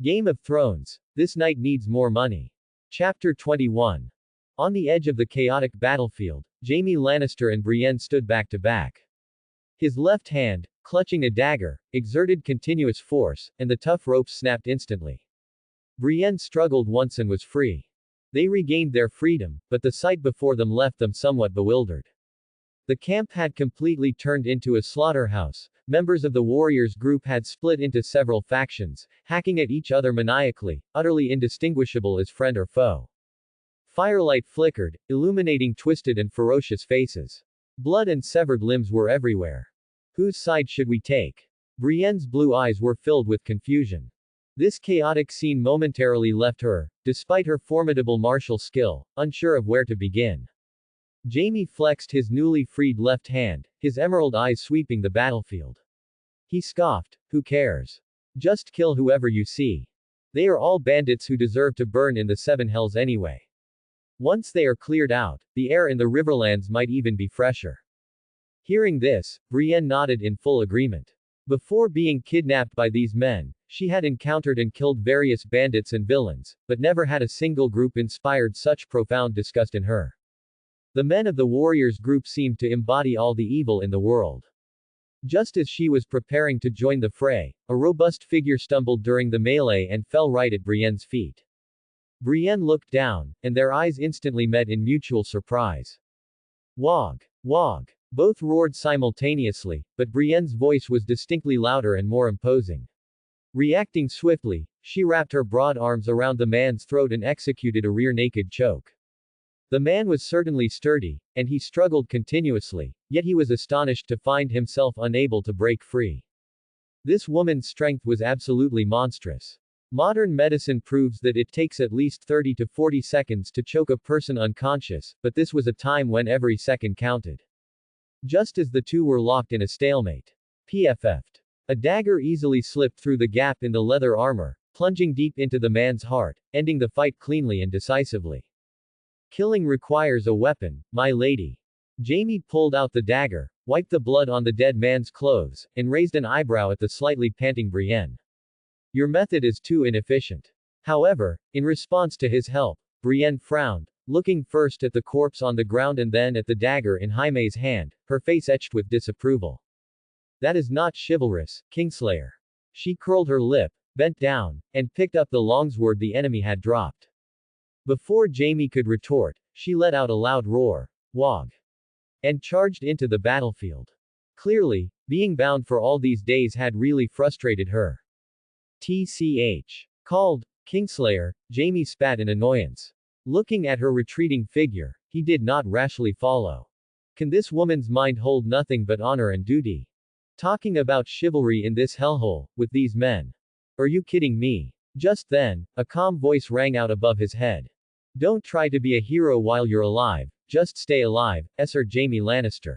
Game of Thrones. This night needs more money. Chapter 21. On the edge of the chaotic battlefield, Jaime Lannister and Brienne stood back to back. His left hand, clutching a dagger, exerted continuous force, and the tough ropes snapped instantly. Brienne struggled once and was free. They regained their freedom, but the sight before them left them somewhat bewildered. The camp had completely turned into a slaughterhouse. Members of the warriors' group had split into several factions, hacking at each other maniacally, utterly indistinguishable as friend or foe. Firelight flickered, illuminating twisted and ferocious faces. Blood and severed limbs were everywhere. Whose side should we take? Brienne's blue eyes were filled with confusion. This chaotic scene momentarily left her, despite her formidable martial skill, unsure of where to begin. Jaime flexed his newly freed left hand, his emerald eyes sweeping the battlefield. He scoffed, "Who cares? Just kill whoever you see. They are all bandits who deserve to burn in the seven hells anyway. Once they are cleared out, the air in the Riverlands might even be fresher." Hearing this, Brienne nodded in full agreement. Before being kidnapped by these men, she had encountered and killed various bandits and villains, but never had a single group inspired such profound disgust in her. The men of the warriors group seemed to embody all the evil in the world. Just as she was preparing to join the fray, a robust figure stumbled during the melee and fell right at Brienne's feet. Brienne looked down, and their eyes instantly met in mutual surprise. "Wog! Wog!" Both roared simultaneously, but Brienne's voice was distinctly louder and more imposing. Reacting swiftly, she wrapped her broad arms around the man's throat and executed a rear naked choke. The man was certainly sturdy, and he struggled continuously, yet he was astonished to find himself unable to break free. This woman's strength was absolutely monstrous. Modern medicine proves that it takes at least 30 to 40 seconds to choke a person unconscious, but this was a time when every second counted. Just as the two were locked in a stalemate. PFF'd. A dagger easily slipped through the gap in the leather armor, plunging deep into the man's heart, ending the fight cleanly and decisively. "Killing requires a weapon, my lady." Jaime pulled out the dagger, wiped the blood on the dead man's clothes, and raised an eyebrow at the slightly panting Brienne. "Your method is too inefficient." However, in response to his help, Brienne frowned, looking first at the corpse on the ground and then at the dagger in Jaime's hand, her face etched with disapproval. "That is not chivalrous, Kingslayer." She curled her lip, bent down, and picked up the longsword the enemy had dropped. Before Jaime could retort, she let out a loud roar, "Wog!" and charged into the battlefield. Clearly, being bound for all these days had really frustrated her. "TCH. Called Kingslayer," Jaime spat in annoyance. Looking at her retreating figure, he did not rashly follow. Can this woman's mind hold nothing but honor and duty? Talking about chivalry in this hellhole, with these men? Are you kidding me? Just then, a calm voice rang out above his head. "Don't try to be a hero while you're alive, just stay alive, Sir Jaime Lannister."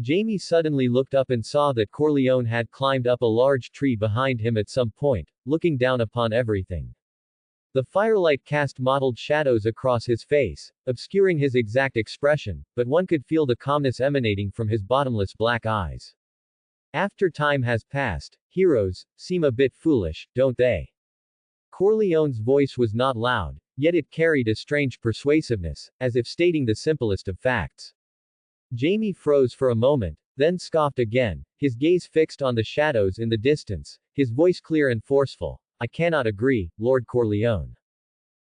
Jaime suddenly looked up and saw that Corleone had climbed up a large tree behind him at some point, looking down upon everything. The firelight cast mottled shadows across his face, obscuring his exact expression, but one could feel the calmness emanating from his bottomless black eyes. "After time has passed, heroes seem a bit foolish, don't they?" Corleone's voice was not loud, yet it carried a strange persuasiveness, as if stating the simplest of facts. Jaime froze for a moment, then scoffed again, his gaze fixed on the shadows in the distance, his voice clear and forceful. "I cannot agree, Lord Corleone.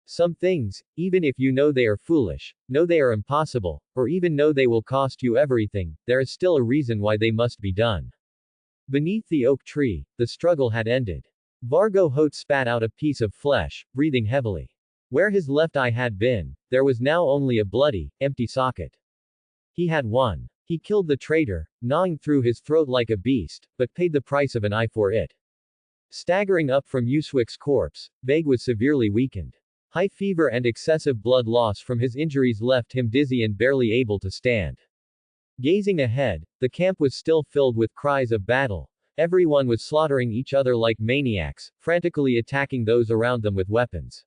Some things, even if you know they are foolish, know they are impossible, or even know they will cost you everything, there is still a reason why they must be done." Beneath the oak tree, the struggle had ended. Vargo Hoat spat out a piece of flesh, breathing heavily. Where his left eye had been, there was now only a bloody, empty socket. He had won. He killed the traitor, gnawing through his throat like a beast, but paid the price of an eye for it. Staggering up from Uswick's corpse, Vague was severely weakened. High fever and excessive blood loss from his injuries left him dizzy and barely able to stand. Gazing ahead, the camp was still filled with cries of battle. Everyone was slaughtering each other like maniacs, frantically attacking those around them with weapons.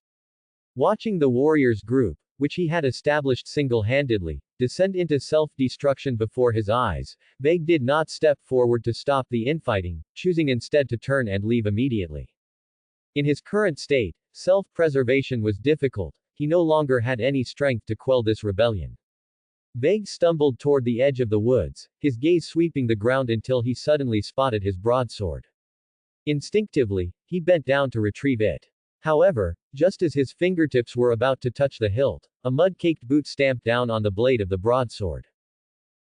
Watching the warriors' group, which he had established single-handedly, descend into self-destruction before his eyes, Vague did not step forward to stop the infighting, choosing instead to turn and leave immediately. In his current state, self-preservation was difficult, he no longer had any strength to quell this rebellion. Vague stumbled toward the edge of the woods, his gaze sweeping the ground until he suddenly spotted his broadsword. Instinctively, he bent down to retrieve it. However, just as his fingertips were about to touch the hilt, a mud-caked boot stamped down on the blade of the broadsword.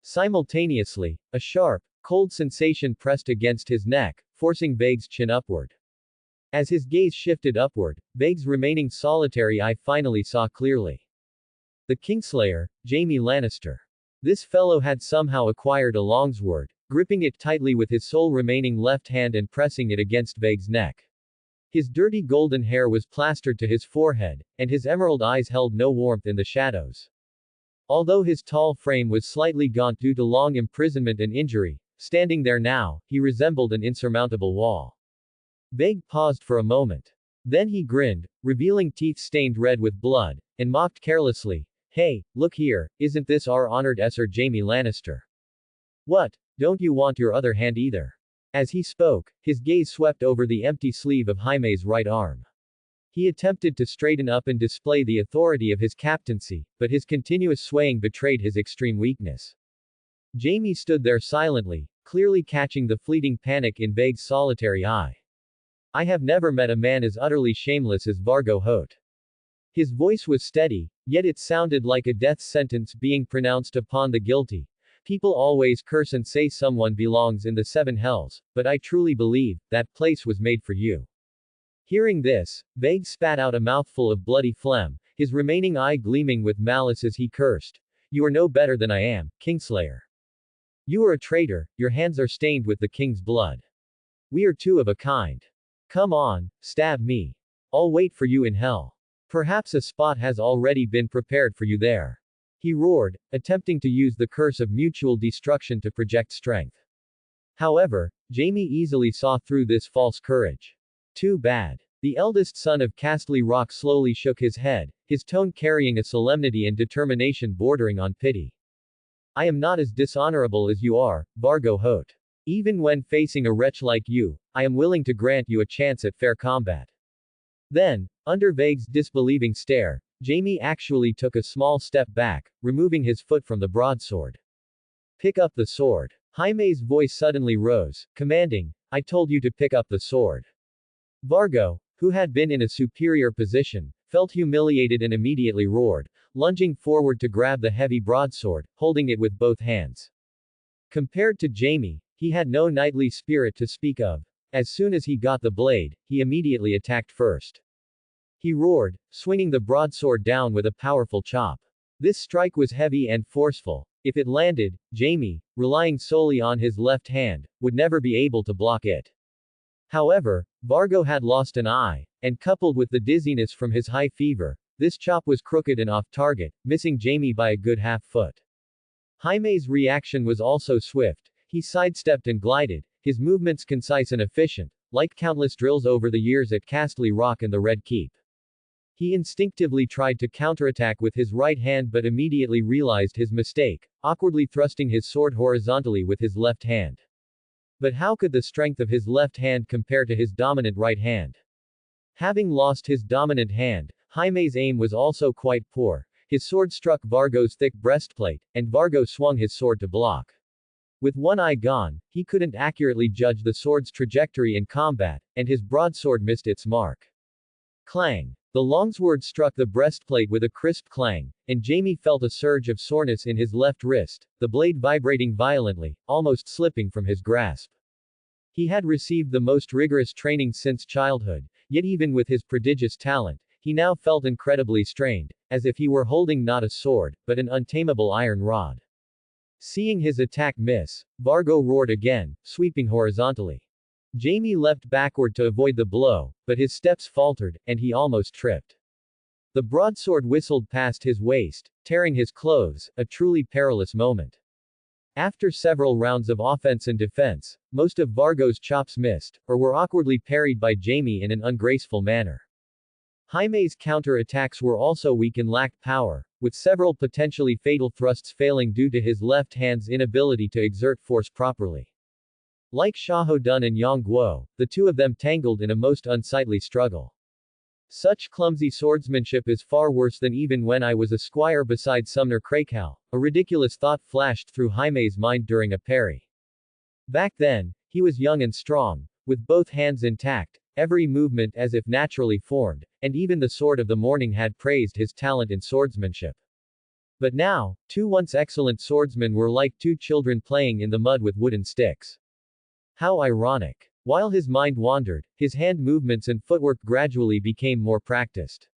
Simultaneously, a sharp, cold sensation pressed against his neck, forcing Vague's chin upward. As his gaze shifted upward, Vague's remaining solitary eye finally saw clearly. The Kingslayer, Jaime Lannister. This fellow had somehow acquired a longsword, gripping it tightly with his sole remaining left hand and pressing it against Vague's neck. His dirty golden hair was plastered to his forehead, and his emerald eyes held no warmth in the shadows. Although his tall frame was slightly gaunt due to long imprisonment and injury, standing there now, he resembled an insurmountable wall. Vague paused for a moment. Then he grinned, revealing teeth stained red with blood, and mocked carelessly, "Hey, look here, isn't this our honored Sir Jaime Lannister? What, don't you want your other hand either?" As he spoke, his gaze swept over the empty sleeve of Jaime's right arm. He attempted to straighten up and display the authority of his captaincy, but his continuous swaying betrayed his extreme weakness. Jaime stood there silently, clearly catching the fleeting panic in Vague's solitary eye. "I have never met a man as utterly shameless as Vargo Hoat." His voice was steady, yet it sounded like a death sentence being pronounced upon the guilty. "People always curse and say someone belongs in the seven hells, but I truly believe that place was made for you." Hearing this, Vague spat out a mouthful of bloody phlegm, his remaining eye gleaming with malice as he cursed. "You are no better than I am, Kingslayer. You are a traitor, your hands are stained with the king's blood. We are two of a kind. Come on, stab me. I'll wait for you in hell. Perhaps a spot has already been prepared for you there." He roared, attempting to use the curse of mutual destruction to project strength. However, Jaime easily saw through this false courage. Too bad. The eldest son of Castle Rock slowly shook his head, his tone carrying a solemnity and determination bordering on pity. "I am not as dishonorable as you are, Vargo Hoat. Even when facing a wretch like you, I am willing to grant you a chance at fair combat." Then, under Vague's disbelieving stare, Jaime actually took a small step back, removing his foot from the broadsword. "Pick up the sword." Jaime's voice suddenly rose, commanding, "I told you to pick up the sword." Vargo, who had been in a superior position, felt humiliated and immediately roared, lunging forward to grab the heavy broadsword, holding it with both hands. Compared to Jaime, he had no knightly spirit to speak of. As soon as he got the blade, he immediately attacked first. He roared, swinging the broadsword down with a powerful chop. This strike was heavy and forceful. If it landed, Jaime, relying solely on his left hand, would never be able to block it. However, Vargo had lost an eye, and coupled with the dizziness from his high fever, this chop was crooked and off target, missing Jaime by a good half foot. Jaime's reaction was also swift. He sidestepped and glided, his movements concise and efficient, like countless drills over the years at Castle Rock and the Red Keep. He instinctively tried to counterattack with his right hand but immediately realized his mistake, awkwardly thrusting his sword horizontally with his left hand. But how could the strength of his left hand compare to his dominant right hand? Having lost his dominant hand, Jaime's aim was also quite poor. His sword struck Vargo's thick breastplate, and Vargo swung his sword to block. With one eye gone, he couldn't accurately judge the sword's trajectory in combat, and his broadsword missed its mark. Clang! The longsword struck the breastplate with a crisp clang, and Jaime felt a surge of soreness in his left wrist, the blade vibrating violently, almost slipping from his grasp. He had received the most rigorous training since childhood, yet even with his prodigious talent, he now felt incredibly strained, as if he were holding not a sword, but an untamable iron rod. Seeing his attack miss, Vargo roared again, sweeping horizontally. Jaime leapt backward to avoid the blow, but his steps faltered, and he almost tripped. The broadsword whistled past his waist, tearing his clothes, a truly perilous moment. After several rounds of offense and defense, most of Vargo's chops missed, or were awkwardly parried by Jaime in an ungraceful manner. Jaime's counter-attacks were also weak and lacked power, with several potentially fatal thrusts failing due to his left hand's inability to exert force properly. Like Xiahou Dun and Yang Guo, the two of them tangled in a most unsightly struggle. Such clumsy swordsmanship is far worse than even when I was a squire beside Sumner Krakow, a ridiculous thought flashed through Jaime's mind during a parry. Back then, he was young and strong, with both hands intact, every movement as if naturally formed, and even the Sword of the Morning had praised his talent in swordsmanship. But now, two once excellent swordsmen were like two children playing in the mud with wooden sticks. How ironic. While his mind wandered, his hand movements and footwork gradually became more practiced.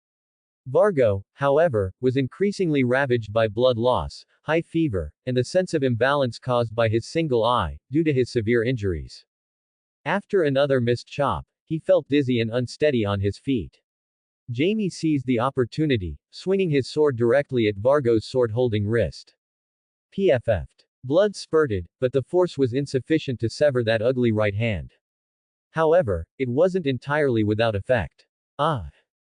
Vargo, however, was increasingly ravaged by blood loss, high fever, and the sense of imbalance caused by his single eye, due to his severe injuries. After another missed chop, he felt dizzy and unsteady on his feet. Jaime seized the opportunity, swinging his sword directly at Vargo's sword-holding wrist. PFF'd. Blood spurted, but the force was insufficient to sever that ugly right hand. However, it wasn't entirely without effect. Ah!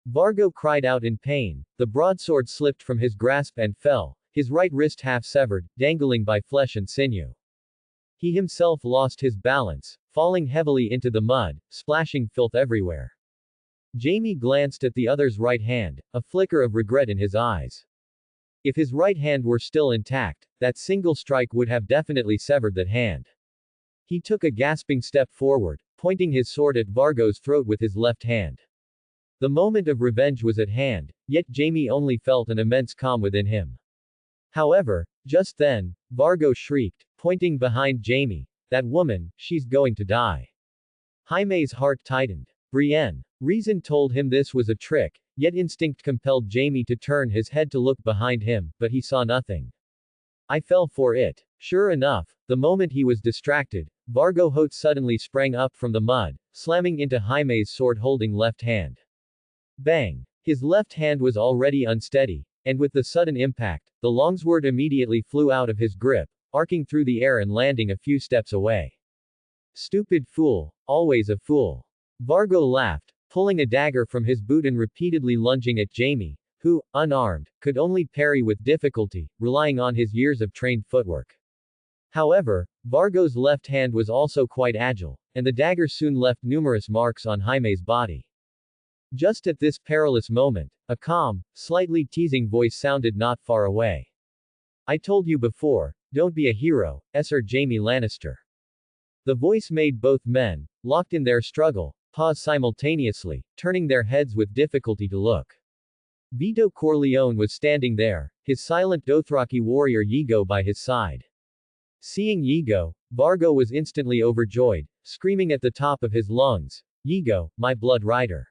Vargo cried out in pain, the broadsword slipped from his grasp and fell, his right wrist half severed, dangling by flesh and sinew. He himself lost his balance, falling heavily into the mud, splashing filth everywhere. Jaime glanced at the other's right hand, a flicker of regret in his eyes. If his right hand were still intact, that single strike would have definitely severed that hand. He took a gasping step forward, pointing his sword at Vargo's throat with his left hand. The moment of revenge was at hand, yet Jaime only felt an immense calm within him. However, just then, Vargo shrieked, pointing behind Jaime, "That woman, she's going to die." Jaime's heart tightened. Brienne. Reason told him this was a trick, yet instinct compelled Jaime to turn his head to look behind him, but he saw nothing. I fell for it. Sure enough, the moment he was distracted, Vargo Hote suddenly sprang up from the mud, slamming into Jaime's sword-holding left hand. Bang! His left hand was already unsteady, and with the sudden impact, the longsword immediately flew out of his grip, arcing through the air and landing a few steps away. Stupid fool, always a fool. Vargo laughed, pulling a dagger from his boot and repeatedly lunging at Jaime, who, unarmed, could only parry with difficulty, relying on his years of trained footwork. However, Vargo's left hand was also quite agile, and the dagger soon left numerous marks on Jaime's body. Just at this perilous moment, a calm, slightly teasing voice sounded not far away. "I told you before, don't be a hero, Sir Jaime Lannister." The voice made both men, locked in their struggle, pause simultaneously, turning their heads with difficulty to look. Vito Corleone was standing there, his silent Dothraki warrior Yigo by his side. Seeing Yigo, Vargo was instantly overjoyed, screaming at the top of his lungs, "Yigo, my blood rider!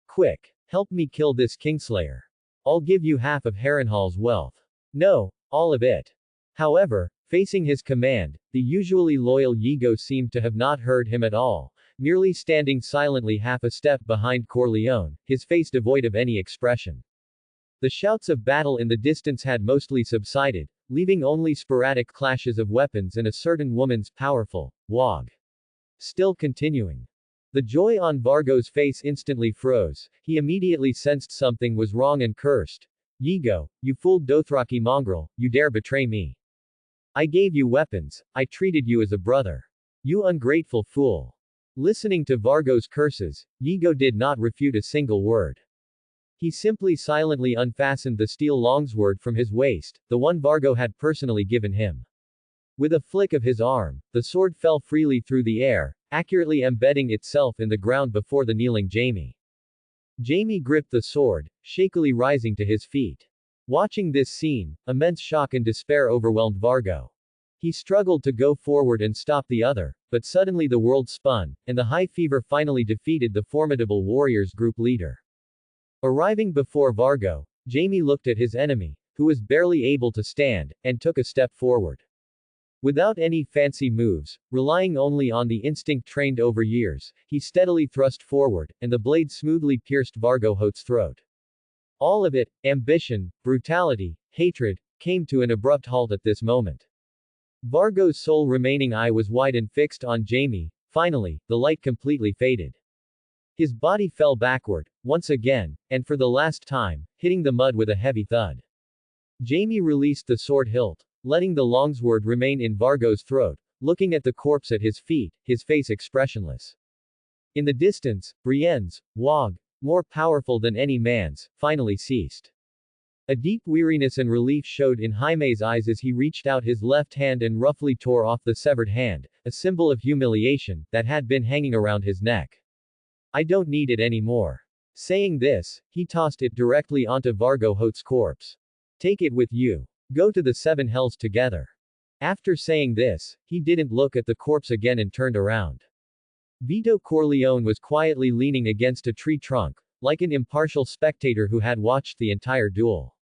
Quick! Help me kill this Kingslayer. I'll give you half of Harrenhal's wealth. No, all of it." However, facing his command, the usually loyal Yigo seemed to have not heard him at all, merely standing silently half a step behind Corleone, his face devoid of any expression. The shouts of battle in the distance had mostly subsided, leaving only sporadic clashes of weapons and a certain woman's powerful wog still continuing. The joy on Vargo's face instantly froze, he immediately sensed something was wrong and cursed. "Yigo, you fooled Dothraki mongrel, you dare betray me. I gave you weapons, I treated you as a brother. You ungrateful fool." Listening to Vargo's curses, Yigo did not refute a single word. He simply silently unfastened the steel longsword from his waist, the one Vargo had personally given him. With a flick of his arm, the sword fell freely through the air, accurately embedding itself in the ground before the kneeling Jaime. Jaime gripped the sword, shakily rising to his feet. Watching this scene, immense shock and despair overwhelmed Vargo. He struggled to go forward and stop the other, but suddenly the world spun, and the high fever finally defeated the formidable warriors' group leader. Arriving before Vargo, Jaime looked at his enemy, who was barely able to stand, and took a step forward. Without any fancy moves, relying only on the instinct trained over years, he steadily thrust forward, and the blade smoothly pierced Vargo Hote's throat. All of it, ambition, brutality, hatred, came to an abrupt halt at this moment. Vargo's sole remaining eye was wide and fixed on Jaime. Finally, the light completely faded. His body fell backward, once again, and for the last time, hitting the mud with a heavy thud. Jaime released the sword hilt, letting the longsword remain in Vargo's throat, looking at the corpse at his feet, his face expressionless. In the distance, Brienne's wog, more powerful than any man's, finally ceased. A deep weariness and relief showed in Jaime's eyes as he reached out his left hand and roughly tore off the severed hand, a symbol of humiliation, that had been hanging around his neck. I don't need it anymore. Saying this, he tossed it directly onto Vargo Hote's corpse. Take it with you. Go to the seven hells together. After saying this, he didn't look at the corpse again and turned around. Vito Corleone was quietly leaning against a tree trunk, like an impartial spectator who had watched the entire duel.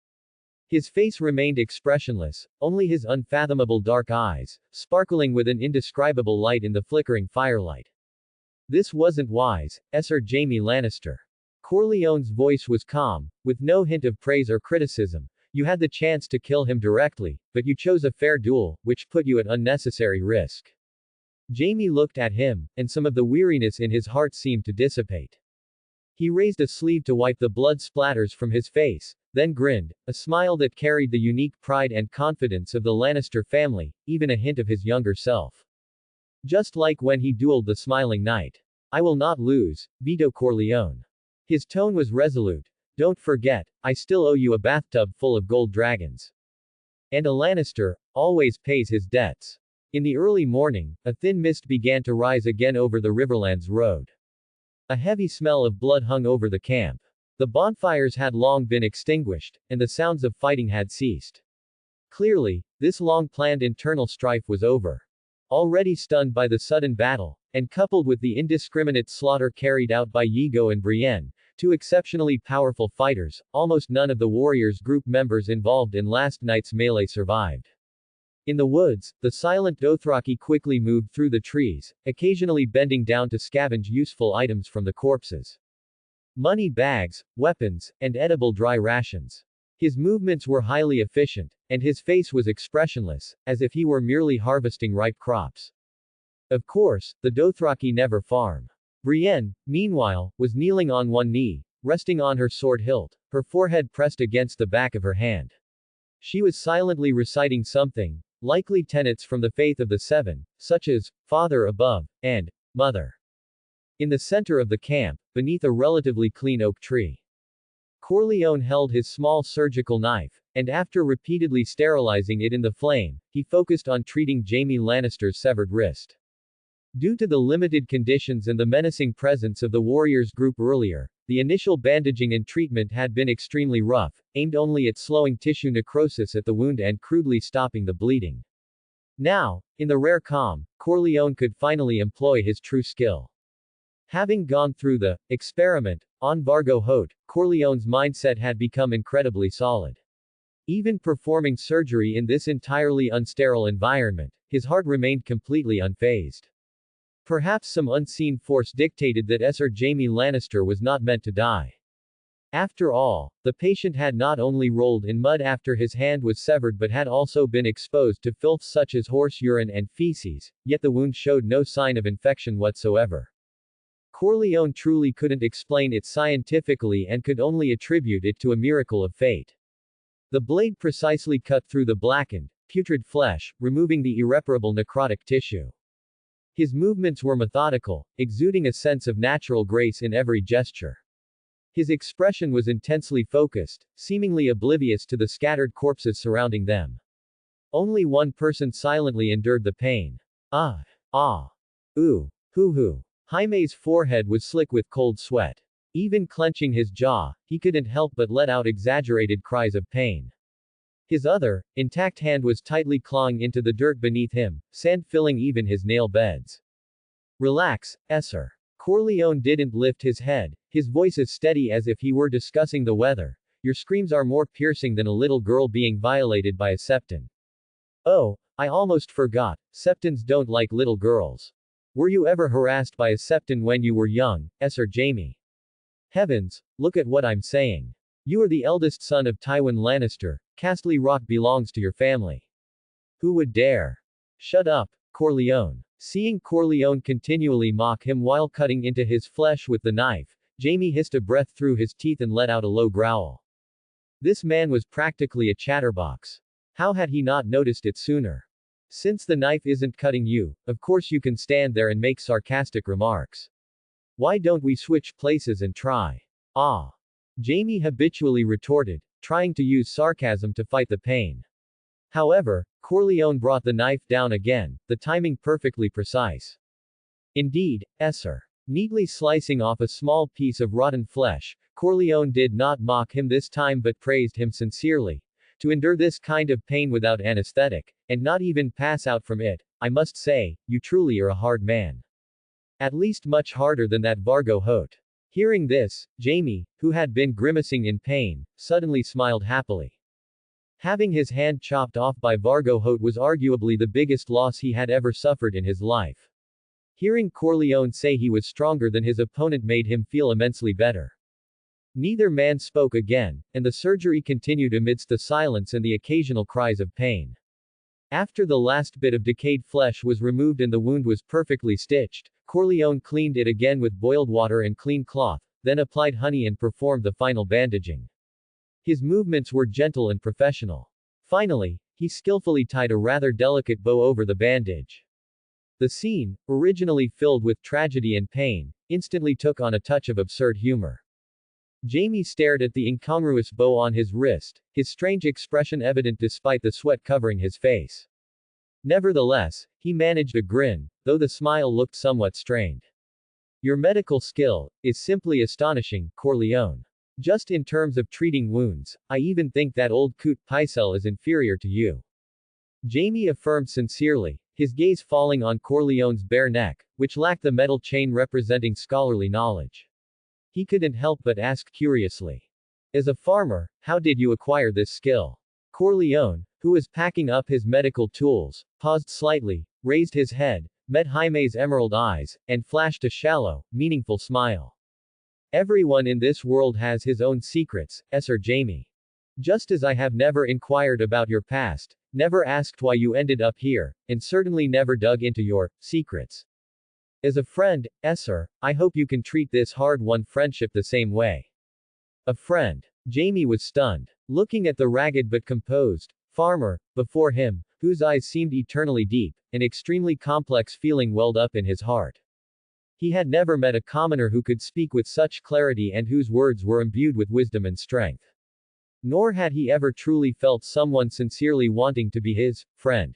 His face remained expressionless, only his unfathomable dark eyes, sparkling with an indescribable light in the flickering firelight. This wasn't wise, Sir Jaime Lannister. Corleone's voice was calm, with no hint of praise or criticism. You had the chance to kill him directly, but you chose a fair duel, which put you at unnecessary risk. Jaime looked at him, and some of the weariness in his heart seemed to dissipate. He raised a sleeve to wipe the blood splatters from his face, then grinned, a smile that carried the unique pride and confidence of the Lannister family, even a hint of his younger self. Just like when he dueled the Smiling Knight. I will not lose, Vito Corleone. His tone was resolute. Don't forget, I still owe you a bathtub full of gold dragons. And a Lannister always pays his debts. In the early morning, a thin mist began to rise again over the Riverlands road. A heavy smell of blood hung over the camp. The bonfires had long been extinguished, and the sounds of fighting had ceased. Clearly, this long-planned internal strife was over. Already stunned by the sudden battle, and coupled with the indiscriminate slaughter carried out by Yigo and Brienne, two exceptionally powerful fighters, almost none of the Warriors group members involved in last night's melee survived. In the woods, the silent Dothraki quickly moved through the trees, occasionally bending down to scavenge useful items from the corpses. Money bags, weapons, and edible dry rations. His movements were highly efficient, and his face was expressionless, as if he were merely harvesting ripe crops. Of course, the Dothraki never farm. Brienne, meanwhile, was kneeling on one knee, resting on her sword hilt, her forehead pressed against the back of her hand. She was silently reciting something, likely tenets from the faith of the Seven, such as, Father above, and, Mother. In the center of the camp, beneath a relatively clean oak tree, Corleone held his small surgical knife, and after repeatedly sterilizing it in the flame, he focused on treating Jaime Lannister's severed wrist. Due to the limited conditions and the menacing presence of the Warriors group earlier, the initial bandaging and treatment had been extremely rough, aimed only at slowing tissue necrosis at the wound and crudely stopping the bleeding. Now, in the rare calm, Corleone could finally employ his true skill. Having gone through the experiment on Vargo Hote, Corleone's mindset had become incredibly solid. Even performing surgery in this entirely unsterile environment, his heart remained completely unfazed. Perhaps some unseen force dictated that Sir Jaime Lannister was not meant to die. After all, the patient had not only rolled in mud after his hand was severed but had also been exposed to filth such as horse urine and feces, yet the wound showed no sign of infection whatsoever. Corleone truly couldn't explain it scientifically and could only attribute it to a miracle of fate. The blade precisely cut through the blackened, putrid flesh, removing the irreparable necrotic tissue. His movements were methodical, exuding a sense of natural grace in every gesture. His expression was intensely focused, seemingly oblivious to the scattered corpses surrounding them. Only one person silently endured the pain. Ah. Ah. Ooh. Hoo-hoo. Jaime's forehead was slick with cold sweat. Even clenching his jaw, he couldn't help but let out exaggerated cries of pain. His other, intact hand was tightly clawing into the dirt beneath him, sand filling even his nail beds. Relax, Sir. Corleone didn't lift his head, his voice as steady as if he were discussing the weather. Your screams are more piercing than a little girl being violated by a Septon. Oh, I almost forgot, Septons don't like little girls. Were you ever harassed by a Septon when you were young, Sir Jaime? Heavens, look at what I'm saying. You are the eldest son of Tywin Lannister. Castle Rock belongs to your family. Who would dare? Shut up, Corleone. Seeing Corleone continually mock him while cutting into his flesh with the knife, Jaime hissed a breath through his teeth and let out a low growl. This man was practically a chatterbox. How had he not noticed it sooner? Since the knife isn't cutting you, of course you can stand there and make sarcastic remarks. Why don't we switch places and try? Ah. Jamie habitually retorted, trying to use sarcasm to fight the pain. However, Corleone brought the knife down again, the timing perfectly precise. Indeed, Esser. Neatly slicing off a small piece of rotten flesh, Corleone did not mock him this time but praised him sincerely. To endure this kind of pain without anesthetic, and not even pass out from it, I must say, you truly are a hard man. At least much harder than that Vargo Hote. Hearing this, Jamie, who had been grimacing in pain, suddenly smiled happily. Having his hand chopped off by Vargo Hote was arguably the biggest loss he had ever suffered in his life. Hearing Corleone say he was stronger than his opponent made him feel immensely better. Neither man spoke again, and the surgery continued amidst the silence and the occasional cries of pain. After the last bit of decayed flesh was removed and the wound was perfectly stitched, Corleone cleaned it again with boiled water and clean cloth, then applied honey and performed the final bandaging. His movements were gentle and professional. Finally, he skillfully tied a rather delicate bow over the bandage. The scene, originally filled with tragedy and pain, instantly took on a touch of absurd humor. Jamie stared at the incongruous bow on his wrist, his strange expression evident despite the sweat covering his face. Nevertheless, he managed a grin, though the smile looked somewhat strained. Your medical skill is simply astonishing, Corleone. Just in terms of treating wounds, I even think that old coot Pycelle is inferior to you. Jamie affirmed sincerely, his gaze falling on Corleone's bare neck, which lacked the metal chain representing scholarly knowledge. He couldn't help but ask curiously. As a farmer, how did you acquire this skill? Corleone, who was packing up his medical tools, paused slightly, raised his head, met Jaime's emerald eyes, and flashed a shallow, meaningful smile. Everyone in this world has his own secrets, Sir Jamie. Just as I have never inquired about your past, never asked why you ended up here, and certainly never dug into your secrets. As a friend, Esser, I hope you can treat this hard-won friendship the same way. A friend. Jamie was stunned. Looking at the ragged but composed farmer before him, whose eyes seemed eternally deep, an extremely complex feeling welled up in his heart. He had never met a commoner who could speak with such clarity and whose words were imbued with wisdom and strength. Nor had he ever truly felt someone sincerely wanting to be his friend.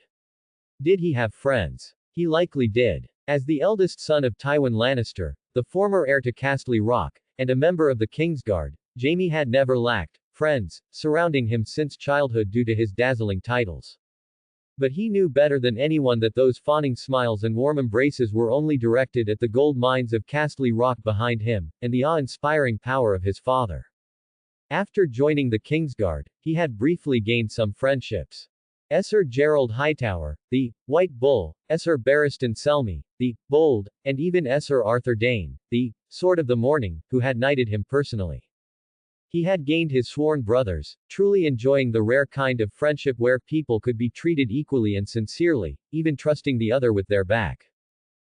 Did he have friends? He likely did. As the eldest son of Tywin Lannister, the former heir to Castle Rock, and a member of the Kingsguard, Jamie had never lacked friends surrounding him since childhood due to his dazzling titles. But he knew better than anyone that those fawning smiles and warm embraces were only directed at the gold mines of Castle Rock behind him, and the awe-inspiring power of his father. After joining the Kingsguard, he had briefly gained some friendships. Esser Gerald Hightower, the White Bull, Esser Barristan Selmy, the Bold, and even Esser Arthur Dane, the Sword of the Morning, who had knighted him personally. He had gained his sworn brothers, truly enjoying the rare kind of friendship where people could be treated equally and sincerely, even trusting the other with their back.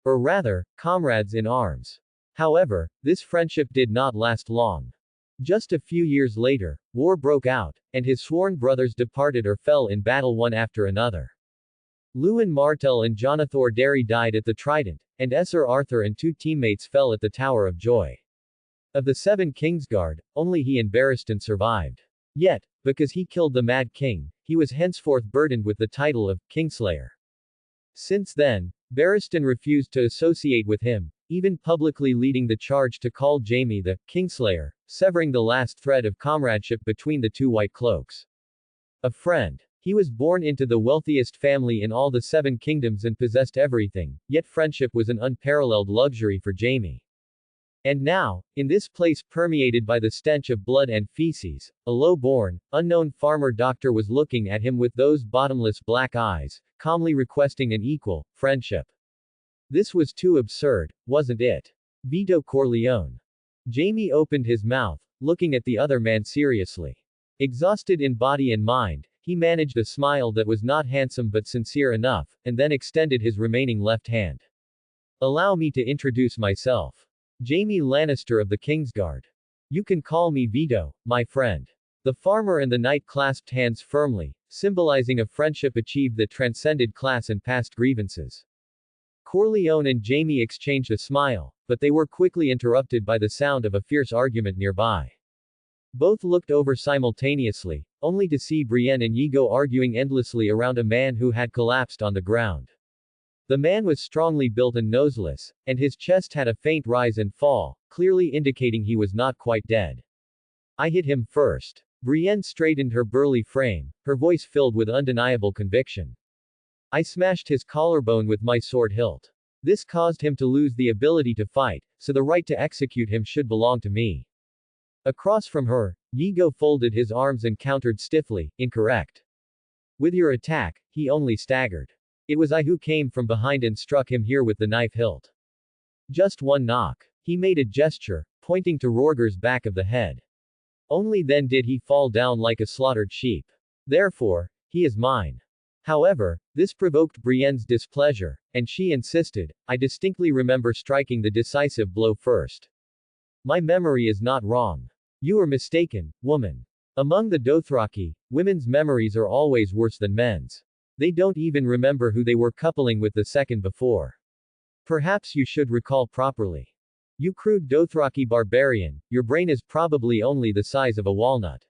Or rather, comrades in arms. However, this friendship did not last long. Just a few years later, war broke out, and his sworn brothers departed or fell in battle one after another. Lewin Martell and Jonathor Derry died at the Trident, and Esser Arthur and 2 teammates fell at the Tower of Joy. Of the 7 Kingsguard, only he and Barristan survived. Yet, because he killed the Mad King, he was henceforth burdened with the title of Kingslayer. Since then, Barristan refused to associate with him, even publicly leading the charge to call Jamie the Kingslayer, severing the last thread of comradeship between the 2 White Cloaks. A friend. He was born into the wealthiest family in all the 7 kingdoms and possessed everything, yet friendship was an unparalleled luxury for Jamie. And now, in this place permeated by the stench of blood and feces, a low-born, unknown farmer doctor was looking at him with those bottomless black eyes, calmly requesting an equal friendship. This was too absurd, wasn't it? Vito Corleone. Jamie opened his mouth, looking at the other man seriously. Exhausted in body and mind, he managed a smile that was not handsome but sincere enough, and then extended his remaining left hand. Allow me to introduce myself. Jaime Lannister of the Kingsguard. You can call me Vito, my friend. The farmer and the knight clasped hands firmly, symbolizing a friendship achieved that transcended class and past grievances. Corleone and Jamie exchanged a smile, but they were quickly interrupted by the sound of a fierce argument nearby. Both looked over simultaneously, only to see Brienne and Yigo arguing endlessly around a man who had collapsed on the ground. The man was strongly built and noseless, and his chest had a faint rise and fall, clearly indicating he was not quite dead. I hit him first. Brienne straightened her burly frame, her voice filled with undeniable conviction. I smashed his collarbone with my sword hilt. This caused him to lose the ability to fight, so the right to execute him should belong to me. Across from her, Yigo folded his arms and countered stiffly, incorrect. With your attack, he only staggered. It was I who came from behind and struck him here with the knife hilt. Just one knock. He made a gesture, pointing to Rorger's back of the head. Only then did he fall down like a slaughtered sheep. Therefore, he is mine. However, this provoked Brienne's displeasure, and she insisted, I distinctly remember striking the decisive blow first. My memory is not wrong. You are mistaken, woman. Among the Dothraki, women's memories are always worse than men's. They don't even remember who they were coupling with the second before. Perhaps you should recall properly. You crude Dothraki barbarian, your brain is probably only the size of a walnut.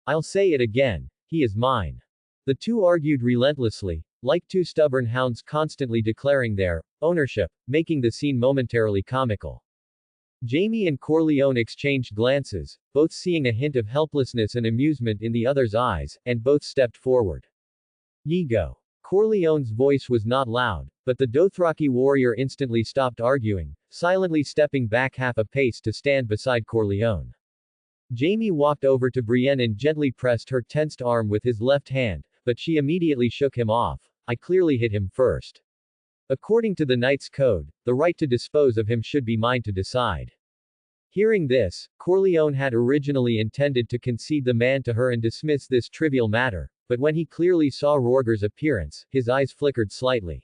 I'll say it again, he is mine. The two argued relentlessly, like two stubborn hounds constantly declaring their ownership, making the scene momentarily comical. Jamie and Corleone exchanged glances, both seeing a hint of helplessness and amusement in the other's eyes, and both stepped forward. Yigo. Corleone's voice was not loud, but the Dothraki warrior instantly stopped arguing, silently stepping back half a pace to stand beside Corleone. Jamie walked over to Brienne and gently pressed her tensed arm with his left hand, but she immediately shook him off. I clearly hit him first. According to the knight's code, the right to dispose of him should be mine to decide. Hearing this, Corleone had originally intended to concede the man to her and dismiss this trivial matter, but when he clearly saw Rorger's appearance, his eyes flickered slightly.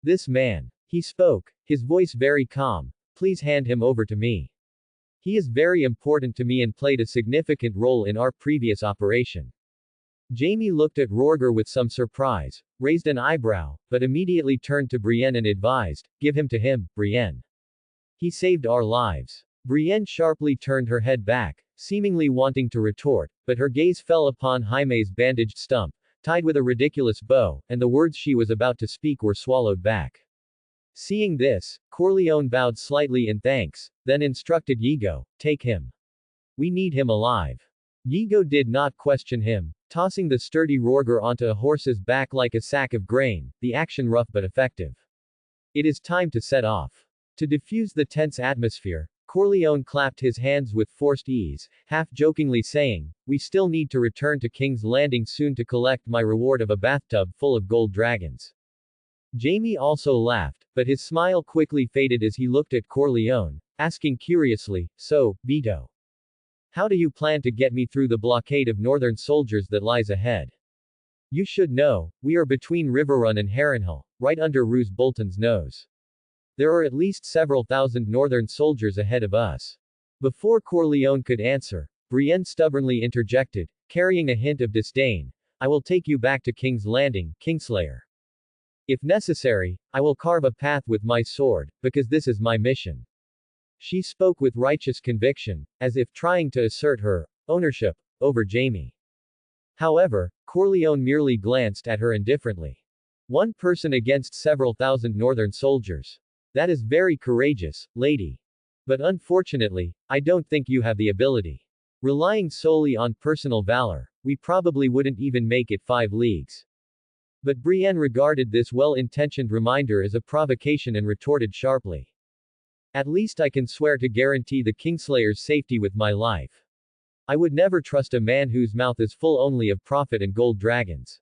This man. He spoke, his voice very calm, please hand him over to me. He is very important to me and played a significant role in our previous operation. Jamie looked at Rorger with some surprise, raised an eyebrow, but immediately turned to Brienne and advised, give him to him, Brienne. He saved our lives. Brienne sharply turned her head back, seemingly wanting to retort, but her gaze fell upon Jaime's bandaged stump, tied with a ridiculous bow, and the words she was about to speak were swallowed back. Seeing this, Corleone bowed slightly in thanks, then instructed Yigo, take him. We need him alive. Yigo did not question him, tossing the sturdy Rorger onto a horse's back like a sack of grain, the action rough but effective. It is time to set off. To diffuse the tense atmosphere, Corleone clapped his hands with forced ease, half-jokingly saying, we still need to return to King's Landing soon to collect my reward of a bathtub full of gold dragons. Jamie also laughed, but his smile quickly faded as he looked at Corleone, asking curiously, so, Vito, how do you plan to get me through the blockade of northern soldiers that lies ahead? You should know, we are between Riverrun and Harrenhal, right under Roose Bolton's nose. There are at least several thousand northern soldiers ahead of us. Before Corleone could answer, Brienne stubbornly interjected, carrying a hint of disdain, I will take you back to King's Landing, Kingslayer. If necessary, I will carve a path with my sword, because this is my mission. She spoke with righteous conviction, as if trying to assert her ownership over Jamie. However, Corleone merely glanced at her indifferently. One person against several thousand northern soldiers. That is very courageous, lady. But unfortunately, I don't think you have the ability. Relying solely on personal valor, we probably wouldn't even make it 5 leagues. But Brienne regarded this well-intentioned reminder as a provocation and retorted sharply. At least I can swear to guarantee the Kingslayer's safety with my life. I would never trust a man whose mouth is full only of profit and gold dragons.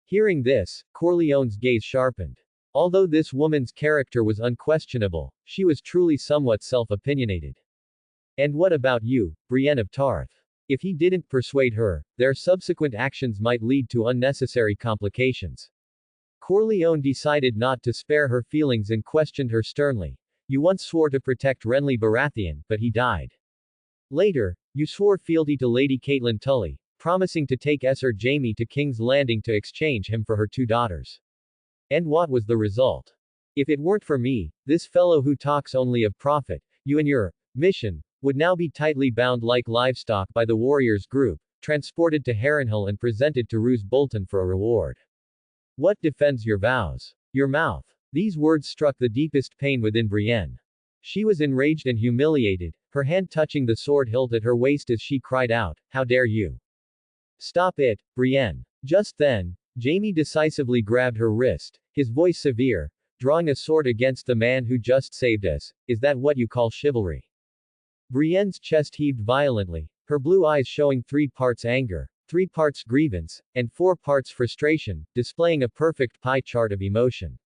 Hearing this, Corleone's gaze sharpened. Although this woman's character was unquestionable, she was truly somewhat self-opinionated. And what about you, Brienne of Tarth? If he didn't persuade her, their subsequent actions might lead to unnecessary complications. Corleone decided not to spare her feelings and questioned her sternly. You once swore to protect Renly Baratheon, but he died. Later, You swore fealty to Lady Caitlin Tully, promising to take Sir Jaime to King's Landing to exchange him for her 2 daughters. And what was the result? If it weren't for me, this fellow who talks only of profit, you and your mission, would now be tightly bound like livestock by the warriors' group, transported to Harrenhal and presented to Roose Bolton for a reward. What defends your vows? Your mouth. These words struck the deepest pain within Brienne. She was enraged and humiliated, her hand touching the sword hilt at her waist as she cried out, "How dare you? Stop it, Brienne." Just then, Jaime decisively grabbed her wrist, his voice severe, "Drawing a sword against the man who just saved us, is that what you call chivalry?" Brienne's chest heaved violently, her blue eyes showing 3 parts anger, 3 parts grievance, and 4 parts frustration, displaying a perfect pie chart of emotion.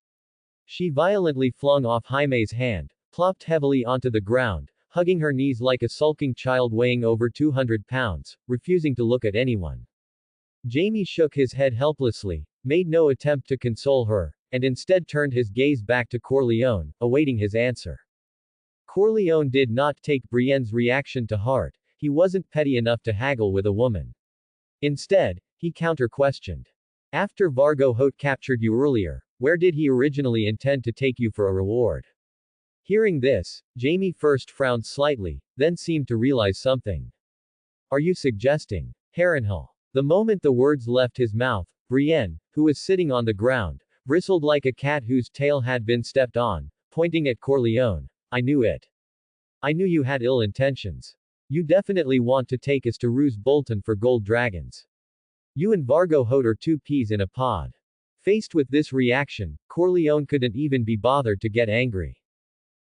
She violently flung off Jaime's hand, plopped heavily onto the ground, hugging her knees like a sulking child weighing over 200 pounds, refusing to look at anyone. Jaime shook his head helplessly, made no attempt to console her, and instead turned his gaze back to Corleone, awaiting his answer. Corleone did not take Brienne's reaction to heart, he wasn't petty enough to haggle with a woman. Instead, he counter-questioned. After Vargo Hoat captured you earlier, where did he originally intend to take you for a reward? Hearing this, Jaime first frowned slightly, then seemed to realize something. Are you suggesting Harrenhal? The moment the words left his mouth, Brienne, who was sitting on the ground, bristled like a cat whose tail had been stepped on, pointing at Corleone. I knew it. I knew you had ill intentions. You definitely want to take us to Roose Bolton for gold dragons. You and Vargo Hoat are 2 peas in a pod. Faced with this reaction, Corleone couldn't even be bothered to get angry.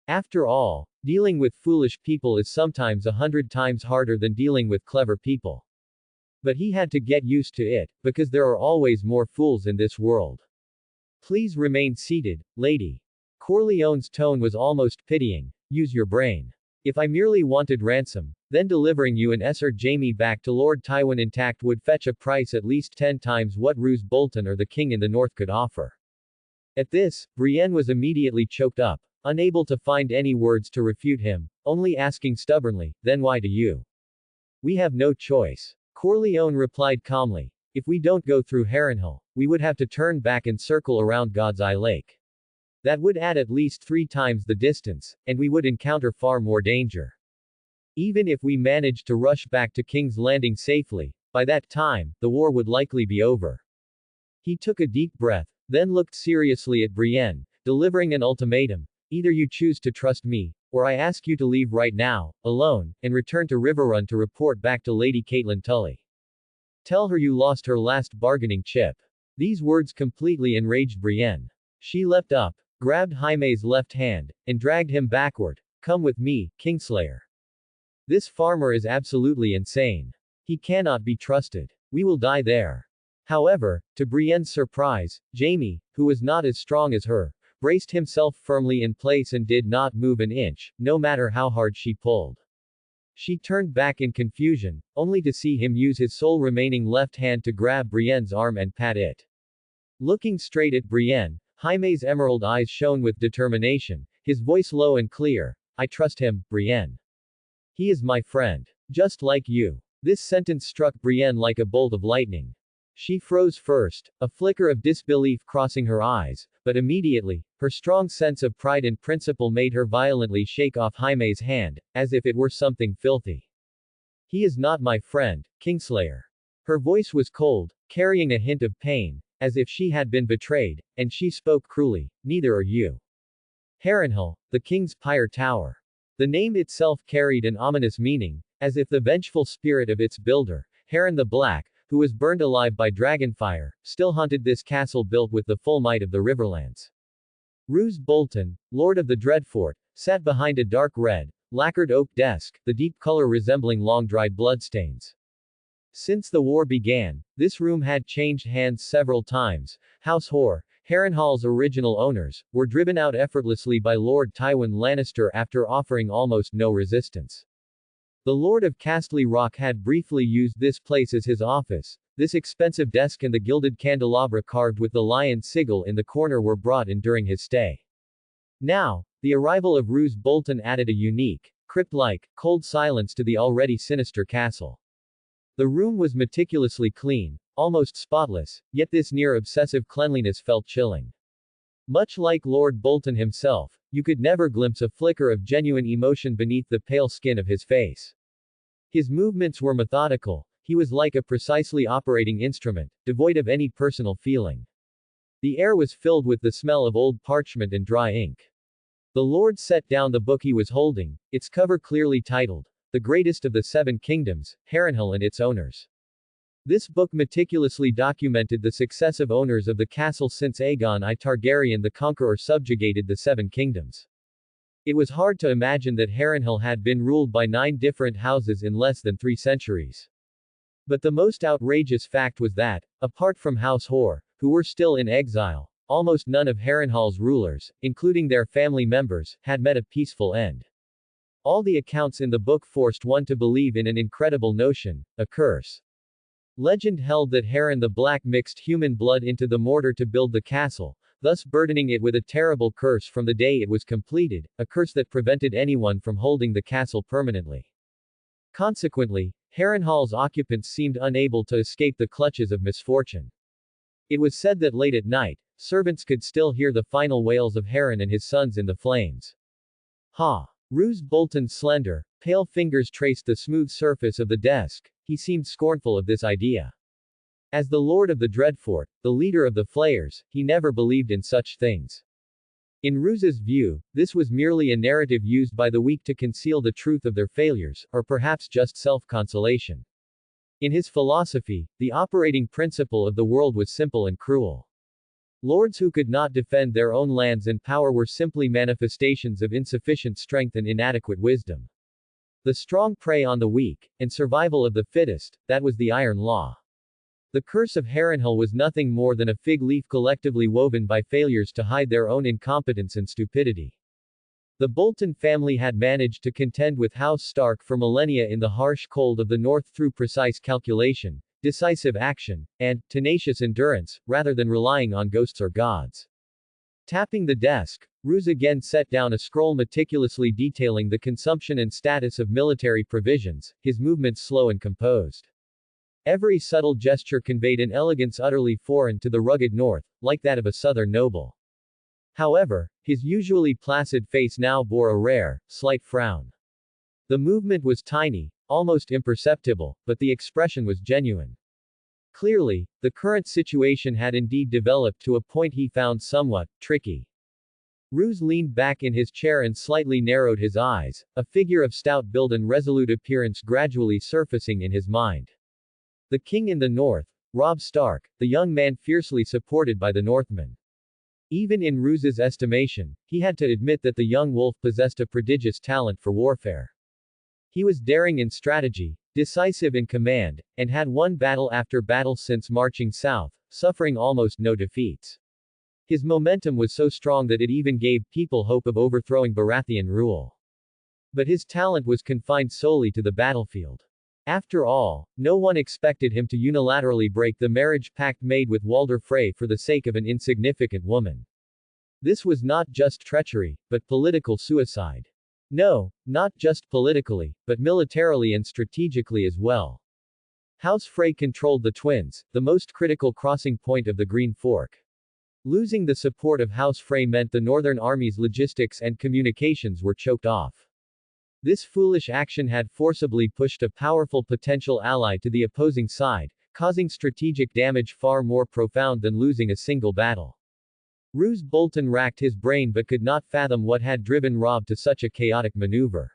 After all, dealing with foolish people is sometimes 100 times harder than dealing with clever people. But he had to get used to it, because there are always more fools in this world. Please remain seated, lady. Corleone's tone was almost pitying. Use your brain. If I merely wanted ransom, then delivering you and Sir Jaime back to Lord Tywin intact would fetch a price at least 10 times what Roose Bolton or the king in the north could offer. At this, Brienne was immediately choked up, unable to find any words to refute him, only asking stubbornly, then why do you? We have no choice. Corleone replied calmly. If we don't go through Harrenhal, we would have to turn back and circle around God's Eye Lake. That would add at least 3 times the distance, and we would encounter far more danger. Even if we managed to rush back to King's Landing safely, by that time, the war would likely be over. He took a deep breath, then looked seriously at Brienne, delivering an ultimatum. Either you choose to trust me, or I ask you to leave right now, alone, and return to Riverrun to report back to Lady Caitlin Tully. Tell her you lost her last bargaining chip. These words completely enraged Brienne. She leapt up, grabbed Jaime's left hand, and dragged him backward. Come with me, Kingslayer. This farmer is absolutely insane. He cannot be trusted. We will die there. However, to Brienne's surprise, Jaime, who was not as strong as her, braced himself firmly in place and did not move an inch, no matter how hard she pulled. She turned back in confusion, only to see him use his sole remaining left hand to grab Brienne's arm and pat it. Looking straight at Brienne, Jaime's emerald eyes shone with determination, his voice low and clear. I trust him, Brienne. He is my friend. Just like you. This sentence struck Brienne like a bolt of lightning. She froze first, a flicker of disbelief crossing her eyes, but immediately, her strong sense of pride and principle made her violently shake off Jaime's hand, as if it were something filthy. He is not my friend, Kingslayer. Her voice was cold, carrying a hint of pain, as if she had been betrayed, and she spoke cruelly. Neither are you. Harrenhal, the king's pyre tower. The name itself carried an ominous meaning, as if the vengeful spirit of its builder, Harren the Black, who was burned alive by dragonfire, still haunted this castle built with the full might of the Riverlands. Roose Bolton, lord of the Dreadfort, sat behind a dark red, lacquered oak desk, the deep color resembling long-dried bloodstains. Since the war began, this room had changed hands several times. House Hoare, Harrenhal's original owners, were driven out effortlessly by Lord Tywin Lannister after offering almost no resistance. The Lord of Castley Rock had briefly used this place as his office. This expensive desk and the gilded candelabra carved with the lion sigil in the corner were brought in during his stay. Now, the arrival of Roose Bolton added a unique, crypt-like, cold silence to the already sinister castle. The room was meticulously clean, almost spotless, yet this near-obsessive cleanliness felt chilling. Much like Lord Bolton himself, you could never glimpse a flicker of genuine emotion beneath the pale skin of his face. His movements were methodical, he was like a precisely operating instrument, devoid of any personal feeling. The air was filled with the smell of old parchment and dry ink. The Lord set down the book he was holding, its cover clearly titled, The Greatest of the Seven Kingdoms, Harrenhal and its Owners. This book meticulously documented the successive owners of the castle since Aegon I Targaryen the Conqueror subjugated the Seven Kingdoms. It was hard to imagine that Harrenhal had been ruled by 9 different houses in less than 3 centuries. But the most outrageous fact was that, apart from House Hoare, who were still in exile, almost none of Harrenhal's rulers, including their family members, had met a peaceful end. All the accounts in the book forced one to believe in an incredible notion, a curse. Legend held that Harren the Black mixed human blood into the mortar to build the castle, thus burdening it with a terrible curse from the day it was completed, a curse that prevented anyone from holding the castle permanently. Consequently, Harrenhal's occupants seemed unable to escape the clutches of misfortune. It was said that late at night, servants could still hear the final wails of Harren and his sons in the flames. Ha! Roose Bolton's slender, pale fingers traced the smooth surface of the desk. He seemed scornful of this idea. As the Lord of the Dreadfort, the leader of the Flayers, he never believed in such things. In Roose's view, this was merely a narrative used by the weak to conceal the truth of their failures, or perhaps just self-consolation. In his philosophy, the operating principle of the world was simple and cruel. Lords who could not defend their own lands and power were simply manifestations of insufficient strength and inadequate wisdom. The strong prey on the weak, and survival of the fittest, that was the iron law. The curse of Harrenhal was nothing more than a fig leaf collectively woven by failures to hide their own incompetence and stupidity. The Bolton family had managed to contend with House Stark for millennia in the harsh cold of the north through precise calculation, decisive action, and tenacious endurance, rather than relying on ghosts or gods. Tapping the desk, Roose again set down a scroll meticulously detailing the consumption and status of military provisions, his movements slow and composed. Every subtle gesture conveyed an elegance utterly foreign to the rugged north, like that of a southern noble. However, his usually placid face now bore a rare, slight frown. The movement was tiny, almost imperceptible, but the expression was genuine. Clearly, the current situation had indeed developed to a point he found somewhat tricky. Roose leaned back in his chair and slightly narrowed his eyes, a figure of stout build and resolute appearance gradually surfacing in his mind. The king in the north, Robb Stark, the young man fiercely supported by the Northmen. Even in Roose's estimation, he had to admit that the young wolf possessed a prodigious talent for warfare. He was daring in strategy, decisive in command, and had won battle after battle since marching south, suffering almost no defeats. His momentum was so strong that it even gave people hope of overthrowing Baratheon rule. But his talent was confined solely to the battlefield. After all, no one expected him to unilaterally break the marriage pact made with Walder Frey for the sake of an insignificant woman. This was not just treachery, but political suicide. No, not just politically, but militarily and strategically as well. House Frey controlled the Twins, the most critical crossing point of the Green Fork. Losing the support of House Frey meant the Northern Army's logistics and communications were choked off. This foolish action had forcibly pushed a powerful potential ally to the opposing side, causing strategic damage far more profound than losing a single battle. Roose Bolton racked his brain but could not fathom what had driven Robb to such a chaotic maneuver.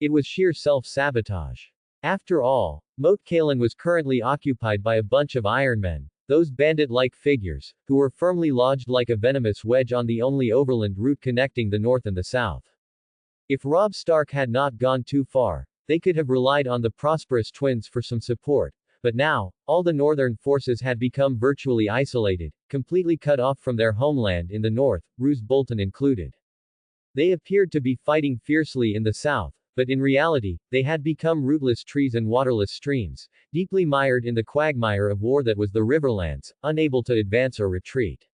It was sheer self-sabotage. After all, Moat Cailin was currently occupied by a bunch of Ironmen, those bandit-like figures, who were firmly lodged like a venomous wedge on the only overland route connecting the north and the south. If Robb Stark had not gone too far, they could have relied on the prosperous twins for some support, but now, all the northern forces had become virtually isolated, completely cut off from their homeland in the north, Roose Bolton included. They appeared to be fighting fiercely in the south, but in reality, they had become rootless trees and waterless streams, deeply mired in the quagmire of war that was the Riverlands, unable to advance or retreat.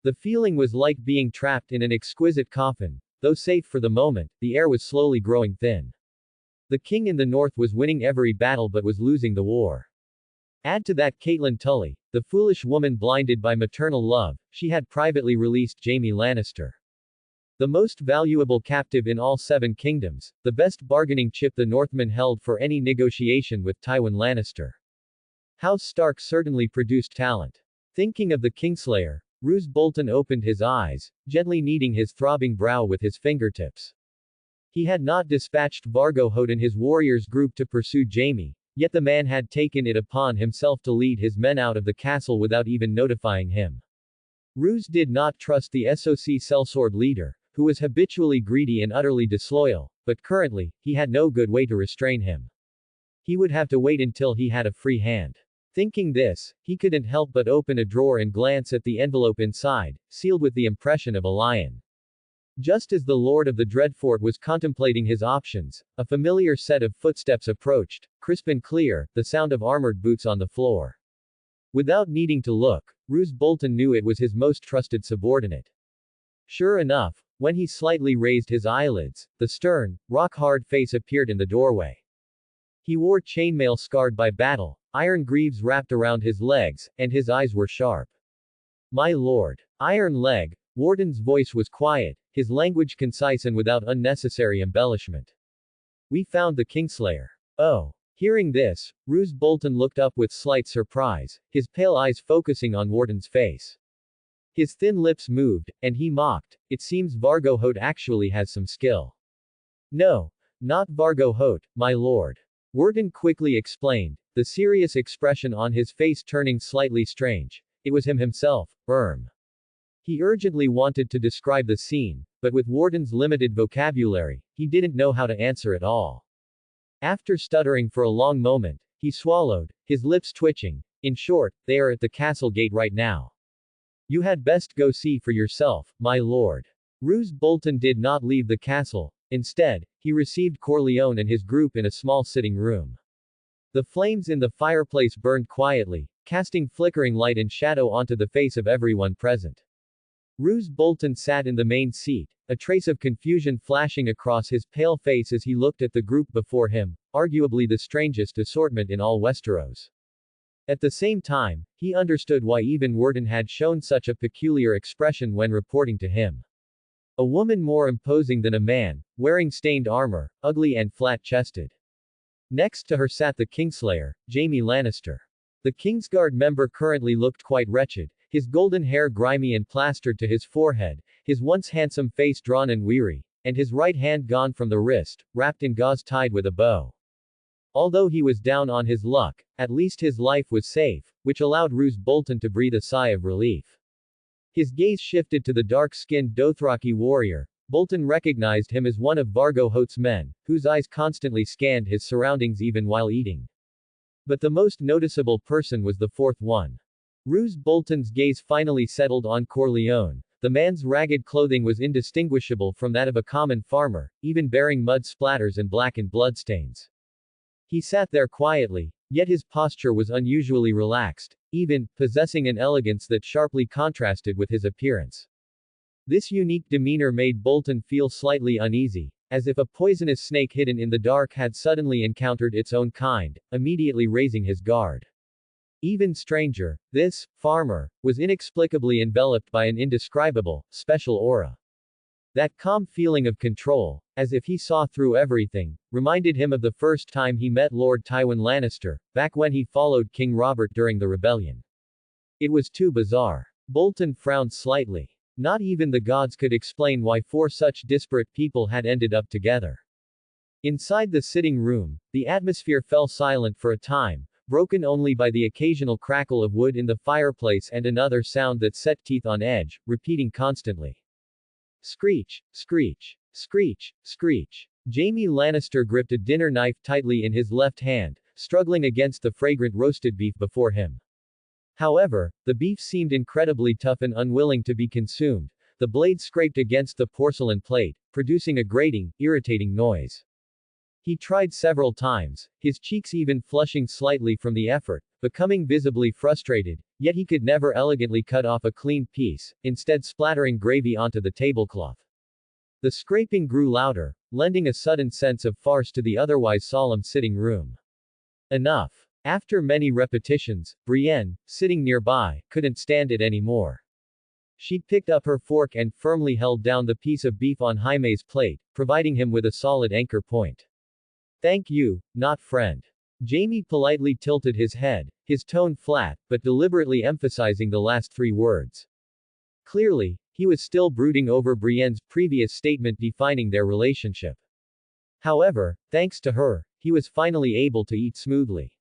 The feeling was like being trapped in an exquisite coffin, Though safe for the moment, the air was slowly growing thin. The king in the north was winning every battle but was losing the war. Add to that Catelyn Tully, the foolish woman blinded by maternal love, she had privately released Jaime Lannister. The most valuable captive in all 7 kingdoms, the best bargaining chip the Northmen held for any negotiation with Tywin Lannister. House Stark certainly produced talent. Thinking of the Kingslayer, Roose Bolton opened his eyes, gently kneading his throbbing brow with his fingertips. He had not dispatched Vargo Hoat and his warriors group to pursue Jaime, yet the man had taken it upon himself to lead his men out of the castle without even notifying him. Roose did not trust the SOC sellsword leader, who was habitually greedy and utterly disloyal, but currently, he had no good way to restrain him. He would have to wait until he had a free hand. Thinking this, he couldn't help but open a drawer and glance at the envelope inside, sealed with the impression of a lion. Just as the Lord of the Dreadfort was contemplating his options, a familiar set of footsteps approached, crisp and clear, the sound of armored boots on the floor. Without needing to look, Roose Bolton knew it was his most trusted subordinate. Sure enough, when he slightly raised his eyelids, the stern, rock-hard face appeared in the doorway. He wore chainmail scarred by battle, iron greaves wrapped around his legs, and his eyes were sharp. My lord. Iron leg. Warden's voice was quiet, his language concise and without unnecessary embellishment. We found the Kingslayer. Oh. Hearing this, Roose Bolton looked up with slight surprise, his pale eyes focusing on Warden's face. His thin lips moved, and he mocked, it seems Vargo Hoat actually has some skill. No. Not Vargo Hoat, my lord. Warden quickly explained, the serious expression on his face turning slightly strange. It was him himself, Erm. He urgently wanted to describe the scene, but with Warden's limited vocabulary, he didn't know how to answer at all. After stuttering for a long moment, he swallowed, his lips twitching. In short, they are at the castle gate right now. You had best go see for yourself, my lord. Roose Bolton did not leave the castle. Instead, he received Corleone and his group in a small sitting room. The flames in the fireplace burned quietly, casting flickering light and shadow onto the face of everyone present. Roose Bolton sat in the main seat, a trace of confusion flashing across his pale face as he looked at the group before him, arguably the strangest assortment in all Westeros. At the same time, he understood why even Warden had shown such a peculiar expression when reporting to him. A woman more imposing than a man, wearing stained armor, ugly and flat-chested. Next to her sat the Kingslayer, Jaime Lannister. The Kingsguard member currently looked quite wretched, his golden hair grimy and plastered to his forehead, his once handsome face drawn and weary, and his right hand gone from the wrist, wrapped in gauze tied with a bow. Although he was down on his luck, at least his life was safe, which allowed Roose Bolton to breathe a sigh of relief. His gaze shifted to the dark-skinned Dothraki warrior. Bolton recognized him as one of Vargo Hoat's men, whose eyes constantly scanned his surroundings even while eating. But the most noticeable person was the fourth one. Roose Bolton's gaze finally settled on Corleone. The man's ragged clothing was indistinguishable from that of a common farmer, even bearing mud splatters and blackened bloodstains. He sat there quietly, yet his posture was unusually relaxed, even, possessing an elegance that sharply contrasted with his appearance. This unique demeanor made Bolton feel slightly uneasy, as if a poisonous snake hidden in the dark had suddenly encountered its own kind, immediately raising his guard. Even stranger, this farmer was inexplicably enveloped by an indescribable, special aura. That calm feeling of control, as if he saw through everything, reminded him of the first time he met Lord Tywin Lannister, back when he followed King Robert during the rebellion. It was too bizarre. Bolton frowned slightly. Not even the gods could explain why 4 such disparate people had ended up together. Inside the sitting room, the atmosphere fell silent for a time, broken only by the occasional crackle of wood in the fireplace and another sound that set teeth on edge, repeating constantly. Screech, screech, screech, screech. Jaime Lannister gripped a dinner knife tightly in his left hand, struggling against the fragrant roasted beef before him. However, the beef seemed incredibly tough and unwilling to be consumed. The blade scraped against the porcelain plate, producing a grating, irritating noise. He tried several times, his cheeks even flushing slightly from the effort, becoming visibly frustrated, yet he could never elegantly cut off a clean piece, instead splattering gravy onto the tablecloth. The scraping grew louder, lending a sudden sense of farce to the otherwise solemn sitting room. Enough. After many repetitions, Brienne, sitting nearby, couldn't stand it anymore. She picked up her fork and firmly held down the piece of beef on Jaime's plate, providing him with a solid anchor point. Thank you, not friend. Jaime politely tilted his head, his tone flat, but deliberately emphasizing the last three words. Clearly, he was still brooding over Brienne's previous statement defining their relationship. However, thanks to her, he was finally able to eat smoothly.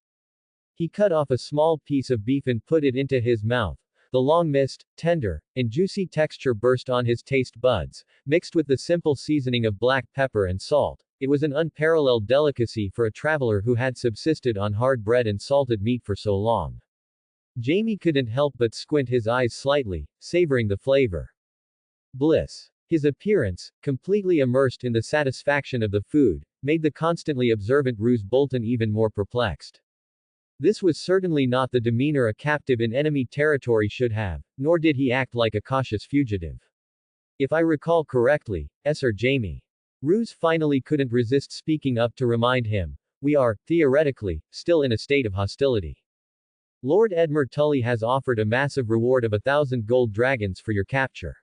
He cut off a small piece of beef and put it into his mouth. The long mist, tender, and juicy texture burst on his taste buds, mixed with the simple seasoning of black pepper and salt. It was an unparalleled delicacy for a traveler who had subsisted on hard bread and salted meat for so long. Jaime couldn't help but squint his eyes slightly, savoring the flavor. Bliss. His appearance, completely immersed in the satisfaction of the food, made the constantly observant Roose Bolton even more perplexed. This was certainly not the demeanor a captive in enemy territory should have, nor did he act like a cautious fugitive. If I recall correctly, Sir Jaime. Roose finally couldn't resist speaking up to remind him, we are, theoretically, still in a state of hostility. Lord Edmure Tully has offered a massive reward of 1,000 gold dragons for your capture.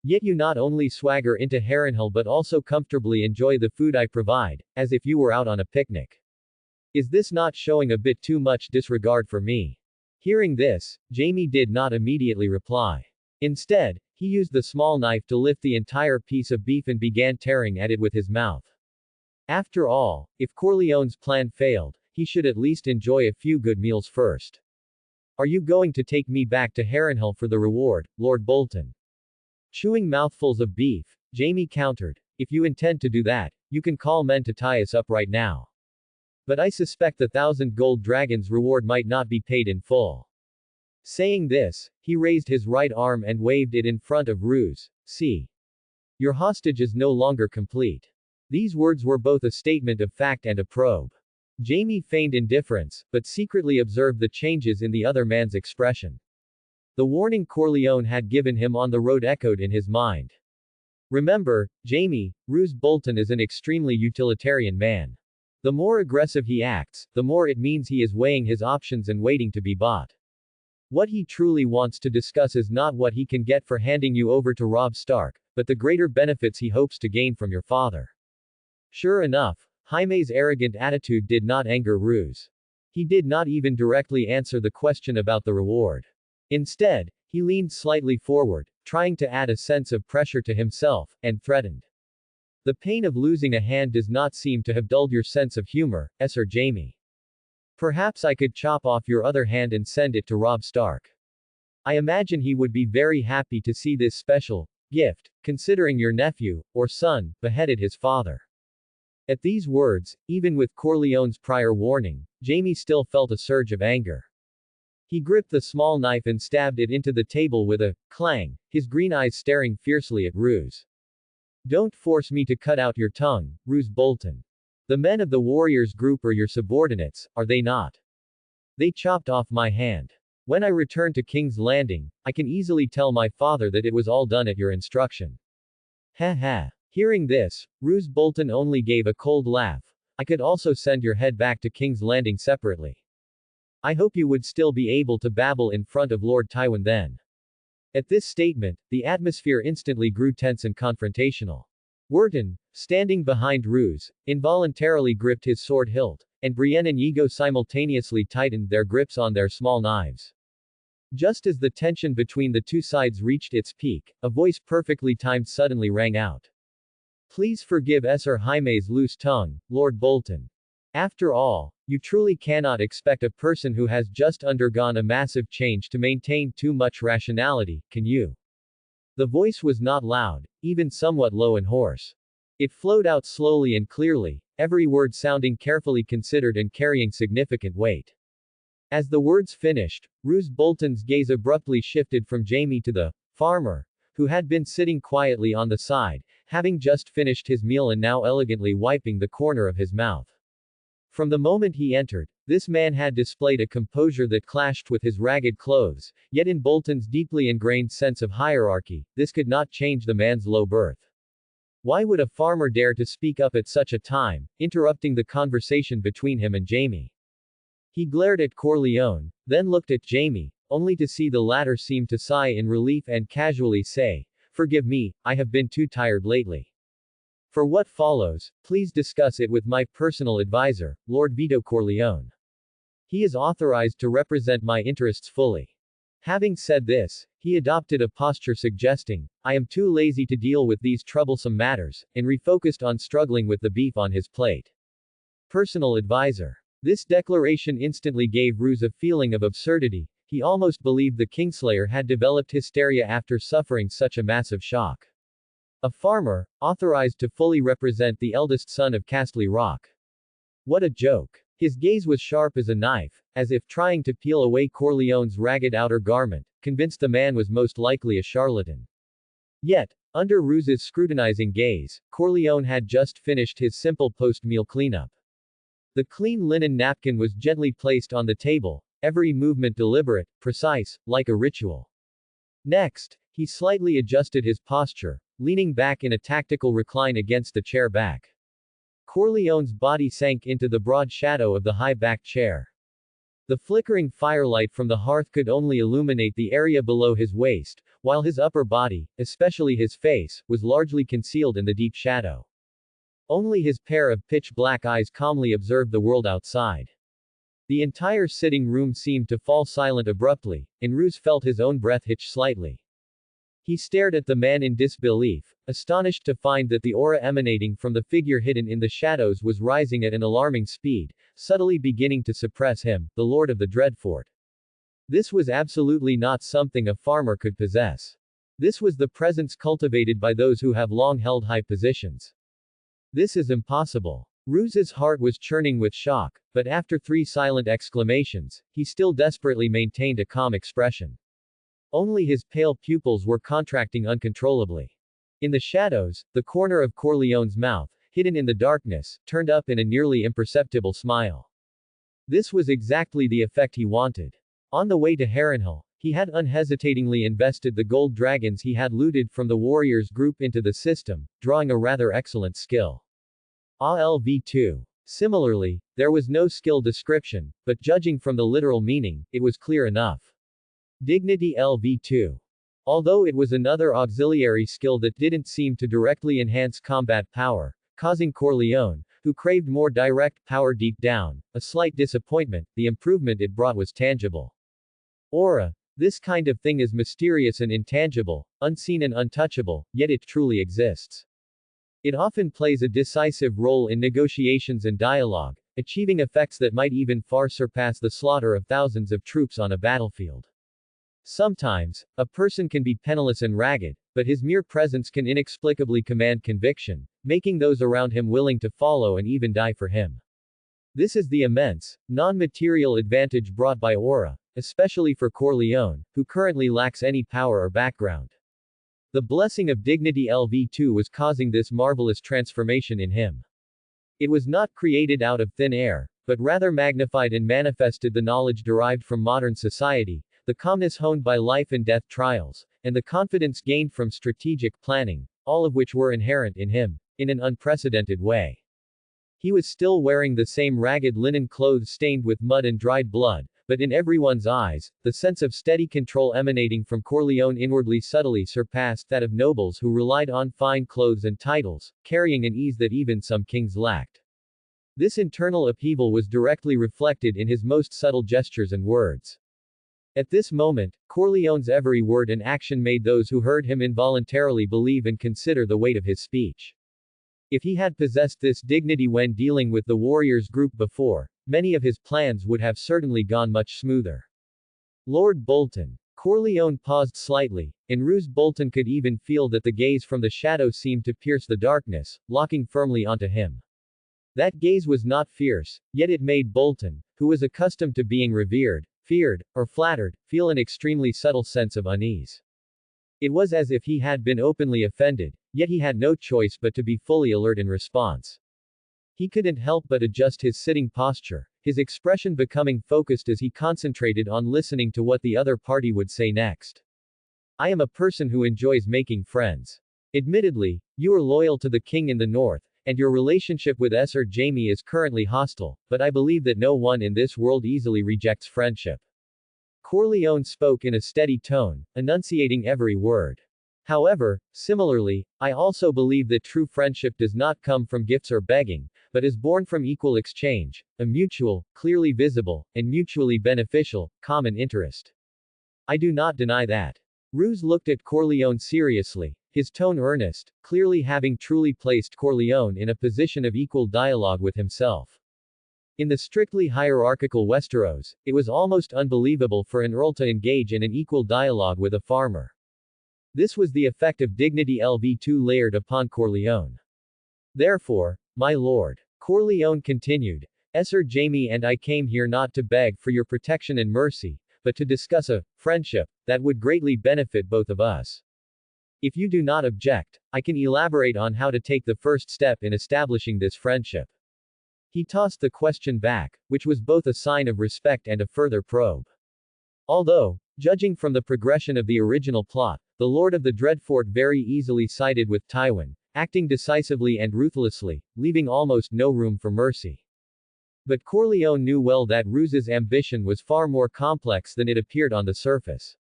Yet you not only swagger into Harrenhal but also comfortably enjoy the food I provide, as if you were out on a picnic. Is this not showing a bit too much disregard for me? Hearing this, Jaime did not immediately reply. Instead, he used the small knife to lift the entire piece of beef and began tearing at it with his mouth. After all, if Corleone's plan failed, he should at least enjoy a few good meals first. Are you going to take me back to Harrenhal for the reward, Lord Bolton? Chewing mouthfuls of beef, Jaime countered. If you intend to do that, you can call men to tie us up right now. But I suspect the 1,000 gold dragons reward might not be paid in full. Saying this, he raised his right arm and waved it in front of Roose. See. Your hostage is no longer complete. These words were both a statement of fact and a probe. Jaime feigned indifference, but secretly observed the changes in the other man's expression. The warning Corleone had given him on the road echoed in his mind. Remember, Jaime, Roose Bolton is an extremely utilitarian man. The more aggressive he acts, the more it means he is weighing his options and waiting to be bought. What he truly wants to discuss is not what he can get for handing you over to Robb Stark, but the greater benefits he hopes to gain from your father. Sure enough, Jaime's arrogant attitude did not anger Roose. He did not even directly answer the question about the reward. Instead, he leaned slightly forward, trying to add a sense of pressure to himself, and threatened. The pain of losing a hand does not seem to have dulled your sense of humor, Sir Jaime. Perhaps I could chop off your other hand and send it to Robb Stark. I imagine he would be very happy to see this special gift, considering your nephew, or son, beheaded his father. At these words, even with Corleone's prior warning, Jaime still felt a surge of anger. He gripped the small knife and stabbed it into the table with a clang, his green eyes staring fiercely at Roose. Don't force me to cut out your tongue, Roose Bolton. The men of the warriors group are your subordinates, are they not? They chopped off my hand. When I return to King's Landing, I can easily tell my father that it was all done at your instruction. Ha ha. Hearing this, Roose Bolton only gave a cold laugh. I could also send your head back to King's Landing separately. I hope you would still be able to babble in front of Lord Tywin then. At this statement, the atmosphere instantly grew tense and confrontational. Wharton, standing behind Roose, involuntarily gripped his sword hilt, and Brienne and Ego simultaneously tightened their grips on their small knives. Just as the tension between the two sides reached its peak, a voice perfectly timed suddenly rang out. Please forgive Sir Jaime's loose tongue, Lord Bolton. After all, you truly cannot expect a person who has just undergone a massive change to maintain too much rationality, can you? The voice was not loud, even somewhat low and hoarse. It flowed out slowly and clearly, every word sounding carefully considered and carrying significant weight. As the words finished, Roose Bolton's gaze abruptly shifted from Jaime to the farmer, who had been sitting quietly on the side, having just finished his meal and now elegantly wiping the corner of his mouth. From the moment he entered, this man had displayed a composure that clashed with his ragged clothes, yet in Bolton's deeply ingrained sense of hierarchy, this could not change the man's low birth. Why would a farmer dare to speak up at such a time, interrupting the conversation between him and Jamie? He glared at Corleone, then looked at Jamie, only to see the latter seem to sigh in relief and casually say, "Forgive me, I have been too tired lately. For what follows, please discuss it with my personal advisor, Lord Vito Corleone. He is authorized to represent my interests fully." Having said this, he adopted a posture suggesting, "I am too lazy to deal with these troublesome matters," and refocused on struggling with the beef on his plate. Personal advisor. This declaration instantly gave Roos a feeling of absurdity. He almost believed the Kingslayer had developed hysteria after suffering such a massive shock. A farmer, authorized to fully represent the eldest son of Castley Rock. What a joke. His gaze was sharp as a knife, as if trying to peel away Corleone's ragged outer garment, convinced the man was most likely a charlatan. Yet, under Roos's scrutinizing gaze, Corleone had just finished his simple post-meal cleanup. The clean linen napkin was gently placed on the table, every movement deliberate, precise, like a ritual. Next, he slightly adjusted his posture, leaning back in a tactical recline against the chair back. Corleone's body sank into the broad shadow of the high-backed chair. The flickering firelight from the hearth could only illuminate the area below his waist, while his upper body, especially his face, was largely concealed in the deep shadow. Only his pair of pitch-black eyes calmly observed the world outside. The entire sitting room seemed to fall silent abruptly, and Roos felt his own breath hitch slightly. He stared at the man in disbelief, astonished to find that the aura emanating from the figure hidden in the shadows was rising at an alarming speed, subtly beginning to suppress him, the Lord of the Dreadfort. This was absolutely not something a farmer could possess. This was the presence cultivated by those who have long held high positions. This is impossible. Roos's heart was churning with shock, but after 3 silent exclamations, he still desperately maintained a calm expression. Only his pale pupils were contracting uncontrollably. In the shadows, the corner of Corleone's mouth, hidden in the darkness, turned up in a nearly imperceptible smile. This was exactly the effect he wanted. On the way to Harrenhal, he had unhesitatingly invested the gold dragons he had looted from the warriors group into the system, drawing a rather excellent skill. ALV2. Similarly, there was no skill description, but judging from the literal meaning, it was clear enough. Dignity LV2. Although it was another auxiliary skill that didn't seem to directly enhance combat power, causing Corleone, who craved more direct power deep down, a slight disappointment, the improvement it brought was tangible. Aura. This kind of thing is mysterious and intangible, unseen and untouchable, yet it truly exists. It often plays a decisive role in negotiations and dialogue, achieving effects that might even far surpass the slaughter of thousands of troops on a battlefield. Sometimes, a person can be penniless and ragged, but his mere presence can inexplicably command conviction, making those around him willing to follow and even die for him. This is the immense, non-material advantage brought by aura, especially for Corleone, who currently lacks any power or background. The blessing of Dignity LV2 was causing this marvelous transformation in him. It was not created out of thin air, but rather magnified and manifested the knowledge derived from modern society, the calmness honed by life and death trials, and the confidence gained from strategic planning, all of which were inherent in him, in an unprecedented way. He was still wearing the same ragged linen clothes stained with mud and dried blood, but in everyone's eyes, the sense of steady control emanating from Corleone inwardly subtly surpassed that of nobles who relied on fine clothes and titles, carrying an ease that even some kings lacked. This internal upheaval was directly reflected in his most subtle gestures and words. At this moment, Corleone's every word and action made those who heard him involuntarily believe and consider the weight of his speech. If he had possessed this dignity when dealing with the warriors group before, many of his plans would have certainly gone much smoother. Lord Bolton. Corleone paused slightly, and Roos Bolton could even feel that the gaze from the shadow seemed to pierce the darkness, locking firmly onto him. That gaze was not fierce, yet it made Bolton, who was accustomed to being revered, feared, or flattered, feel an extremely subtle sense of unease. It was as if he had been openly offended, yet he had no choice but to be fully alert in response. He couldn't help but adjust his sitting posture, his expression becoming focused as he concentrated on listening to what the other party would say next. "I am a person who enjoys making friends. Admittedly, you are loyal to the king in the north, and your relationship with Sir Jamie is currently hostile, but I believe that no one in this world easily rejects friendship. Corleone spoke in a steady tone, enunciating every word. However, similarly, I also believe that true friendship does not come from gifts or begging, but is born from equal exchange, a mutual, clearly visible, and mutually beneficial, common interest. I do not deny that. Ruse looked at Corleone seriously, his tone earnest, clearly having truly placed Corleone in a position of equal dialogue with himself. In the strictly hierarchical Westeros, it was almost unbelievable for an earl to engage in an equal dialogue with a farmer. This was the effect of dignity LV2 layered upon Corleone. Therefore, my lord, Corleone continued, Sir Jamie and I came here not to beg for your protection and mercy, but to discuss a friendship that would greatly benefit both of us. If you do not object, I can elaborate on how to take the first step in establishing this friendship. He tossed the question back, which was both a sign of respect and a further probe. Although, judging from the progression of the original plot, the Lord of the Dreadfort very easily sided with Tywin, acting decisively and ruthlessly, leaving almost no room for mercy. But Corleone knew well that Ruse's ambition was far more complex than it appeared on the surface.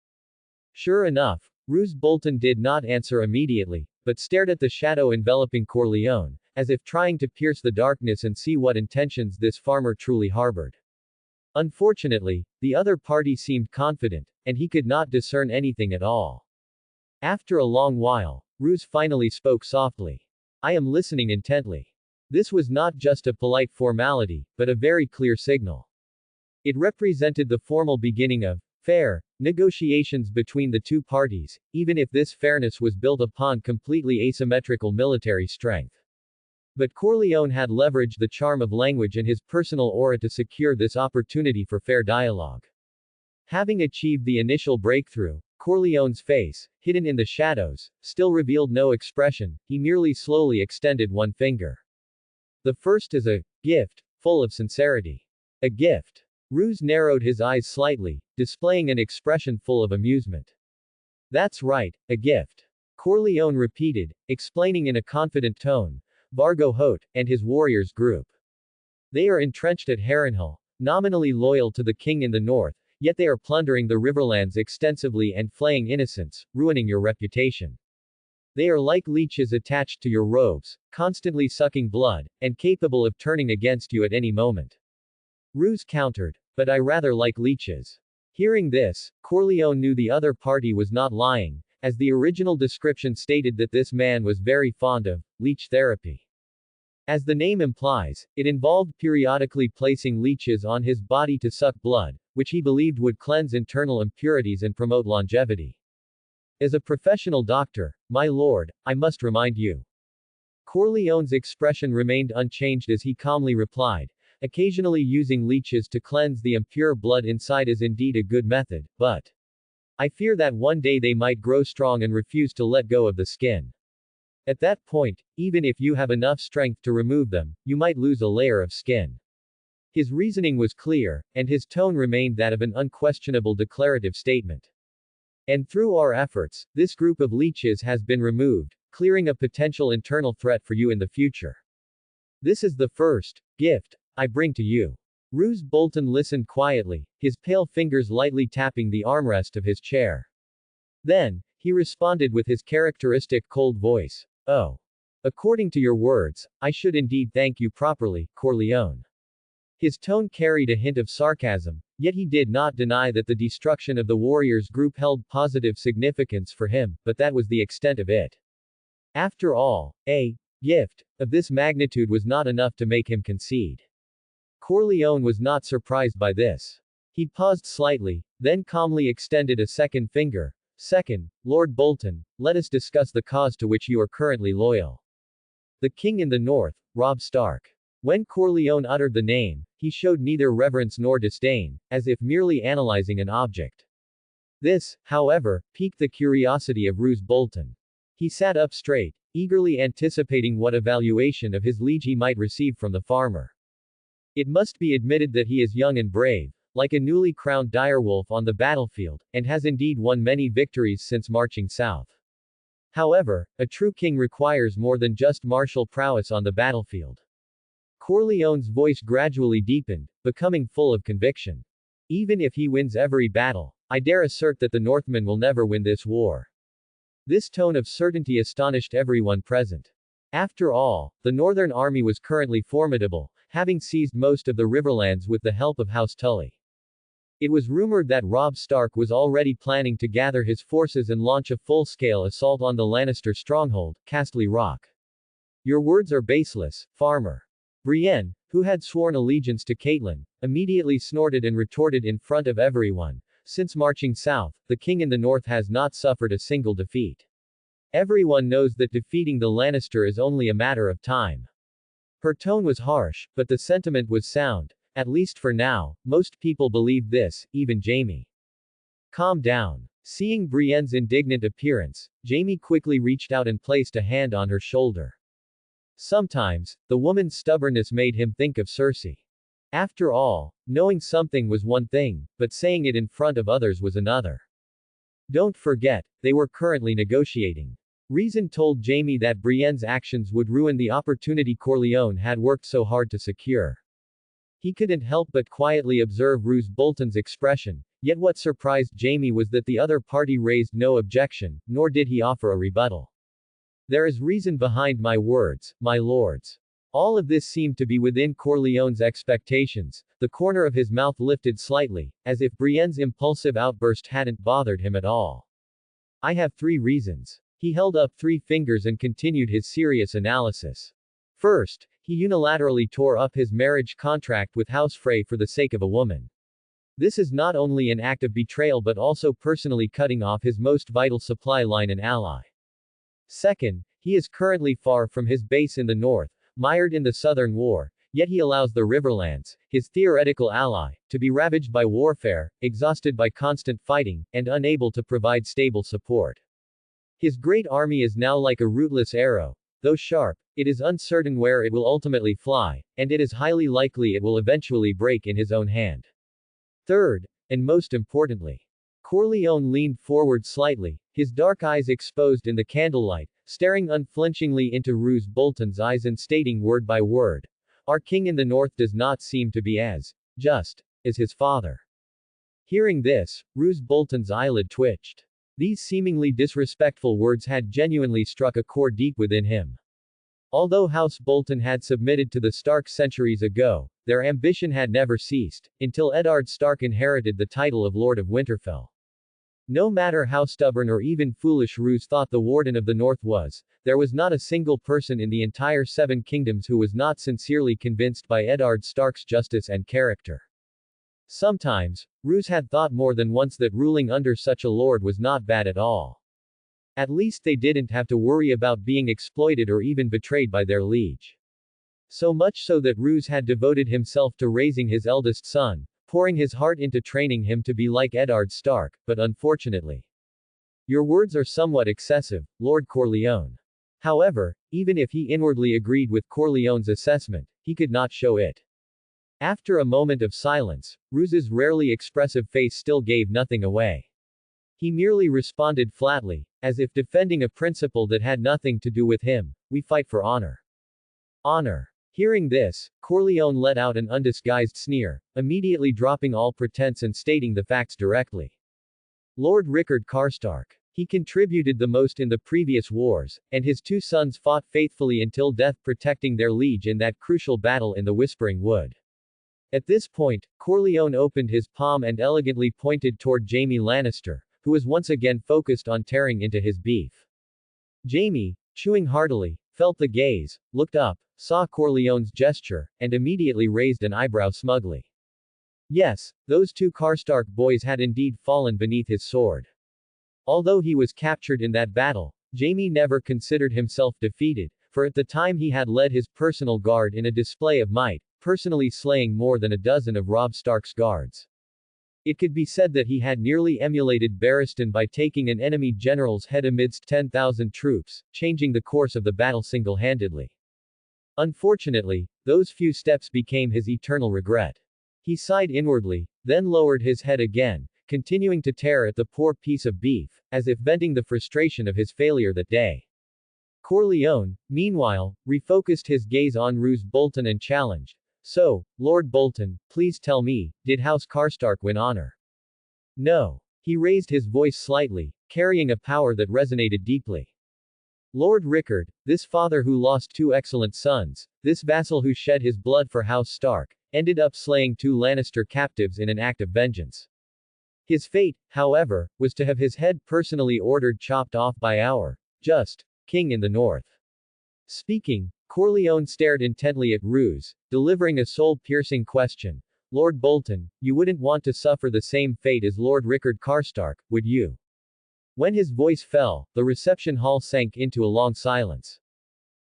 Sure enough, Roose Bolton did not answer immediately, but stared at the shadow enveloping Corleone, as if trying to pierce the darkness and see what intentions this farmer truly harbored. Unfortunately, the other party seemed confident, and he could not discern anything at all. After a long while, Roose finally spoke softly. I am listening intently. This was not just a polite formality, but a very clear signal. It represented the formal beginning of fair negotiations between the two parties, even if this fairness was built upon completely asymmetrical military strength. But Corleone had leveraged the charm of language and his personal aura to secure this opportunity for fair dialogue. Having achieved the initial breakthrough, Corleone's face, hidden in the shadows, still revealed no expression, he merely slowly extended one finger. The first is a gift, full of sincerity. A gift. Roose narrowed his eyes slightly, displaying an expression full of amusement. That's right, a gift. Corleone repeated, explaining in a confident tone, Vargo Hoat, and his warriors group. They are entrenched at Harrenhal, nominally loyal to the king in the north, yet they are plundering the riverlands extensively and flaying innocents, ruining your reputation. They are like leeches attached to your robes, constantly sucking blood, and capable of turning against you at any moment. Roose countered, but I rather like leeches. Hearing this, Corleone knew the other party was not lying, as the original description stated that this man was very fond of leech therapy. As the name implies, it involved periodically placing leeches on his body to suck blood, which he believed would cleanse internal impurities and promote longevity. As a professional doctor, my lord, I must remind you. Corleone's expression remained unchanged as he calmly replied, occasionally using leeches to cleanse the impure blood inside is indeed a good method, but I fear that one day they might grow strong and refuse to let go of the skin. At that point, even if you have enough strength to remove them, you might lose a layer of skin. His reasoning was clear, and his tone remained that of an unquestionable declarative statement. And through our efforts, this group of leeches has been removed, clearing a potential internal threat for you in the future. This is the first gift I bring to you. Roose Bolton listened quietly, his pale fingers lightly tapping the armrest of his chair. Then, he responded with his characteristic cold voice. Oh. According to your words, I should indeed thank you properly, Corleone. His tone carried a hint of sarcasm, yet he did not deny that the destruction of the warriors group held positive significance for him, but that was the extent of it. After all, a gift of this magnitude was not enough to make him concede. Corleone was not surprised by this. He paused slightly, then calmly extended a second finger. Second, Lord Bolton, let us discuss the cause to which you are currently loyal. The king in the north, Robb Stark. When Corleone uttered the name, he showed neither reverence nor disdain, as if merely analyzing an object. This, however, piqued the curiosity of Roose Bolton. He sat up straight, eagerly anticipating what evaluation of his liege he might receive from the farmer. It must be admitted that he is young and brave, like a newly crowned direwolf on the battlefield, and has indeed won many victories since marching south. However, a true king requires more than just martial prowess on the battlefield. Corleone's voice gradually deepened, becoming full of conviction. Even if he wins every battle, I dare assert that the Northmen will never win this war. This tone of certainty astonished everyone present. After all, the Northern army was currently formidable, having seized most of the riverlands with the help of House Tully. It was rumored that Robb Stark was already planning to gather his forces and launch a full-scale assault on the Lannister stronghold, Castle Rock. Your words are baseless, farmer. Brienne, who had sworn allegiance to Catelyn, immediately snorted and retorted in front of everyone. Since marching south, the king in the north has not suffered a single defeat. Everyone knows that defeating the Lannister is only a matter of time. Her tone was harsh, but the sentiment was sound. At least for now, most people believed this, even Jaime. Calm down. Seeing Brienne's indignant appearance, Jaime quickly reached out and placed a hand on her shoulder. Sometimes, the woman's stubbornness made him think of Cersei. After all, knowing something was one thing, but saying it in front of others was another. Don't forget, they were currently negotiating. Reason told Jaime that Brienne's actions would ruin the opportunity Corleone had worked so hard to secure. He couldn't help but quietly observe Roose Bolton's expression, yet what surprised Jaime was that the other party raised no objection, nor did he offer a rebuttal. There is reason behind my words, my lords. All of this seemed to be within Corleone's expectations. The corner of his mouth lifted slightly, as if Brienne's impulsive outburst hadn't bothered him at all. I have 3 reasons. He held up 3 fingers and continued his serious analysis. First, he unilaterally tore up his marriage contract with House Frey for the sake of a woman. This is not only an act of betrayal but also personally cutting off his most vital supply line and ally. Second, he is currently far from his base in the north, mired in the Southern War, yet he allows the Riverlands, his theoretical ally, to be ravaged by warfare, exhausted by constant fighting, and unable to provide stable support. His great army is now like a rootless arrow. Though sharp, it is uncertain where it will ultimately fly, and it is highly likely it will eventually break in his own hand. Third, and most importantly, Corleone leaned forward slightly, his dark eyes exposed in the candlelight, staring unflinchingly into Roose Bolton's eyes and stating word by word, "Our king in the north does not seem to be as just as his father." Hearing this, Roose Bolton's eyelid twitched. These seemingly disrespectful words had genuinely struck a chord deep within him. Although House Bolton had submitted to the Starks centuries ago, their ambition had never ceased, until Eddard Stark inherited the title of Lord of Winterfell. No matter how stubborn or even foolish Roose thought the Warden of the North was, there was not a single person in the entire 7 kingdoms who was not sincerely convinced by Eddard Stark's justice and character. Sometimes, Roose had thought more than once that ruling under such a lord was not bad at all. At least they didn't have to worry about being exploited or even betrayed by their liege. So much so that Roose had devoted himself to raising his eldest son, pouring his heart into training him to be like Eddard Stark, but unfortunately. Your words are somewhat excessive, Lord Corleone. However, even if he inwardly agreed with Corleone's assessment, he could not show it. After a moment of silence, Roose's rarely expressive face still gave nothing away. He merely responded flatly, as if defending a principle that had nothing to do with him, "We fight for honor." Honor. Hearing this, Corleone let out an undisguised sneer, immediately dropping all pretense and stating the facts directly. Lord Rickard Karstark. He contributed the most in the previous wars, and his 2 sons fought faithfully until death protecting their liege in that crucial battle in the Whispering Wood. At this point, Corleone opened his palm and elegantly pointed toward Jaime Lannister, who was once again focused on tearing into his beef. Jaime, chewing heartily, felt the gaze, looked up, saw Corleone's gesture, and immediately raised an eyebrow smugly. Yes, those 2 Karstark boys had indeed fallen beneath his sword. Although he was captured in that battle, Jaime never considered himself defeated, for at the time he had led his personal guard in a display of might, personally slaying more than a dozen of Robb Stark's guards. It could be said that he had nearly emulated Barristan by taking an enemy general's head amidst 10,000 troops, changing the course of the battle single-handedly. Unfortunately, those few steps became his eternal regret. He sighed inwardly, then lowered his head again, continuing to tear at the poor piece of beef, as if venting the frustration of his failure that day. Corleone, meanwhile, refocused his gaze on Roose Bolton and challenged, "So, Lord Bolton, please tell me, did House Karstark win honor?" "No." He raised his voice slightly, carrying a power that resonated deeply. "Lord Rickard, this father who lost two excellent sons, this vassal who shed his blood for House Stark, ended up slaying two Lannister captives in an act of vengeance. His fate, however, was to have his head personally ordered chopped off by our just king in the north." Speaking, Corleone stared intently at Roose, delivering a soul-piercing question. "Lord Bolton, you wouldn't want to suffer the same fate as Lord Rickard Karstark, would you?" When his voice fell, the reception hall sank into a long silence.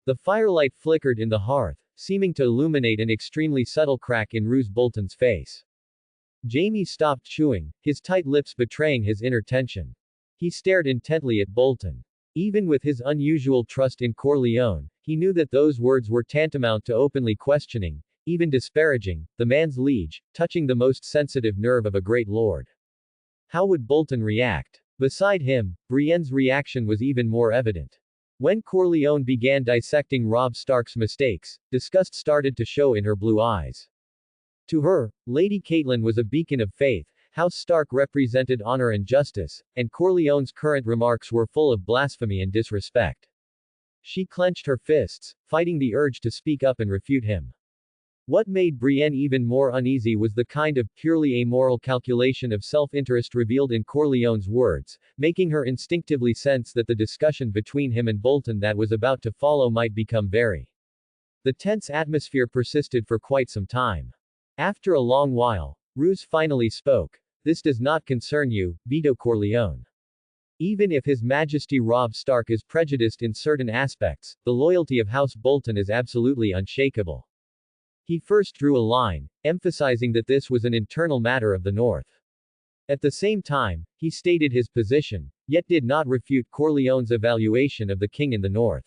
The firelight flickered in the hearth, seeming to illuminate an extremely subtle crack in Roose Bolton's face. Jaime stopped chewing, his tight lips betraying his inner tension. He stared intently at Bolton. Even with his unusual trust in Corleone, he knew that those words were tantamount to openly questioning, even disparaging, the man's liege, touching the most sensitive nerve of a great lord. How would Bolton react? Beside him, Brienne's reaction was even more evident. When Corleone began dissecting Robb Stark's mistakes, disgust started to show in her blue eyes. To her, Lady Catelyn was a beacon of faith, House Stark represented honor and justice, and Corleone's current remarks were full of blasphemy and disrespect. She clenched her fists, fighting the urge to speak up and refute him. What made Brienne even more uneasy was the kind of purely amoral calculation of self-interest revealed in Corleone's words, making her instinctively sense that the discussion between him and Bolton that was about to follow might become very. The tense atmosphere persisted for quite some time. After a long while, Roose finally spoke. "This does not concern you, Vito Corleone. Even if His Majesty Robb Stark is prejudiced in certain aspects, the loyalty of House Bolton is absolutely unshakable." He first drew a line, emphasizing that this was an internal matter of the North. At the same time, he stated his position, yet did not refute Corleone's evaluation of the king in the North.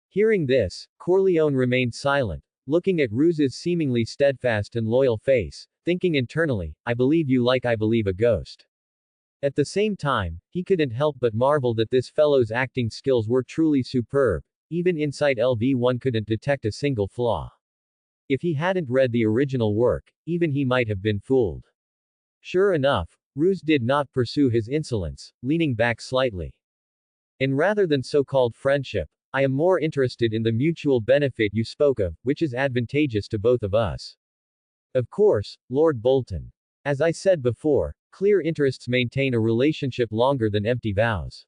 Hearing this, Corleone remained silent, looking at Roose's seemingly steadfast and loyal face, thinking internally, "I believe you like I believe a ghost." At the same time, he couldn't help but marvel that this fellow's acting skills were truly superb. Even inside LV1 couldn't detect a single flaw. If he hadn't read the original work, even he might have been fooled. Sure enough, Roose did not pursue his insolence, leaning back slightly. "And rather than so-called friendship, I am more interested in the mutual benefit you spoke of, which is advantageous to both of us. Of course, Lord Bolton. As I said before, clear interests maintain a relationship longer than empty vows.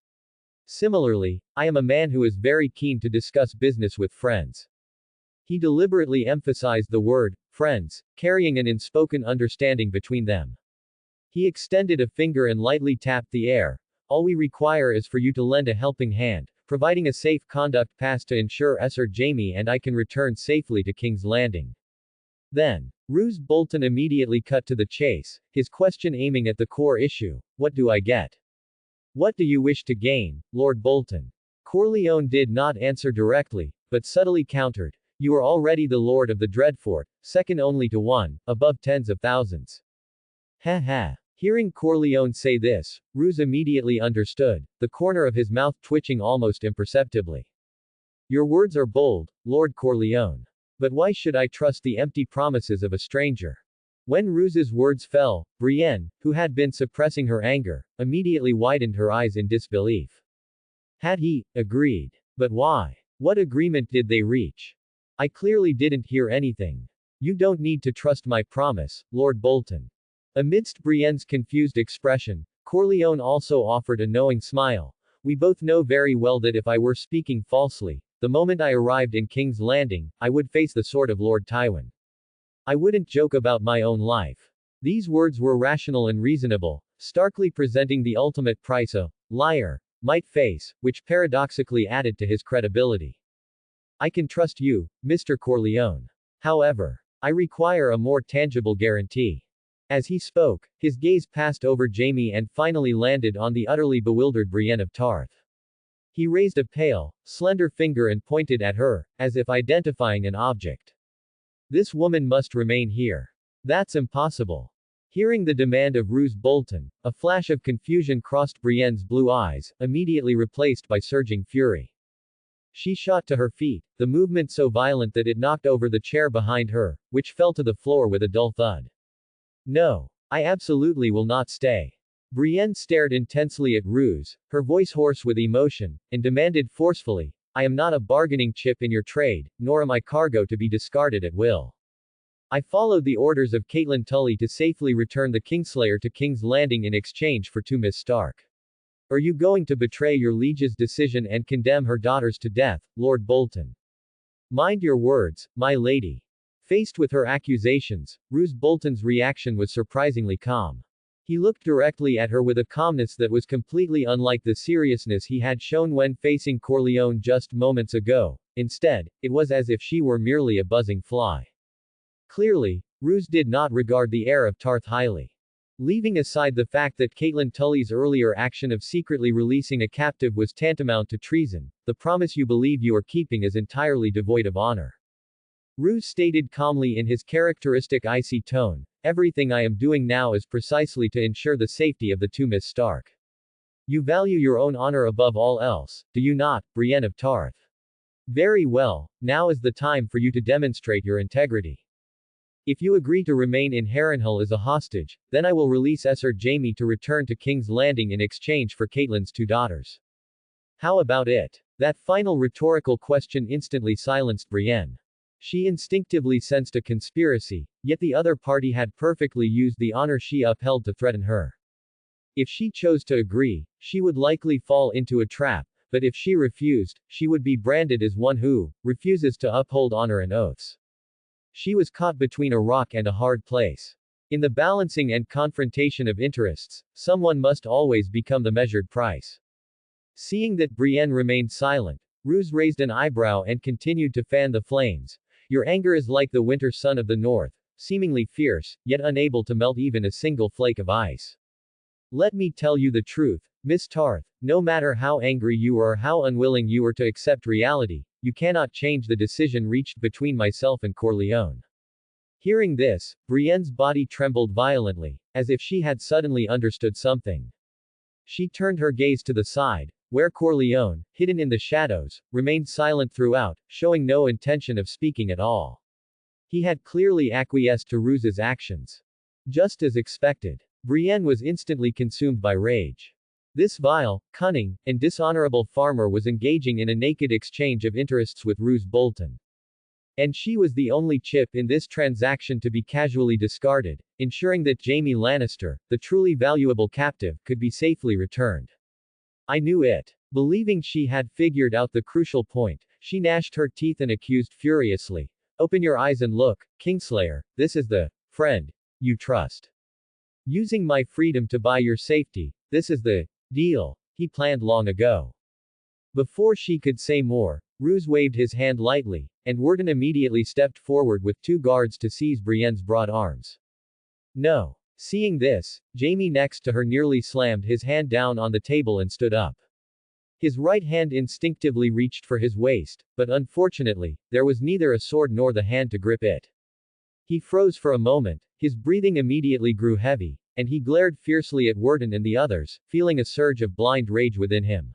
Similarly, I am a man who is very keen to discuss business with friends." He deliberately emphasized the word, friends, carrying an unspoken understanding between them. He extended a finger and lightly tapped the air. "All we require is for you to lend a helping hand, providing a safe conduct pass to ensure Sir Jaime and I can return safely to King's Landing." Then, Roose Bolton immediately cut to the chase, his question aiming at the core issue. "What do I get? What do you wish to gain, Lord Bolton?" Corleone did not answer directly, but subtly countered. "You are already the Lord of the Dreadfort, second only to one, above tens of thousands." Ha ha. Hearing Corleone say this, Roose immediately understood, the corner of his mouth twitching almost imperceptibly. "Your words are bold, Lord Corleone. But why should I trust the empty promises of a stranger?" When Roose's words fell, Brienne, who had been suppressing her anger, immediately widened her eyes in disbelief. Had he agreed? But why? What agreement did they reach? "I clearly didn't hear anything. You don't need to trust my promise, Lord Bolton." Amidst Brienne's confused expression, Corleone also offered a knowing smile. "We both know very well that if I were speaking falsely, the moment I arrived in King's Landing, I would face the sword of Lord Tywin. I wouldn't joke about my own life." These words were rational and reasonable, starkly presenting the ultimate price a liar might face, which paradoxically added to his credibility. "I can trust you, Mr. Corleone. However, I require a more tangible guarantee." As he spoke, his gaze passed over Jaime and finally landed on the utterly bewildered Brienne of Tarth. He raised a pale, slender finger and pointed at her, as if identifying an object. "This woman must remain here." "That's impossible." Hearing the demand of Roose Bolton, a flash of confusion crossed Brienne's blue eyes, immediately replaced by surging fury. She shot to her feet, the movement so violent that it knocked over the chair behind her, which fell to the floor with a dull thud. No. I absolutely will not stay. Brienne stared intensely at Roose, her voice hoarse with emotion, and demanded forcefully, I am not a bargaining chip in your trade, nor am I cargo to be discarded at will. I followed the orders of Catelyn Tully to safely return the Kingslayer to King's Landing in exchange for to Miss Stark. Are you going to betray your liege's decision and condemn her daughters to death, Lord Bolton? Mind your words, my lady. Faced with her accusations, Roose Bolton's reaction was surprisingly calm. He looked directly at her with a calmness that was completely unlike the seriousness he had shown when facing Corleone just moments ago. Instead, it was as if she were merely a buzzing fly. Clearly, Roose did not regard the heir of Tarth highly. Leaving aside the fact that Catelyn Tully's earlier action of secretly releasing a captive was tantamount to treason, the promise you believe you are keeping is entirely devoid of honor. Roose stated calmly in his characteristic icy tone, everything I am doing now is precisely to ensure the safety of the two Miss Stark. You value your own honor above all else, do you not, Brienne of Tarth? Very well, now is the time for you to demonstrate your integrity. If you agree to remain in Harrenhal as a hostage, then I will release Sir Jaime to return to King's Landing in exchange for Catelyn's two daughters. How about it? That final rhetorical question instantly silenced Brienne. She instinctively sensed a conspiracy, yet the other party had perfectly used the honor she upheld to threaten her. If she chose to agree, she would likely fall into a trap, but if she refused, she would be branded as one who refuses to uphold honor and oaths. She was caught between a rock and a hard place. In the balancing and confrontation of interests, someone must always become the measured price. Seeing that Brienne remained silent, Roose raised an eyebrow and continued to fan the flames. Your anger is like the winter sun of the north, seemingly fierce, yet unable to melt even a single flake of ice. Let me tell you the truth, Miss Tarth, no matter how angry you are or how unwilling you are to accept reality, you cannot change the decision reached between myself and Corleone. Hearing this, Brienne's body trembled violently, as if she had suddenly understood something. She turned her gaze to the side, where Corleone, hidden in the shadows, remained silent throughout, showing no intention of speaking at all. He had clearly acquiesced to Roose's actions. Just as expected, Brienne was instantly consumed by rage. This vile, cunning, and dishonorable farmer was engaging in a naked exchange of interests with Roose Bolton. And she was the only chip in this transaction to be casually discarded, ensuring that Jaime Lannister, the truly valuable captive, could be safely returned. I knew it. Believing she had figured out the crucial point, she gnashed her teeth and accused furiously. Open your eyes and look, Kingslayer, this is the friend you trust. Using my freedom to buy your safety, this is the deal he planned long ago. Before she could say more, Roose waved his hand lightly, and Worden immediately stepped forward with two guards to seize Brienne's broad arms. No. Seeing this, Jaime next to her nearly slammed his hand down on the table and stood up. His right hand instinctively reached for his waist, but unfortunately, there was neither a sword nor the hand to grip it. He froze for a moment, his breathing immediately grew heavy, and he glared fiercely at Worden and the others, feeling a surge of blind rage within him.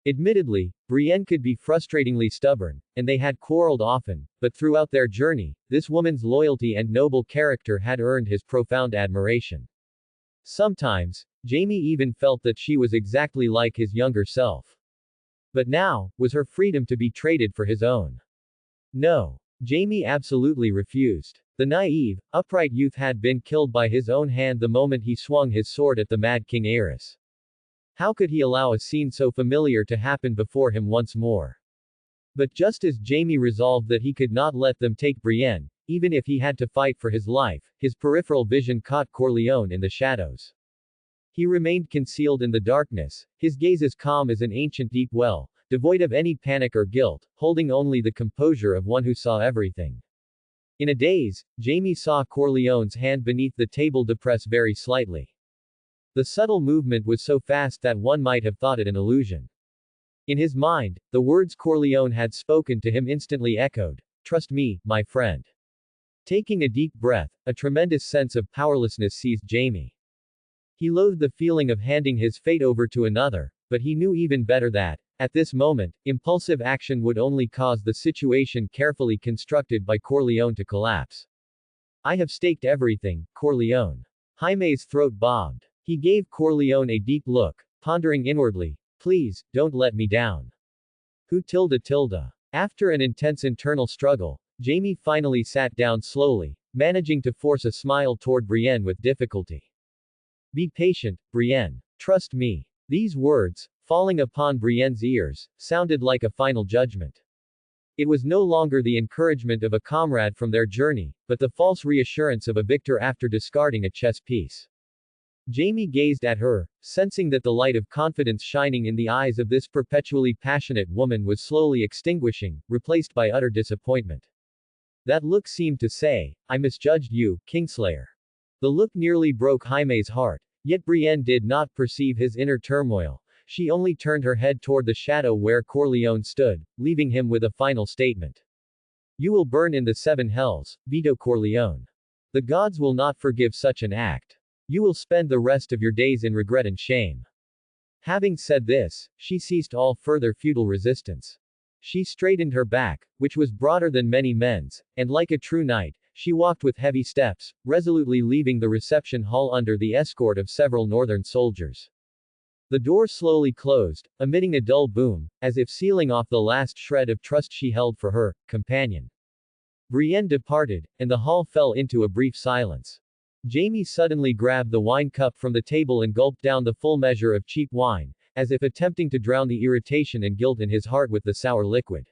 Admittedly, Brienne could be frustratingly stubborn, and they had quarreled often, but throughout their journey, this woman's loyalty and noble character had earned his profound admiration. Sometimes, Jaime even felt that she was exactly like his younger self. But now, was her freedom to be traded for his own? No. Jaime absolutely refused. The naive, upright youth had been killed by his own hand the moment he swung his sword at the Mad King Aerys. How could he allow a scene so familiar to happen before him once more? But just as Jaime resolved that he could not let them take Brienne, even if he had to fight for his life, his peripheral vision caught Corleone in the shadows. He remained concealed in the darkness, his gaze as calm as an ancient deep well, devoid of any panic or guilt, holding only the composure of one who saw everything. In a daze, Jaime saw Corleone's hand beneath the table depress very slightly. The subtle movement was so fast that one might have thought it an illusion. In his mind, the words Corleone had spoken to him instantly echoed, "Trust me, my friend." Taking a deep breath, a tremendous sense of powerlessness seized Jamie. He loathed the feeling of handing his fate over to another, but he knew even better that, at this moment, impulsive action would only cause the situation carefully constructed by Corleone to collapse. I have staked everything, Corleone. Jaime's throat bobbed. He gave Corleone a deep look, pondering inwardly, please, don't let me down. Who tilde tilde. After an intense internal struggle, Jamie finally sat down slowly, managing to force a smile toward Brienne with difficulty. Be patient, Brienne. Trust me. These words, falling upon Brienne's ears, sounded like a final judgment. It was no longer the encouragement of a comrade from their journey, but the false reassurance of a victor after discarding a chess piece. Jamie gazed at her, sensing that the light of confidence shining in the eyes of this perpetually passionate woman was slowly extinguishing, replaced by utter disappointment. That look seemed to say, I misjudged you, Kingslayer. The look nearly broke Jaime's heart, yet Brienne did not perceive his inner turmoil. She only turned her head toward the shadow where Corleone stood, leaving him with a final statement. You will burn in the seven hells, Vito Corleone. The gods will not forgive such an act. You will spend the rest of your days in regret and shame. Having said this, she ceased all further futile resistance. She straightened her back, which was broader than many men's, and like a true knight, she walked with heavy steps, resolutely leaving the reception hall under the escort of several northern soldiers. The door slowly closed, emitting a dull boom, as if sealing off the last shred of trust she held for her companion. Brienne departed, and the hall fell into a brief silence. Jamie suddenly grabbed the wine cup from the table and gulped down the full measure of cheap wine, as if attempting to drown the irritation and guilt in his heart with the sour liquid.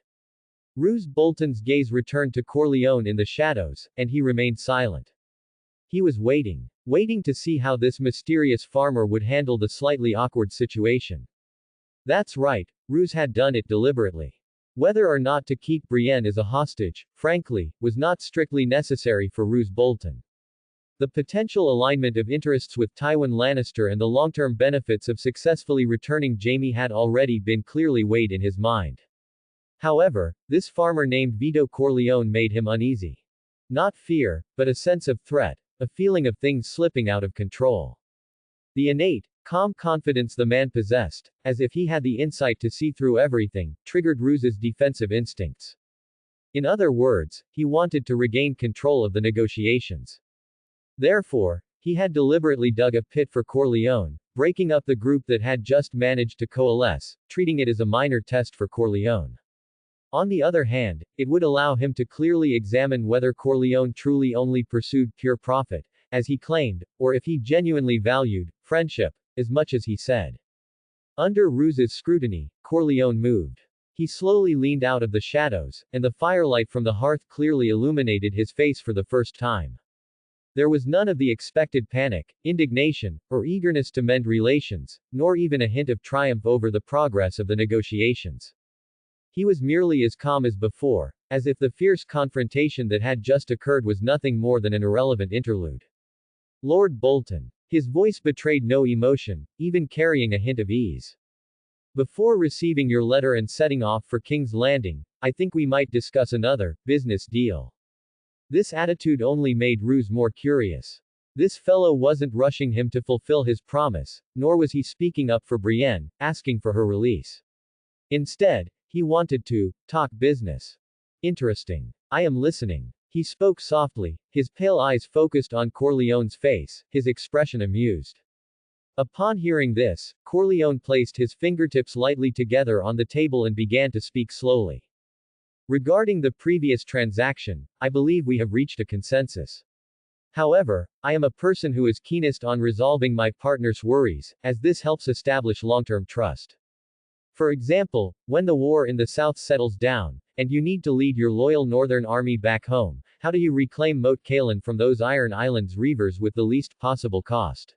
Roose Bolton's gaze returned to Corleone in the shadows, and he remained silent. He was waiting to see how this mysterious farmer would handle the slightly awkward situation. That's right, Roose had done it deliberately. Whether or not to keep Brienne as a hostage, frankly, was not strictly necessary for Roose Bolton. The potential alignment of interests with Tywin Lannister and the long-term benefits of successfully returning Jamie had already been clearly weighed in his mind. However, this farmer named Vito Corleone made him uneasy. Not fear, but a sense of threat, a feeling of things slipping out of control. The innate, calm confidence the man possessed, as if he had the insight to see through everything, triggered Roose's defensive instincts. In other words, he wanted to regain control of the negotiations. Therefore, he had deliberately dug a pit for Corleone, breaking up the group that had just managed to coalesce, treating it as a minor test for Corleone. On the other hand, it would allow him to clearly examine whether Corleone truly only pursued pure profit, as he claimed, or if he genuinely valued friendship as much as he said. Under Roose's scrutiny, Corleone moved. He slowly leaned out of the shadows, and the firelight from the hearth clearly illuminated his face for the first time. There was none of the expected panic, indignation, or eagerness to mend relations, nor even a hint of triumph over the progress of the negotiations. He was merely as calm as before, as if the fierce confrontation that had just occurred was nothing more than an irrelevant interlude. Lord Bolton. His voice betrayed no emotion, even carrying a hint of ease. Before receiving your letter and setting off for King's Landing, I think we might discuss another business deal. This attitude only made Roose more curious. This fellow wasn't rushing him to fulfill his promise, nor was he speaking up for Brienne, asking for her release. Instead, he wanted to talk business. Interesting. I am listening. He spoke softly, his pale eyes focused on Corleone's face, his expression amused. Upon hearing this, Corleone placed his fingertips lightly together on the table and began to speak slowly. Regarding the previous transaction, I believe we have reached a consensus. However, I am a person who is keenest on resolving my partner's worries, as this helps establish long-term trust. For example, when the war in the south settles down, and you need to lead your loyal northern army back home, how do you reclaim Moat Cailin from those Iron Islands reavers with the least possible cost?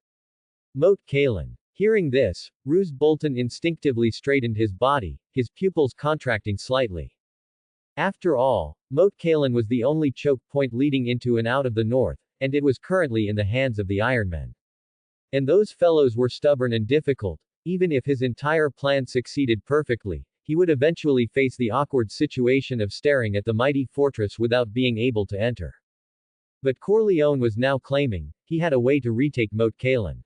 Moat Cailin. Hearing this, Roose Bolton instinctively straightened his body, his pupils contracting slightly. After all, Moat Cailin was the only choke point leading into and out of the north, and it was currently in the hands of the Ironmen. And those fellows were stubborn and difficult. Even if his entire plan succeeded perfectly, he would eventually face the awkward situation of staring at the mighty fortress without being able to enter. But Corleone was now claiming, he had a way to retake Moat Cailin.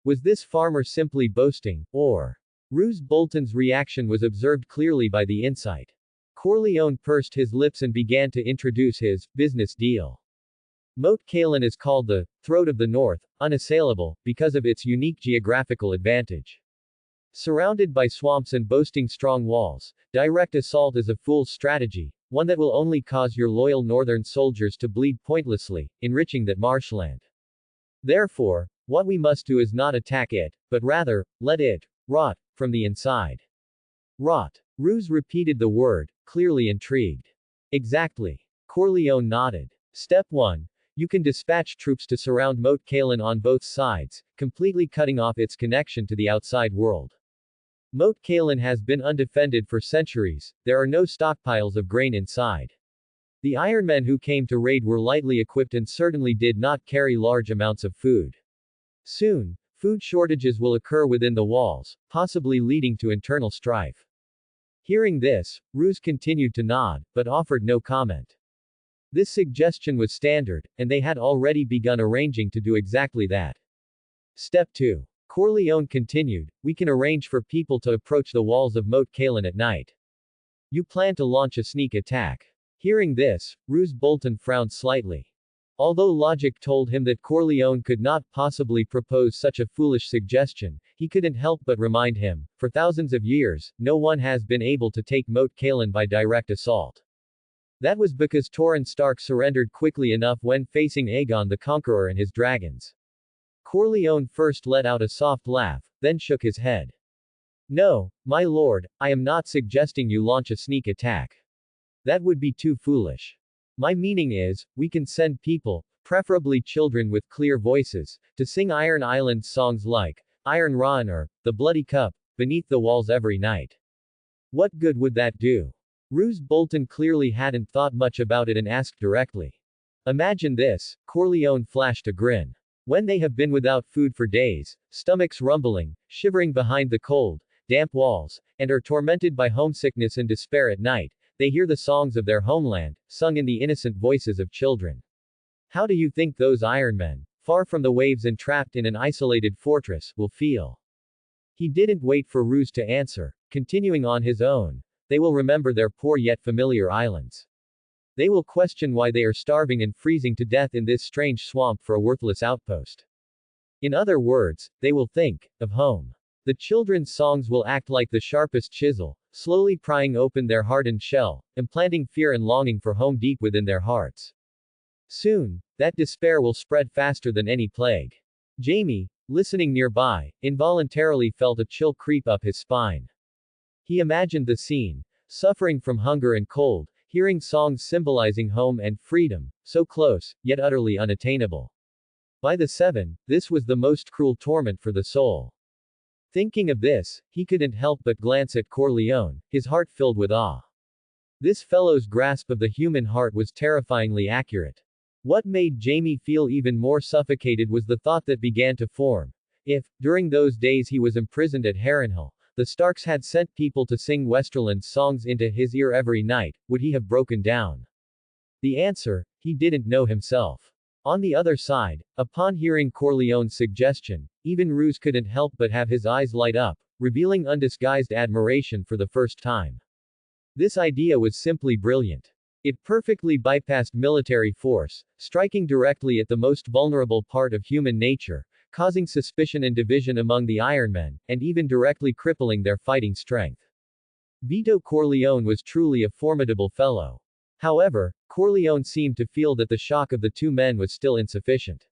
Was this farmer simply boasting, or? Roose Bolton's reaction was observed clearly by the insight. Corleone pursed his lips and began to introduce his business deal. Moat Cailin is called the throat of the North, unassailable, because of its unique geographical advantage. Surrounded by swamps and boasting strong walls, direct assault is a fool's strategy, one that will only cause your loyal northern soldiers to bleed pointlessly, enriching that marshland. Therefore, what we must do is not attack it, but rather, let it rot from the inside. Rot. Roose repeated the word, clearly intrigued. Exactly. Corleone nodded. Step 1. You can dispatch troops to surround Moat Cailin on both sides, completely cutting off its connection to the outside world. Moat Cailin has been undefended for centuries, there are no stockpiles of grain inside. The Ironmen who came to raid were lightly equipped and certainly did not carry large amounts of food. Soon, food shortages will occur within the walls, possibly leading to internal strife. Hearing this, Roose continued to nod, but offered no comment. This suggestion was standard, and they had already begun arranging to do exactly that. Step 2. Corleone continued, we can arrange for people to approach the walls of Moat Cailin at night. You plan to launch a sneak attack. Hearing this, Roose Bolton frowned slightly. Although logic told him that Corleone could not possibly propose such a foolish suggestion, he couldn't help but remind him, for thousands of years, no one has been able to take Moat Cailin by direct assault. That was because Torrhen Stark surrendered quickly enough when facing Aegon the Conqueror and his dragons. Corleone first let out a soft laugh, then shook his head. No, my lord, I am not suggesting you launch a sneak attack. That would be too foolish. My meaning is, we can send people, preferably children with clear voices, to sing Iron Island songs like, Iron Run or, The Bloody Cup, beneath the walls every night. What good would that do? Roose Bolton clearly hadn't thought much about it and asked directly. Imagine this, Corleone flashed a grin. When they have been without food for days, stomachs rumbling, shivering behind the cold, damp walls, and are tormented by homesickness and despair at night, they hear the songs of their homeland, sung in the innocent voices of children. How do you think those Ironmen, far from the waves and trapped in an isolated fortress, will feel? He didn't wait for Roose to answer, continuing on his own. They will remember their poor yet familiar islands. They will question why they are starving and freezing to death in this strange swamp for a worthless outpost. In other words, they will think of home. The children's songs will act like the sharpest chisel, slowly prying open their hardened shell, implanting fear and longing for home deep within their hearts. Soon, that despair will spread faster than any plague. Jaime, listening nearby, involuntarily felt a chill creep up his spine. He imagined the scene, suffering from hunger and cold, hearing songs symbolizing home and freedom, so close, yet utterly unattainable. By the 7, this was the most cruel torment for the soul. Thinking of this, he couldn't help but glance at Corleone, his heart filled with awe. This fellow's grasp of the human heart was terrifyingly accurate. What made Jaime feel even more suffocated was the thought that began to form. If, during those days he was imprisoned at Harrenhal, the Starks had sent people to sing Westerland's songs into his ear every night, would he have broken down? The answer, he didn't know himself. On the other side, upon hearing Corleone's suggestion, even Roose couldn't help but have his eyes light up, revealing undisguised admiration for the first time. This idea was simply brilliant. It perfectly bypassed military force, striking directly at the most vulnerable part of human nature, causing suspicion and division among the Ironmen, and even directly crippling their fighting strength. Vito Corleone was truly a formidable fellow. However, Corleone seemed to feel that the shock of the two men was still insufficient.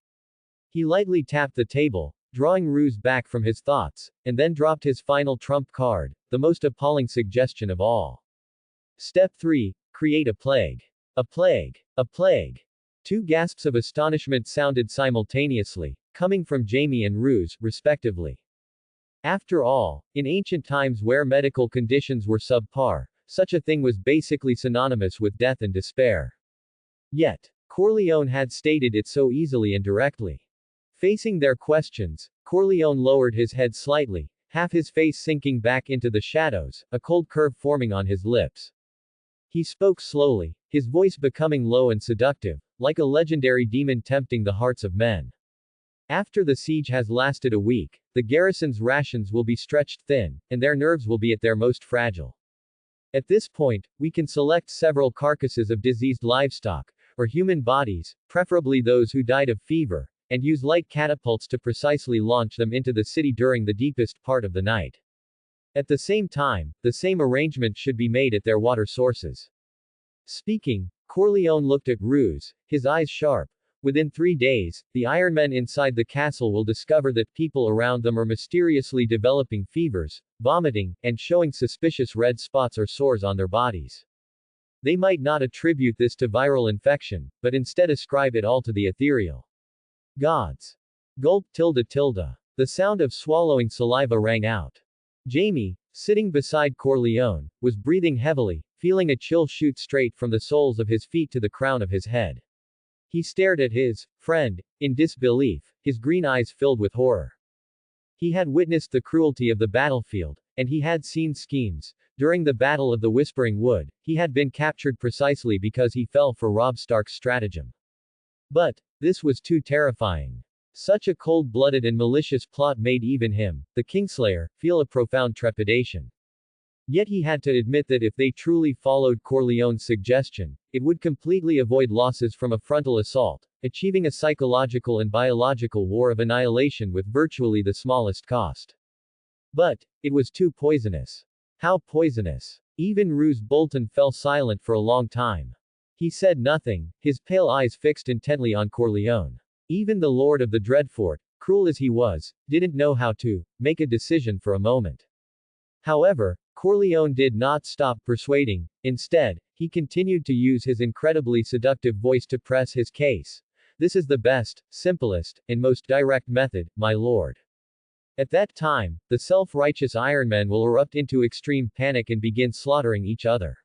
He lightly tapped the table, drawing Roose back from his thoughts, and then dropped his final trump card, the most appalling suggestion of all. Step 3. Create a plague. A plague. A plague. Two gasps of astonishment sounded simultaneously, coming from Jaime and Roose, respectively. After all, in ancient times where medical conditions were subpar, such a thing was basically synonymous with death and despair. Yet, Corleone had stated it so easily and directly. Facing their questions, Corleone lowered his head slightly, half his face sinking back into the shadows, a cold curve forming on his lips. He spoke slowly, his voice becoming low and seductive, like a legendary demon tempting the hearts of men. After the siege has lasted a week, the garrison's rations will be stretched thin, and their nerves will be at their most fragile. At this point, we can select several carcasses of diseased livestock, or human bodies, preferably those who died of fever, and use light catapults to precisely launch them into the city during the deepest part of the night. At the same time, the same arrangement should be made at their water sources. Speaking, Corleone looked at Ruse, his eyes sharp. Within 3 days, the Ironmen inside the castle will discover that people around them are mysteriously developing fevers, vomiting, and showing suspicious red spots or sores on their bodies. They might not attribute this to viral infection, but instead ascribe it all to the ethereal gods. Gulp tilde tilde. The sound of swallowing saliva rang out. Jamie, sitting beside Corleone, was breathing heavily, feeling a chill shoot straight from the soles of his feet to the crown of his head. He stared at his friend, in disbelief, his green eyes filled with horror. He had witnessed the cruelty of the battlefield, and he had seen schemes. During the Battle of the Whispering Wood, he had been captured precisely because he fell for Robb Stark's stratagem. But this was too terrifying. Such a cold-blooded and malicious plot made even him, the Kingslayer, feel a profound trepidation. Yet he had to admit that if they truly followed Corleone's suggestion, it would completely avoid losses from a frontal assault, achieving a psychological and biological war of annihilation with virtually the smallest cost. But it was too poisonous. How poisonous? Even Roose Bolton fell silent for a long time. He said nothing, his pale eyes fixed intently on Corleone. Even the Lord of the Dreadfort, cruel as he was, didn't know how to make a decision for a moment. However, Corleone did not stop persuading. Instead, he continued to use his incredibly seductive voice to press his case. This is the best, simplest, and most direct method, my lord. At that time, the self-righteous Ironmen will erupt into extreme panic and begin slaughtering each other.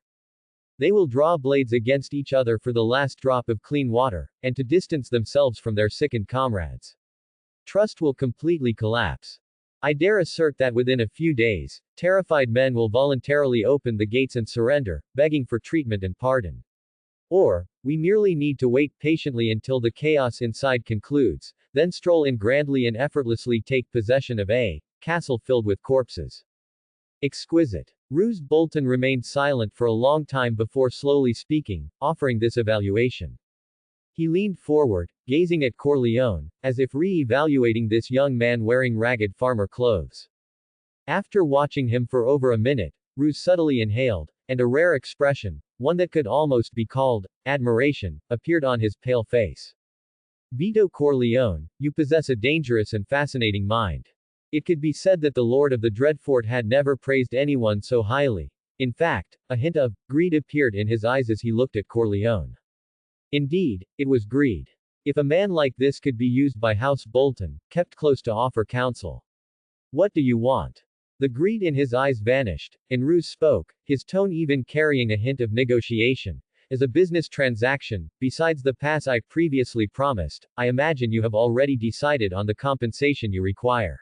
They will draw blades against each other for the last drop of clean water, and to distance themselves from their sickened comrades. Trust will completely collapse. I dare assert that within a few days, terrified men will voluntarily open the gates and surrender, begging for treatment and pardon. Or, we merely need to wait patiently until the chaos inside concludes, then stroll in grandly and effortlessly take possession of a castle filled with corpses. Exquisite. Roose Bolton remained silent for a long time before slowly speaking, offering this evaluation. He leaned forward, gazing at Corleone, as if re-evaluating this young man wearing ragged farmer clothes. After watching him for over a minute, Roose subtly inhaled, and a rare expression, one that could almost be called admiration, appeared on his pale face. Vito Corleone, you possess a dangerous and fascinating mind. It could be said that the Lord of the Dreadfort had never praised anyone so highly. In fact, a hint of greed appeared in his eyes as he looked at Corleone. Indeed, it was greed. If a man like this could be used by House Bolton, kept close to offer counsel. What do you want? The greed in his eyes vanished, and Roose spoke, his tone even carrying a hint of negotiation. As a business transaction, besides the pass I previously promised, I imagine you have already decided on the compensation you require.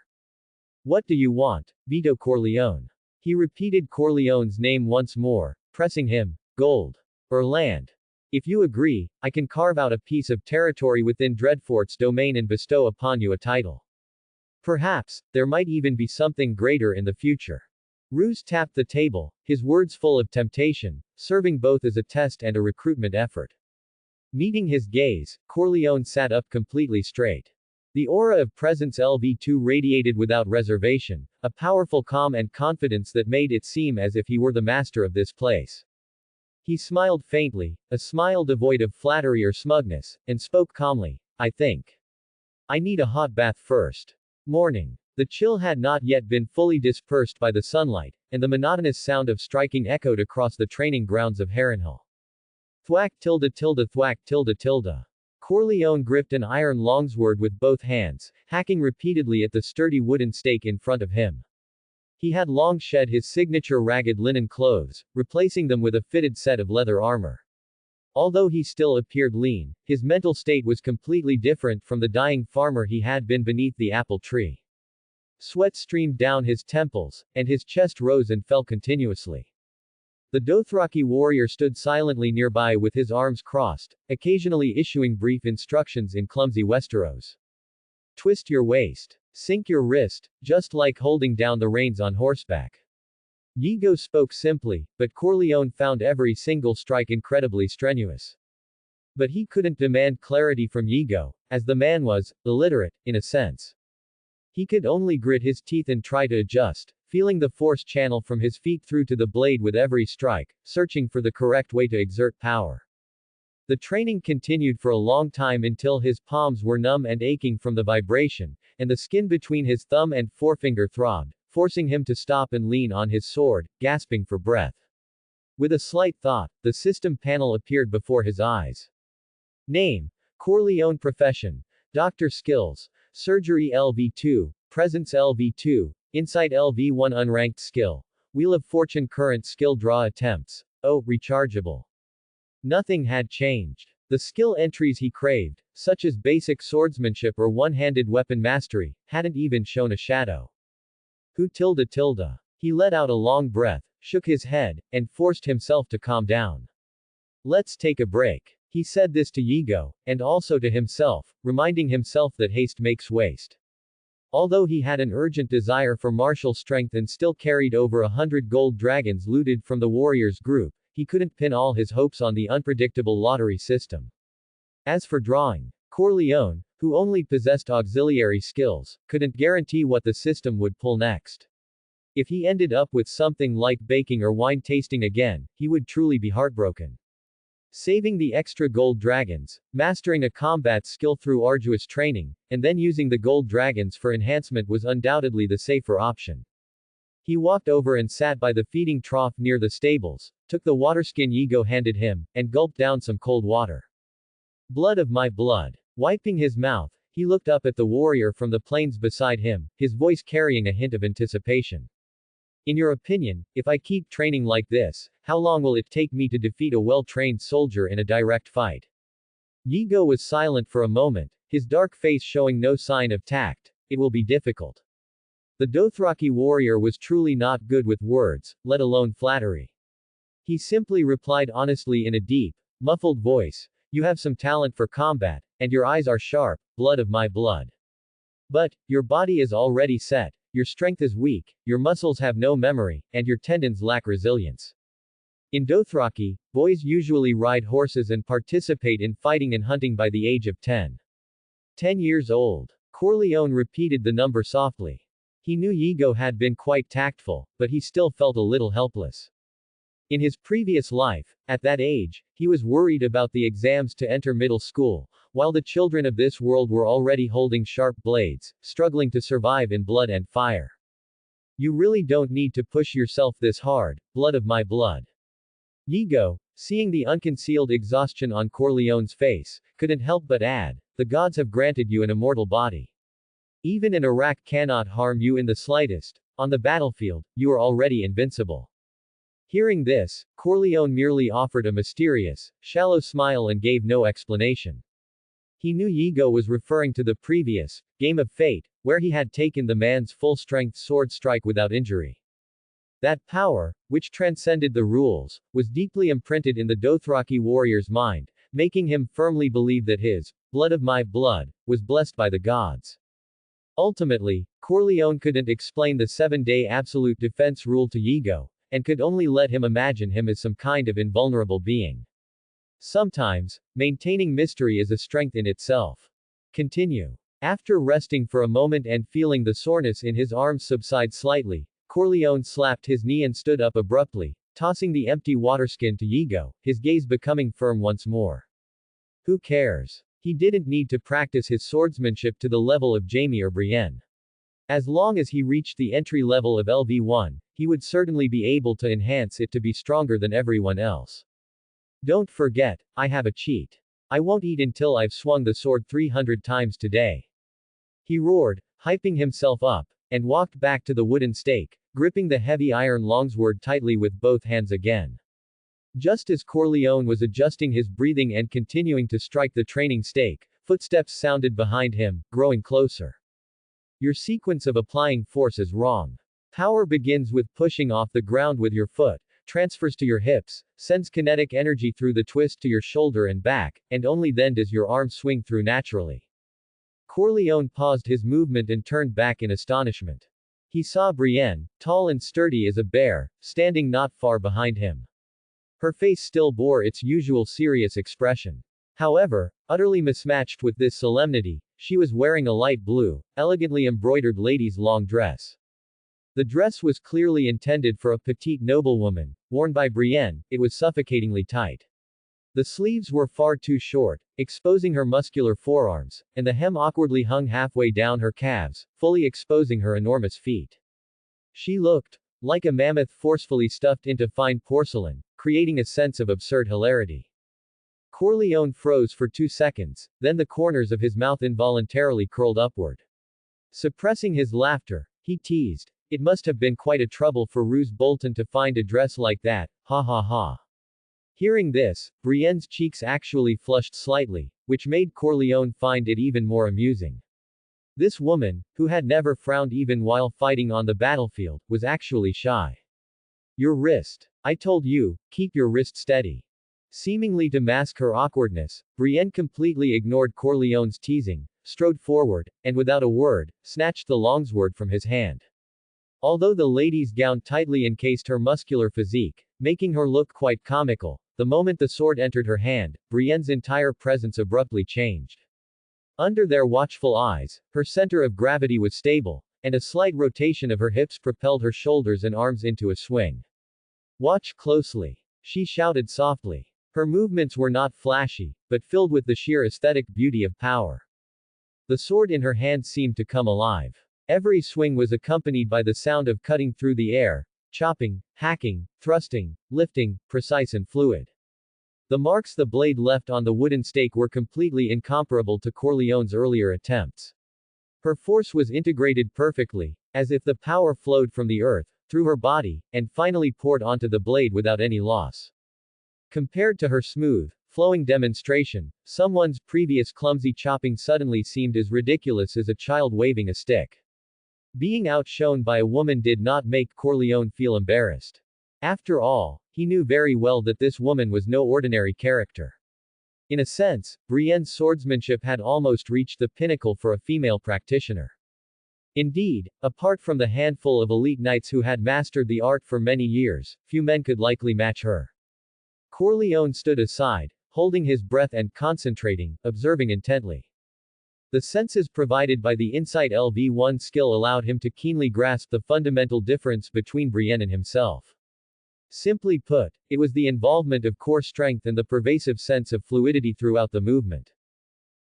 What do you want, Vito Corleone? He repeated Corleone's name once more, pressing him. Gold. Or land. If you agree, I can carve out a piece of territory within Dreadfort's domain and bestow upon you a title. Perhaps, there might even be something greater in the future. Roose tapped the table, his words full of temptation, serving both as a test and a recruitment effort. Meeting his gaze, Corleone sat up completely straight. The aura of presence LV2 radiated without reservation, a powerful calm and confidence that made it seem as if he were the master of this place. He smiled faintly, a smile devoid of flattery or smugness, and spoke calmly. I think I need a hot bath first. Morning. The chill had not yet been fully dispersed by the sunlight, and the monotonous sound of striking echoed across the training grounds of Harrenhal. Thwack tilde tilde thwack tilde tilde. Corleone gripped an iron longsword with both hands, hacking repeatedly at the sturdy wooden stake in front of him. He had long shed his signature ragged linen clothes, replacing them with a fitted set of leather armor. Although he still appeared lean, his mental state was completely different from the dying farmer he had been beneath the apple tree. Sweat streamed down his temples, and his chest rose and fell continuously. The Dothraki warrior stood silently nearby with his arms crossed, occasionally issuing brief instructions in clumsy Westeros. Twist your waist. Sink your wrist, just like holding down the reins on horseback. Yigo spoke simply, but Corleone found every single strike incredibly strenuous. But he couldn't demand clarity from Yigo, as the man was illiterate, in a sense. He could only grit his teeth and try to adjust, feeling the force channel from his feet through to the blade with every strike, searching for the correct way to exert power. The training continued for a long time until his palms were numb and aching from the vibration, and the skin between his thumb and forefinger throbbed, forcing him to stop and lean on his sword, gasping for breath. With a slight thought, the system panel appeared before his eyes. Name: Corleone. Profession: Doctor. Skills: Surgery LV2, Presence LV2, Insight LV1. Unranked skill: Wheel of Fortune. Current skill: Draw attempts. O. Rechargeable. Nothing had changed. The skill entries he craved, such as basic swordsmanship or one-handed weapon mastery, hadn't even shown a shadow. Who tilde. He let out a long breath, shook his head, and forced himself to calm down. Let's take a break. He said this to Yigo, and also to himself, reminding himself that haste makes waste. Although he had an urgent desire for martial strength and still carried over 100 gold dragons looted from the warriors' group, he couldn't pin all his hopes on the unpredictable lottery system. As for drawing, Corleone, who only possessed auxiliary skills, couldn't guarantee what the system would pull next. If he ended up with something like baking or wine tasting again, he would truly be heartbroken. Saving the extra gold dragons, mastering a combat skill through arduous training, and then using the gold dragons for enhancement was undoubtedly the safer option. He walked over and sat by the feeding trough near the stables, took the waterskin Yigo handed him, and gulped down some cold water. Blood of my blood. Wiping his mouth, he looked up at the warrior from the plains beside him, his voice carrying a hint of anticipation. In your opinion, if I keep training like this, how long will it take me to defeat a well-trained soldier in a direct fight? Yigo was silent for a moment, his dark face showing no sign of tact. It will be difficult. The Dothraki warrior was truly not good with words, let alone flattery. He simply replied honestly in a deep, muffled voice, you have some talent for combat, and your eyes are sharp, blood of my blood. But, your body is already set, your strength is weak, your muscles have no memory, and your tendons lack resilience. In Dothraki, boys usually ride horses and participate in fighting and hunting by the age of 10. 10 years old. Corleone repeated the number softly. He knew Yigo had been quite tactful, but he still felt a little helpless. In his previous life, at that age, he was worried about the exams to enter middle school, while the children of this world were already holding sharp blades, struggling to survive in blood and fire. You really don't need to push yourself this hard, blood of my blood. Yigo, seeing the unconcealed exhaustion on Corleone's face, couldn't help but add, the gods have granted you an immortal body. Even an Iraq cannot harm you in the slightest. On the battlefield, you are already invincible. Hearing this, Corleone merely offered a mysterious, shallow smile and gave no explanation. He knew Yigo was referring to the previous game of fate, where he had taken the man's full-strength sword strike without injury. That power, which transcended the rules, was deeply imprinted in the Dothraki warrior's mind, making him firmly believe that his blood of my blood was blessed by the gods. Ultimately, Corleone couldn't explain the 7-day absolute defense rule to Yigo, and could only let him imagine him as some kind of invulnerable being. Sometimes, maintaining mystery is a strength in itself. Continue. After resting for a moment and feeling the soreness in his arms subside slightly, Corleone slapped his knee and stood up abruptly, tossing the empty waterskin to Yigo, his gaze becoming firm once more. Who cares? He didn't need to practice his swordsmanship to the level of Jaime or Brienne. As long as he reached the entry level of LV1, he would certainly be able to enhance it to be stronger than everyone else. Don't forget, I have a cheat. I won't eat until I've swung the sword 300 times today. He roared, hyping himself up, and walked back to the wooden stake, gripping the heavy iron longsword tightly with both hands again. Just as Corleone was adjusting his breathing and continuing to strike the training stake, footsteps sounded behind him, growing closer. Your sequence of applying force is wrong. Power begins with pushing off the ground with your foot, transfers to your hips, sends kinetic energy through the twist to your shoulder and back, and only then does your arm swing through naturally. Corleone paused his movement and turned back in astonishment. He saw Brienne, tall and sturdy as a bear, standing not far behind him. Her face still bore its usual serious expression. However, utterly mismatched with this solemnity, she was wearing a light blue, elegantly embroidered lady's long dress. The dress was clearly intended for a petite noblewoman. Worn by Brienne, it was suffocatingly tight. The sleeves were far too short, exposing her muscular forearms, and the hem awkwardly hung halfway down her calves, fully exposing her enormous feet. She looked like a mammoth forcefully stuffed into fine porcelain, creating a sense of absurd hilarity. Corleone froze for 2 seconds, then the corners of his mouth involuntarily curled upward. Suppressing his laughter, he teased, "It must have been quite a trouble for Roose Bolton to find a dress like that, ha ha ha." Hearing this, Brienne's cheeks actually flushed slightly, which made Corleone find it even more amusing. This woman, who had never frowned even while fighting on the battlefield, was actually shy. "Your wrist. I told you, keep your wrist steady." Seemingly to mask her awkwardness, Brienne completely ignored Corleone's teasing, strode forward, and without a word, snatched the longsword from his hand. Although the lady's gown tightly encased her muscular physique, making her look quite comical, the moment the sword entered her hand, Brienne's entire presence abruptly changed. Under their watchful eyes, her center of gravity was stable, and a slight rotation of her hips propelled her shoulders and arms into a swing. "Watch closely," she shouted softly. Her movements were not flashy, but filled with the sheer aesthetic beauty of power. The sword in her hand seemed to come alive. Every swing was accompanied by the sound of cutting through the air, chopping, hacking, thrusting, lifting, precise and fluid. The marks the blade left on the wooden stake were completely incomparable to Corleone's earlier attempts. Her force was integrated perfectly, as if the power flowed from the earth, through her body, and finally poured onto the blade without any loss. Compared to her smooth, flowing demonstration, someone's previous clumsy chopping suddenly seemed as ridiculous as a child waving a stick. Being outshone by a woman did not make Corleone feel embarrassed. After all, he knew very well that this woman was no ordinary character. In a sense, Brienne's swordsmanship had almost reached the pinnacle for a female practitioner. Indeed, apart from the handful of elite knights who had mastered the art for many years, few men could likely match her. Corleone stood aside, holding his breath and concentrating, observing intently. The senses provided by the Insight LV1 skill allowed him to keenly grasp the fundamental difference between Brienne and himself. Simply put, it was the involvement of core strength and the pervasive sense of fluidity throughout the movement.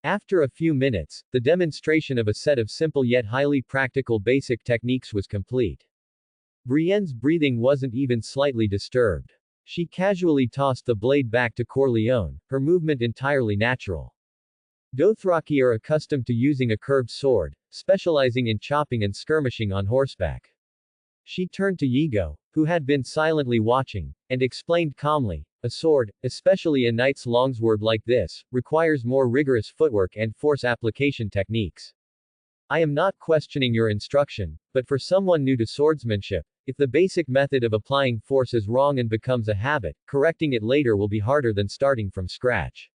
After a few minutes, the demonstration of a set of simple yet highly practical basic techniques was complete. Brienne's breathing wasn't even slightly disturbed. She casually tossed the blade back to Corleone, her movement entirely natural. Dothraki are accustomed to using a curved sword, specializing in chopping and skirmishing on horseback. She turned to Yigo, who had been silently watching, and explained calmly, "A sword, especially a knight's longsword like this, requires more rigorous footwork and force application techniques. I am not questioning your instruction, but for someone new to swordsmanship, if the basic method of applying force is wrong and becomes a habit, correcting it later will be harder than starting from scratch.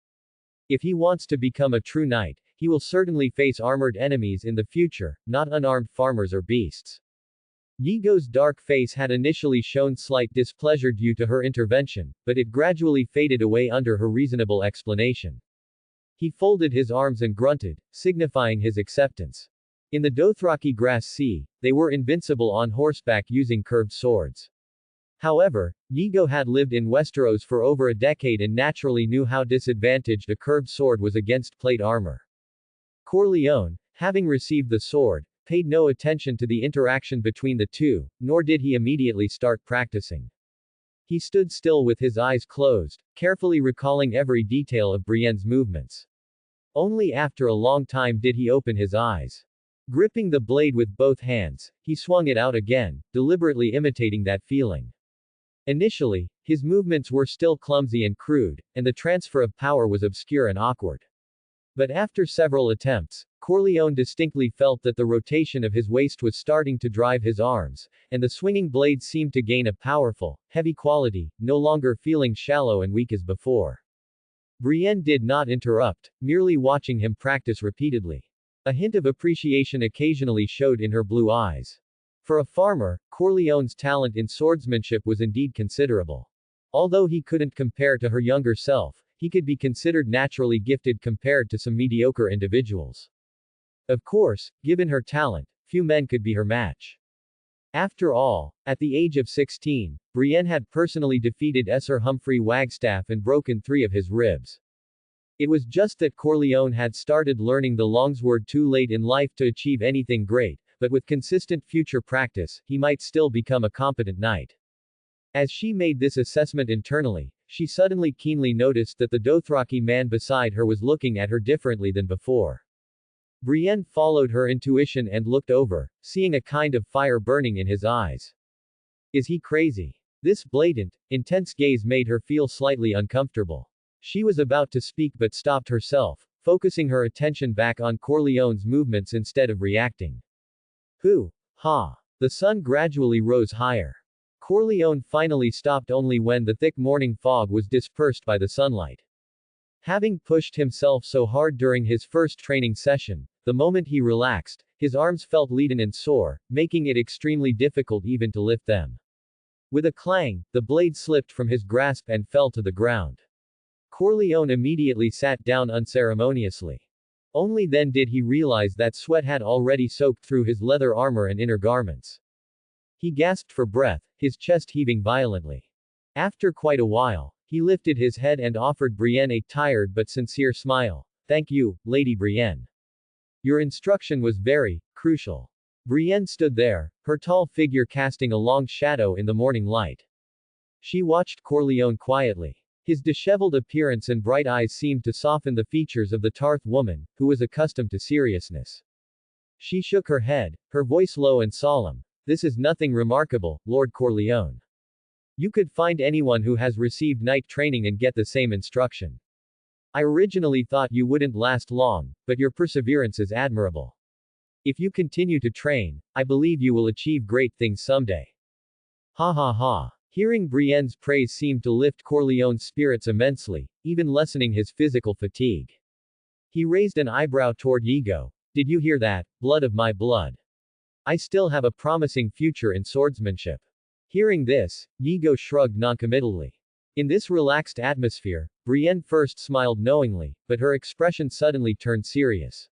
If he wants to become a true knight, he will certainly face armored enemies in the future, not unarmed farmers or beasts." Yigo's dark face had initially shown slight displeasure due to her intervention, but it gradually faded away under her reasonable explanation. He folded his arms and grunted, signifying his acceptance. In the Dothraki Grass Sea, they were invincible on horseback using curved swords. However, Yigo had lived in Westeros for over a decade and naturally knew how disadvantaged a curved sword was against plate armor. Corleone, having received the sword, paid no attention to the interaction between the two, nor did he immediately start practicing. He stood still with his eyes closed, carefully recalling every detail of Brienne's movements. Only after a long time did he open his eyes. Gripping the blade with both hands, he swung it out again, deliberately imitating that feeling. Initially, his movements were still clumsy and crude, and the transfer of power was obscure and awkward. But after several attempts, Corleone distinctly felt that the rotation of his waist was starting to drive his arms, and the swinging blades seemed to gain a powerful, heavy quality, no longer feeling shallow and weak as before. Brienne did not interrupt, merely watching him practice repeatedly. A hint of appreciation occasionally showed in her blue eyes. For a farmer, Corleone's talent in swordsmanship was indeed considerable. Although he couldn't compare to her younger self, he could be considered naturally gifted compared to some mediocre individuals. Of course, given her talent, few men could be her match. After all, at the age of 16, Brienne had personally defeated Sir Humphrey Wagstaff and broken 3 of his ribs. It was just that Corleone had started learning the longsword too late in life to achieve anything great, but with consistent future practice, he might still become a competent knight. As she made this assessment internally, she suddenly keenly noticed that the Dothraki man beside her was looking at her differently than before. Brienne followed her intuition and looked over, seeing a kind of fire burning in his eyes. Is he crazy? This blatant, intense gaze made her feel slightly uncomfortable. She was about to speak but stopped herself, focusing her attention back on Corleone's movements instead of reacting. Who? Ha! The sun gradually rose higher. Corleone finally stopped only when the thick morning fog was dispersed by the sunlight. Having pushed himself so hard during his first training session, the moment he relaxed, his arms felt leaden and sore, making it extremely difficult even to lift them. With a clang, the blade slipped from his grasp and fell to the ground. Corleone immediately sat down unceremoniously. Only then did he realize that sweat had already soaked through his leather armor and inner garments. He gasped for breath, his chest heaving violently. After quite a while, he lifted his head and offered Brienne a tired but sincere smile. Thank you, Lady Brienne. Your instruction was very crucial. Brienne stood there, her tall figure casting a long shadow in the morning light. She watched Corleone quietly. His disheveled appearance and bright eyes seemed to soften the features of the Tarth woman, who was accustomed to seriousness. She shook her head, her voice low and solemn. This is nothing remarkable, Lord Corleone. You could find anyone who has received knight training and get the same instruction. I originally thought you wouldn't last long, but your perseverance is admirable. If you continue to train, I believe you will achieve great things someday. Ha ha ha. Hearing Brienne's praise seemed to lift Corleone's spirits immensely, even lessening his physical fatigue. He raised an eyebrow toward Yigo. Did you hear that, blood of my blood? I still have a promising future in swordsmanship. Hearing this, Yigo shrugged noncommittally. In this relaxed atmosphere, Brienne first smiled knowingly, but her expression suddenly turned serious.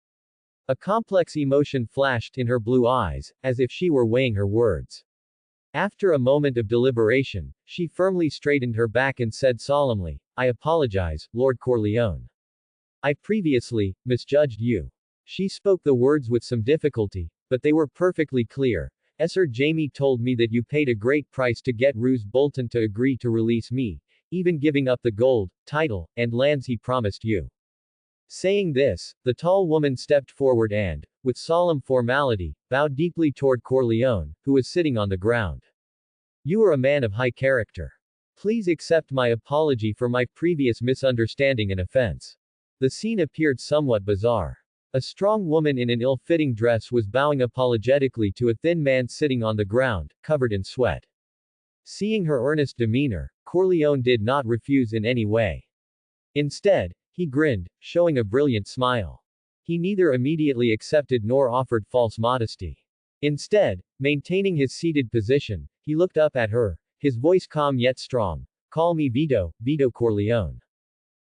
A complex emotion flashed in her blue eyes, as if she were weighing her words. After a moment of deliberation, she firmly straightened her back and said solemnly, I apologize, Lord Corleone. I previously misjudged you. She spoke the words with some difficulty, but they were perfectly clear. Sir Jaime told me that you paid a great price to get Roose Bolton to agree to release me, even giving up the gold, title, and lands he promised you. Saying this, the tall woman stepped forward and, with solemn formality, bowed deeply toward Corleone, who was sitting on the ground. You are a man of high character. Please accept my apology for my previous misunderstanding and offense. The scene appeared somewhat bizarre. A strong woman in an ill-fitting dress was bowing apologetically to a thin man sitting on the ground, covered in sweat. Seeing her earnest demeanor, Corleone did not refuse in any way. Instead, he grinned, showing a brilliant smile. He neither immediately accepted nor offered false modesty. Instead, maintaining his seated position, he looked up at her, his voice calm yet strong. Call me Vito, Vito Corleone.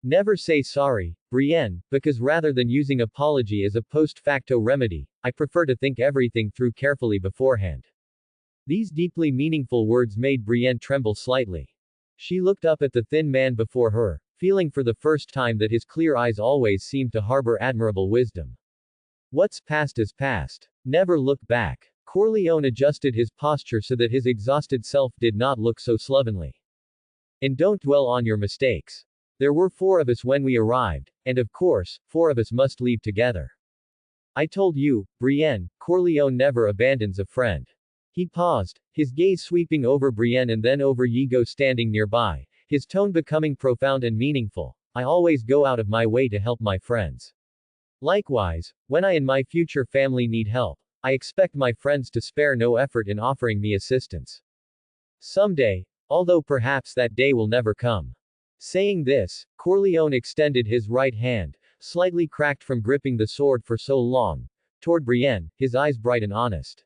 Never say sorry, Brienne, because rather than using apology as a post-facto remedy, I prefer to think everything through carefully beforehand. These deeply meaningful words made Brienne tremble slightly. She looked up at the thin man before her, feeling for the first time that his clear eyes always seemed to harbor admirable wisdom. What's past is past. Never look back. Corleone adjusted his posture so that his exhausted self did not look so slovenly. And don't dwell on your mistakes. There were 4 of us when we arrived, and of course, 4 of us must leave together. I told you, Brienne, Corleone never abandons a friend. He paused, his gaze sweeping over Brienne and then over Yigo standing nearby, his tone becoming profound and meaningful. I always go out of my way to help my friends. Likewise, when I and my future family need help, I expect my friends to spare no effort in offering me assistance. Someday, although perhaps that day will never come. Saying this, Corleone extended his right hand, slightly cracked from gripping the sword for so long, toward Brienne, his eyes bright and honest.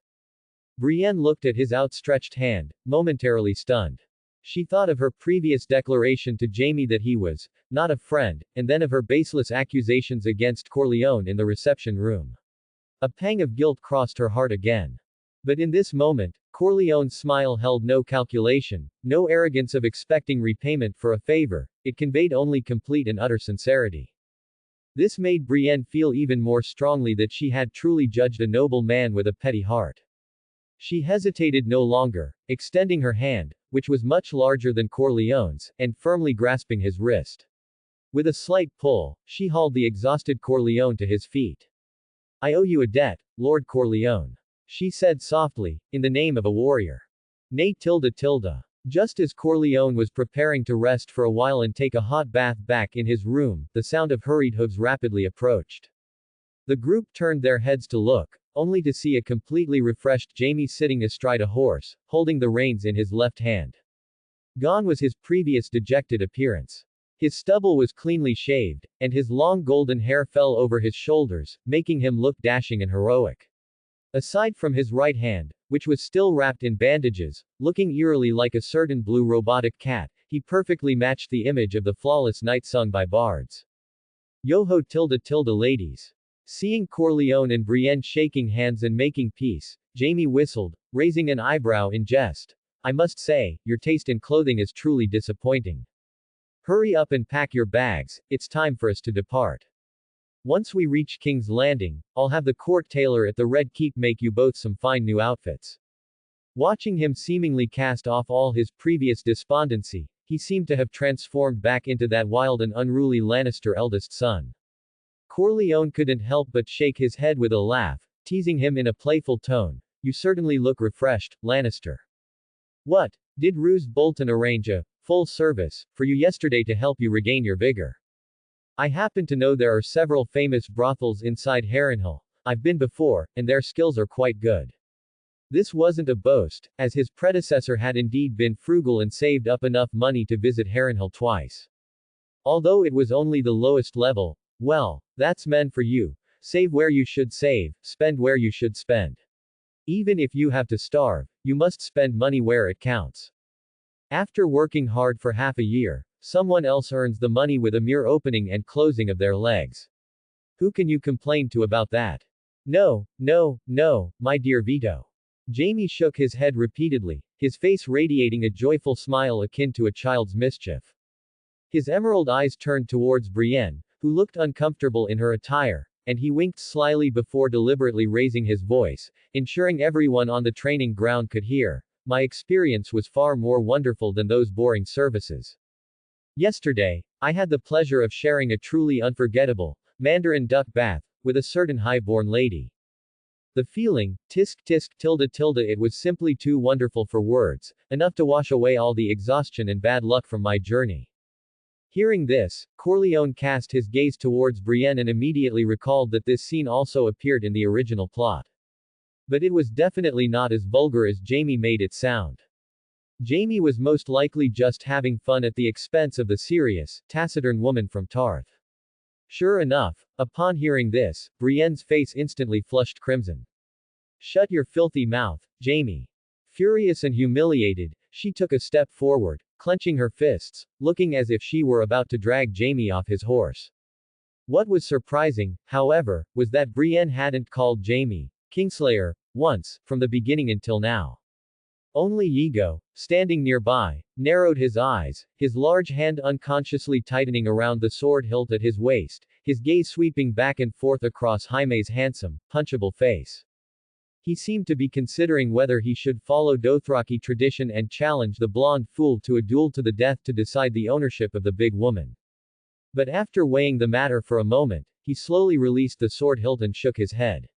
Brienne looked at his outstretched hand, momentarily stunned. She thought of her previous declaration to Jaime that he was not a friend, and then of her baseless accusations against Corleone in the reception room. A pang of guilt crossed her heart again. But in this moment, Corleone's smile held no calculation, no arrogance of expecting repayment for a favor, it conveyed only complete and utter sincerity. This made Brienne feel even more strongly that she had truly judged a noble man with a petty heart. She hesitated no longer, extending her hand, which was much larger than Corleone's, and firmly grasping his wrist. With a slight pull, she hauled the exhausted Corleone to his feet. I owe you a debt, Lord Corleone, she said softly, in the name of a warrior. Nay tilde tilde. Just as Corleone was preparing to rest for a while and take a hot bath back in his room, the sound of hurried hooves rapidly approached. The group turned their heads to look, only to see a completely refreshed Jaime sitting astride a horse, holding the reins in his left hand. Gone was his previous dejected appearance. His stubble was cleanly shaved, and his long golden hair fell over his shoulders, making him look dashing and heroic. Aside from his right hand, which was still wrapped in bandages, looking eerily like a certain blue robotic cat, he perfectly matched the image of the flawless knight sung by bards. Yo-ho tilde tilde ladies. Seeing Corleone and Brienne shaking hands and making peace, Jaime whistled, raising an eyebrow in jest. I must say, your taste in clothing is truly disappointing. Hurry up and pack your bags, it's time for us to depart. Once we reach King's Landing, I'll have the court tailor at the Red Keep make you both some fine new outfits. Watching him seemingly cast off all his previous despondency, he seemed to have transformed back into that wild and unruly Lannister eldest son. Corleone couldn't help but shake his head with a laugh, teasing him in a playful tone. You certainly look refreshed, Lannister. What? Did Roose Bolton arrange a full service for you yesterday to help you regain your vigor? I happen to know there are several famous brothels inside Harrenhal. I've been before, and their skills are quite good. This wasn't a boast, as his predecessor had indeed been frugal and saved up enough money to visit Harrenhal twice. Although it was only the lowest level, well, that's men for you. Save where you should save, spend where you should spend. Even if you have to starve, you must spend money where it counts. After working hard for half a year, someone else earns the money with a mere opening and closing of their legs. Who can you complain to about that? No, my dear Vito. Jaime shook his head repeatedly, his face radiating a joyful smile akin to a child's mischief. His emerald eyes turned towards Brienne, who looked uncomfortable in her attire, and he winked slyly before deliberately raising his voice, ensuring everyone on the training ground could hear. My experience was far more wonderful than those boring services. Yesterday, I had the pleasure of sharing a truly unforgettable Mandarin duck bath with a certain high-born lady. The feeling, tisk tisk tilde tilde, it was simply too wonderful for words, enough to wash away all the exhaustion and bad luck from my journey. Hearing this, Corleone cast his gaze towards Brienne and immediately recalled that this scene also appeared in the original plot. But it was definitely not as vulgar as Jaime made it sound. Jaime was most likely just having fun at the expense of the serious, taciturn woman from Tarth. Sure enough, upon hearing this, Brienne's face instantly flushed crimson. Shut your filthy mouth, Jaime. Furious and humiliated, she took a step forward, clenching her fists, looking as if she were about to drag Jaime off his horse. What was surprising, however, was that Brienne hadn't called Jaime Kingslayer once, from the beginning until now. Only Yigo, standing nearby, narrowed his eyes, his large hand unconsciously tightening around the sword hilt at his waist, his gaze sweeping back and forth across Jaime's handsome, punchable face. He seemed to be considering whether he should follow Dothraki tradition and challenge the blonde fool to a duel to the death to decide the ownership of the big woman. But after weighing the matter for a moment, he slowly released the sword hilt and shook his head.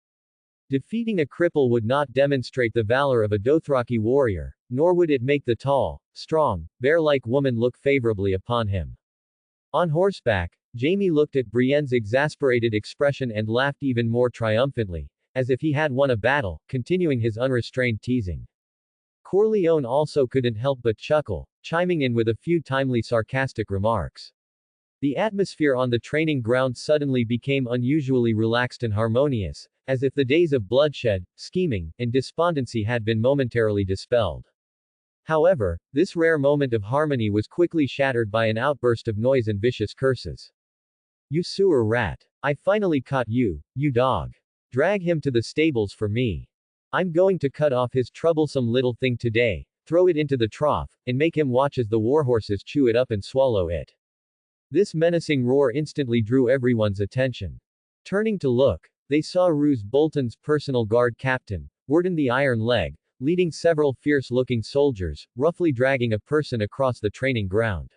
Defeating a cripple would not demonstrate the valor of a Dothraki warrior, nor would it make the tall, strong, bear-like woman look favorably upon him. On horseback, Jamie looked at Brienne's exasperated expression and laughed even more triumphantly, as if he had won a battle, continuing his unrestrained teasing. Corleone also couldn't help but chuckle, chiming in with a few timely sarcastic remarks. The atmosphere on the training ground suddenly became unusually relaxed and harmonious, as if the days of bloodshed, scheming, and despondency had been momentarily dispelled. However, this rare moment of harmony was quickly shattered by an outburst of noise and vicious curses. You sewer rat. I finally caught you, you dog. Drag him to the stables for me. I'm going to cut off his troublesome little thing today, throw it into the trough, and make him watch as the warhorses chew it up and swallow it. This menacing roar instantly drew everyone's attention. Turning to look, they saw Roose Bolton's personal guard captain, Worden the Iron Leg, leading several fierce-looking soldiers, roughly dragging a person across the training ground.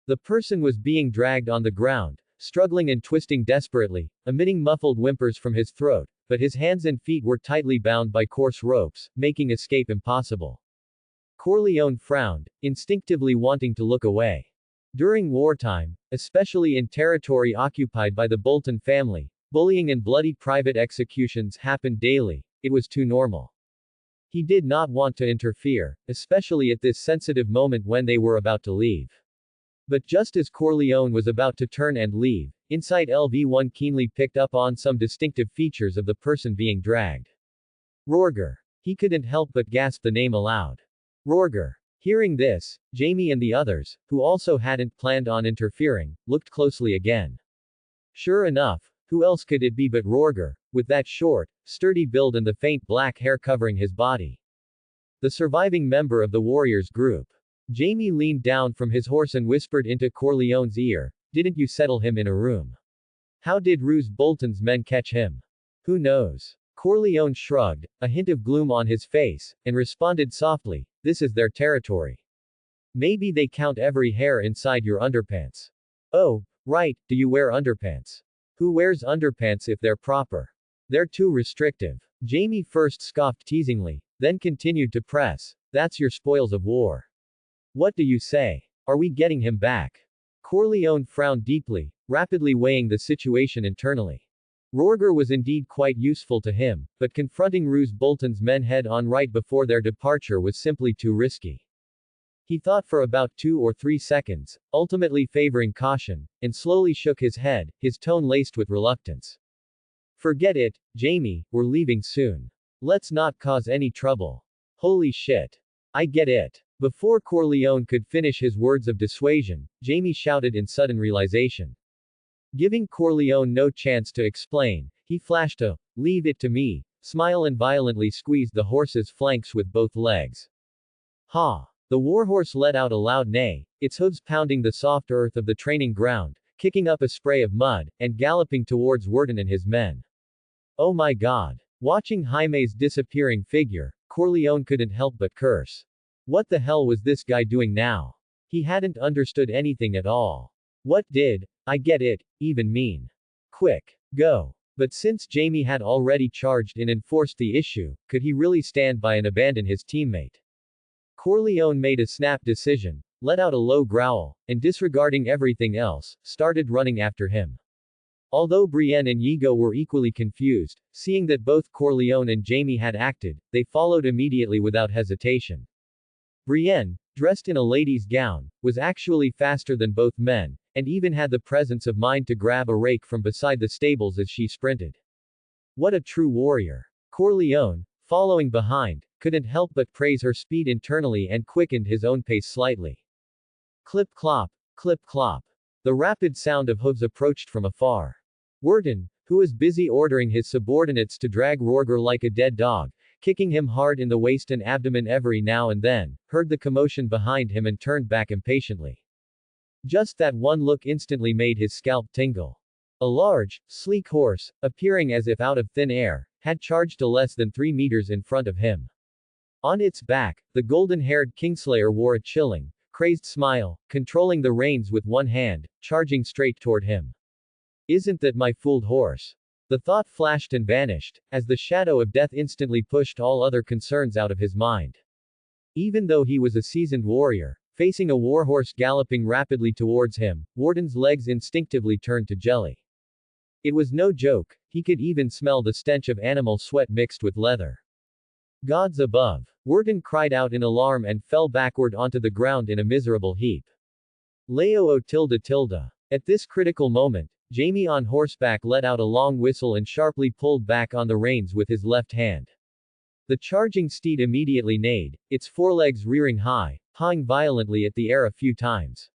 The person was being dragged on the ground, struggling and twisting desperately, emitting muffled whimpers from his throat, but his hands and feet were tightly bound by coarse ropes, making escape impossible. Corleone frowned, instinctively wanting to look away. During wartime, especially in territory occupied by the Bolton family, bullying and bloody private executions happened daily. It was too normal. He did not want to interfere, especially at this sensitive moment when they were about to leave. But just as Corleone was about to turn and leave, Insight LV1 keenly picked up on some distinctive features of the person being dragged. Rorger. He couldn't help but gasp the name aloud. Rorger. Hearing this, Jamie and the others, who also hadn't planned on interfering, looked closely again. Sure enough, who else could it be but Rorger, with that short, sturdy build and the faint black hair covering his body. The surviving member of the warriors group. Jamie leaned down from his horse and whispered into Corleone's ear, "Didn't you settle him in a room? How did Roose Bolton's men catch him? Who knows?" Corleone shrugged, a hint of gloom on his face, and responded softly, "This is their territory. Maybe they count every hair inside your underpants." "Oh, right, do you wear underpants? Who wears underpants if they're proper? They're too restrictive." Jamie first scoffed teasingly, then continued to press, "That's your spoils of war. What do you say? Are we getting him back?" Corleone frowned deeply, rapidly weighing the situation internally. Rorger was indeed quite useful to him, but confronting Roose Bolton's men head-on right before their departure was simply too risky. He thought for about 2 or 3 seconds, ultimately favoring caution, and slowly shook his head, his tone laced with reluctance. "Forget it, Jamie, we're leaving soon. Let's not cause any trouble." "Holy shit. I get it." Before Corleone could finish his words of dissuasion, Jamie shouted in sudden realization. Giving Corleone no chance to explain, he flashed a, "Leave it to me," smile and violently squeezed the horse's flanks with both legs. Ha! The warhorse let out a loud neigh, its hooves pounding the soft earth of the training ground, kicking up a spray of mud, and galloping towards Worden and his men. Oh my god! Watching Jaime's disappearing figure, Corleone couldn't help but curse. What the hell was this guy doing now? He hadn't understood anything at all. What did, I get it, even mean? Quick. Go. But since Jamie had already charged in and forced the issue, could he really stand by and abandon his teammate? Corleone made a snap decision, let out a low growl, and disregarding everything else, started running after him. Although Brienne and Yigo were equally confused, seeing that both Corleone and Jamie had acted, they followed immediately without hesitation. Brienne, dressed in a lady's gown, was actually faster than both men, and even had the presence of mind to grab a rake from beside the stables as she sprinted. What a true warrior. Corleone, following behind, couldn't help but praise her speed internally and quickened his own pace slightly. Clip clop, clip clop. The rapid sound of hooves approached from afar. Worden, who was busy ordering his subordinates to drag Rorger like a dead dog, kicking him hard in the waist and abdomen every now and then, heard the commotion behind him and turned back impatiently. Just that one look instantly made his scalp tingle. A large, sleek horse, appearing as if out of thin air, had charged to less than 3 meters in front of him. On its back, the golden-haired Kingslayer wore a chilling, crazed smile, controlling the reins with one hand, charging straight toward him. Isn't that my fooled horse? The thought flashed and vanished, as the shadow of death instantly pushed all other concerns out of his mind. Even though he was a seasoned warrior, Facing a warhorse galloping rapidly towards him, Warden's legs instinctively turned to jelly. It was no joke, he could even smell the stench of animal sweat mixed with leather. Gods above! Warden cried out in alarm and fell backward onto the ground in a miserable heap. Leo tilde tilde. At this critical moment, Jamie on horseback let out a long whistle and sharply pulled back on the reins with his left hand. The charging steed immediately neighed, its forelegs rearing high, pawing violently at the air a few times.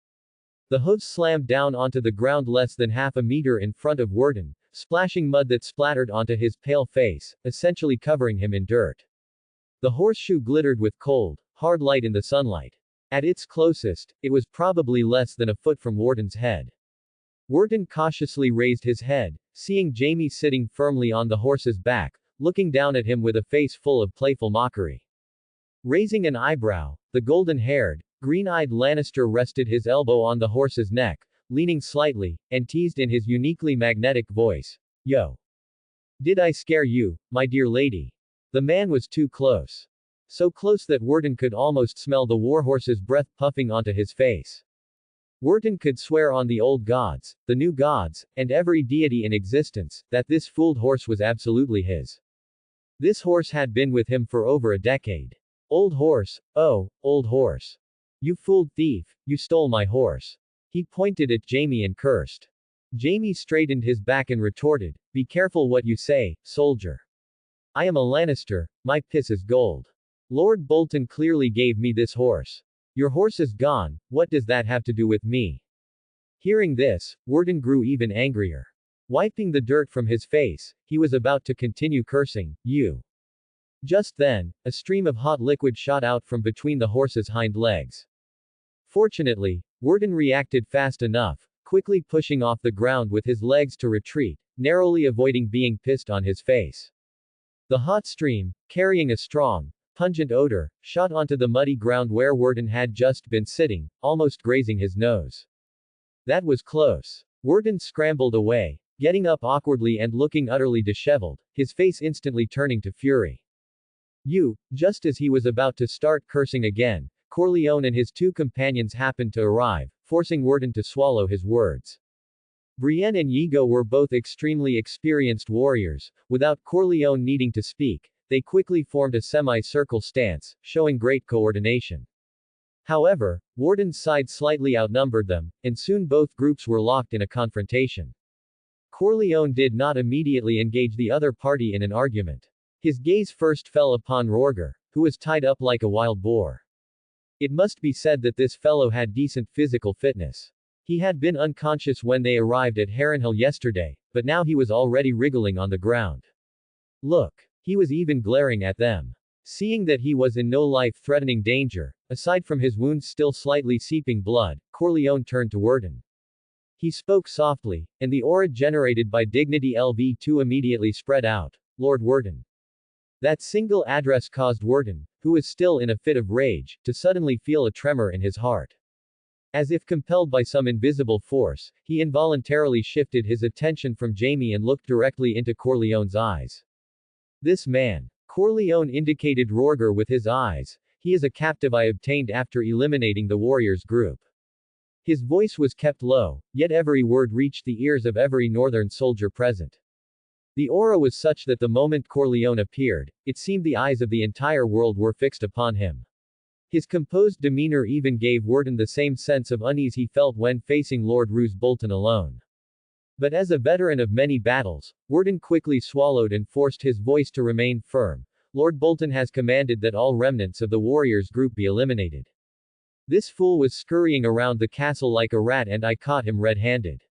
The hooves slammed down onto the ground less than half a meter in front of Warden, splashing mud that splattered onto his pale face, essentially covering him in dirt. The horseshoe glittered with cold, hard light in the sunlight. At its closest, it was probably less than a foot from Warden's head. Warden cautiously raised his head, seeing Jamie sitting firmly on the horse's back, looking down at him with a face full of playful mockery. Raising an eyebrow, the golden-haired, green-eyed Lannister rested his elbow on the horse's neck, leaning slightly, and teased in his uniquely magnetic voice, "Yo. Did I scare you, my dear lady?" The man was too close. So close that Warden could almost smell the warhorse's breath puffing onto his face. Warden could swear on the old gods, the new gods, and every deity in existence, that this fooled horse was absolutely his. This horse had been with him for over a decade. Old horse, oh, old horse. You fooled thief, you stole my horse. He pointed at Jamie and cursed. Jamie straightened his back and retorted, "Be careful what you say, soldier. I am a Lannister, my piss is gold. Lord Bolton clearly gave me this horse. Your horse is gone, what does that have to do with me?" Hearing this, Warden grew even angrier. Wiping the dirt from his face, he was about to continue cursing, "You." Just then, a stream of hot liquid shot out from between the horse's hind legs. Fortunately, Warden reacted fast enough, quickly pushing off the ground with his legs to retreat, narrowly avoiding being pissed on his face. The hot stream, carrying a strong, pungent odor, shot onto the muddy ground where Warden had just been sitting, almost grazing his nose. That was close. Warden scrambled away, getting up awkwardly and looking utterly disheveled, his face instantly turning to fury. "You," just as he was about to start cursing again, Corleone and his two companions happened to arrive, forcing Warden to swallow his words. Brienne and Yigo were both extremely experienced warriors. Without Corleone needing to speak, they quickly formed a semi-circle stance, showing great coordination. However, Warden's side slightly outnumbered them, and soon both groups were locked in a confrontation. Corleone did not immediately engage the other party in an argument. His gaze first fell upon Rorger, who was tied up like a wild boar. It must be said that this fellow had decent physical fitness. He had been unconscious when they arrived at Harrenhal yesterday, but now he was already wriggling on the ground. Look. He was even glaring at them. Seeing that he was in no life-threatening danger, aside from his wounds still slightly seeping blood, Corleone turned to Warden. He spoke softly, and the aura generated by Dignity LV2 immediately spread out. "Lord Warden." That single address caused Warden, who was still in a fit of rage, to suddenly feel a tremor in his heart. As if compelled by some invisible force, he involuntarily shifted his attention from Jamie and looked directly into Corleone's eyes. "This man." Corleone indicated Rorger with his eyes. "He is a captive I obtained after eliminating the warriors group." His voice was kept low, yet every word reached the ears of every northern soldier present. The aura was such that the moment Corleone appeared, it seemed the eyes of the entire world were fixed upon him. His composed demeanor even gave Warden the same sense of unease he felt when facing Lord Roose Bolton alone. But as a veteran of many battles, Warden quickly swallowed and forced his voice to remain firm. "Lord Bolton has commanded that all remnants of the warriors group be eliminated. This fool was scurrying around the castle like a rat and I caught him red-handed.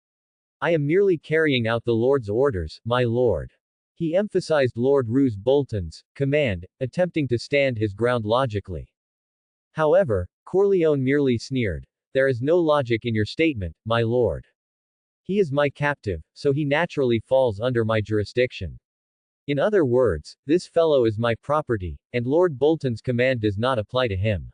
I am merely carrying out the Lord's orders, my lord." He emphasized Lord Roose Bolton's command, attempting to stand his ground logically. However, Corleone merely sneered. "There is no logic in your statement, my lord. He is my captive, so he naturally falls under my jurisdiction. In other words, this fellow is my property, and Lord Bolton's command does not apply to him."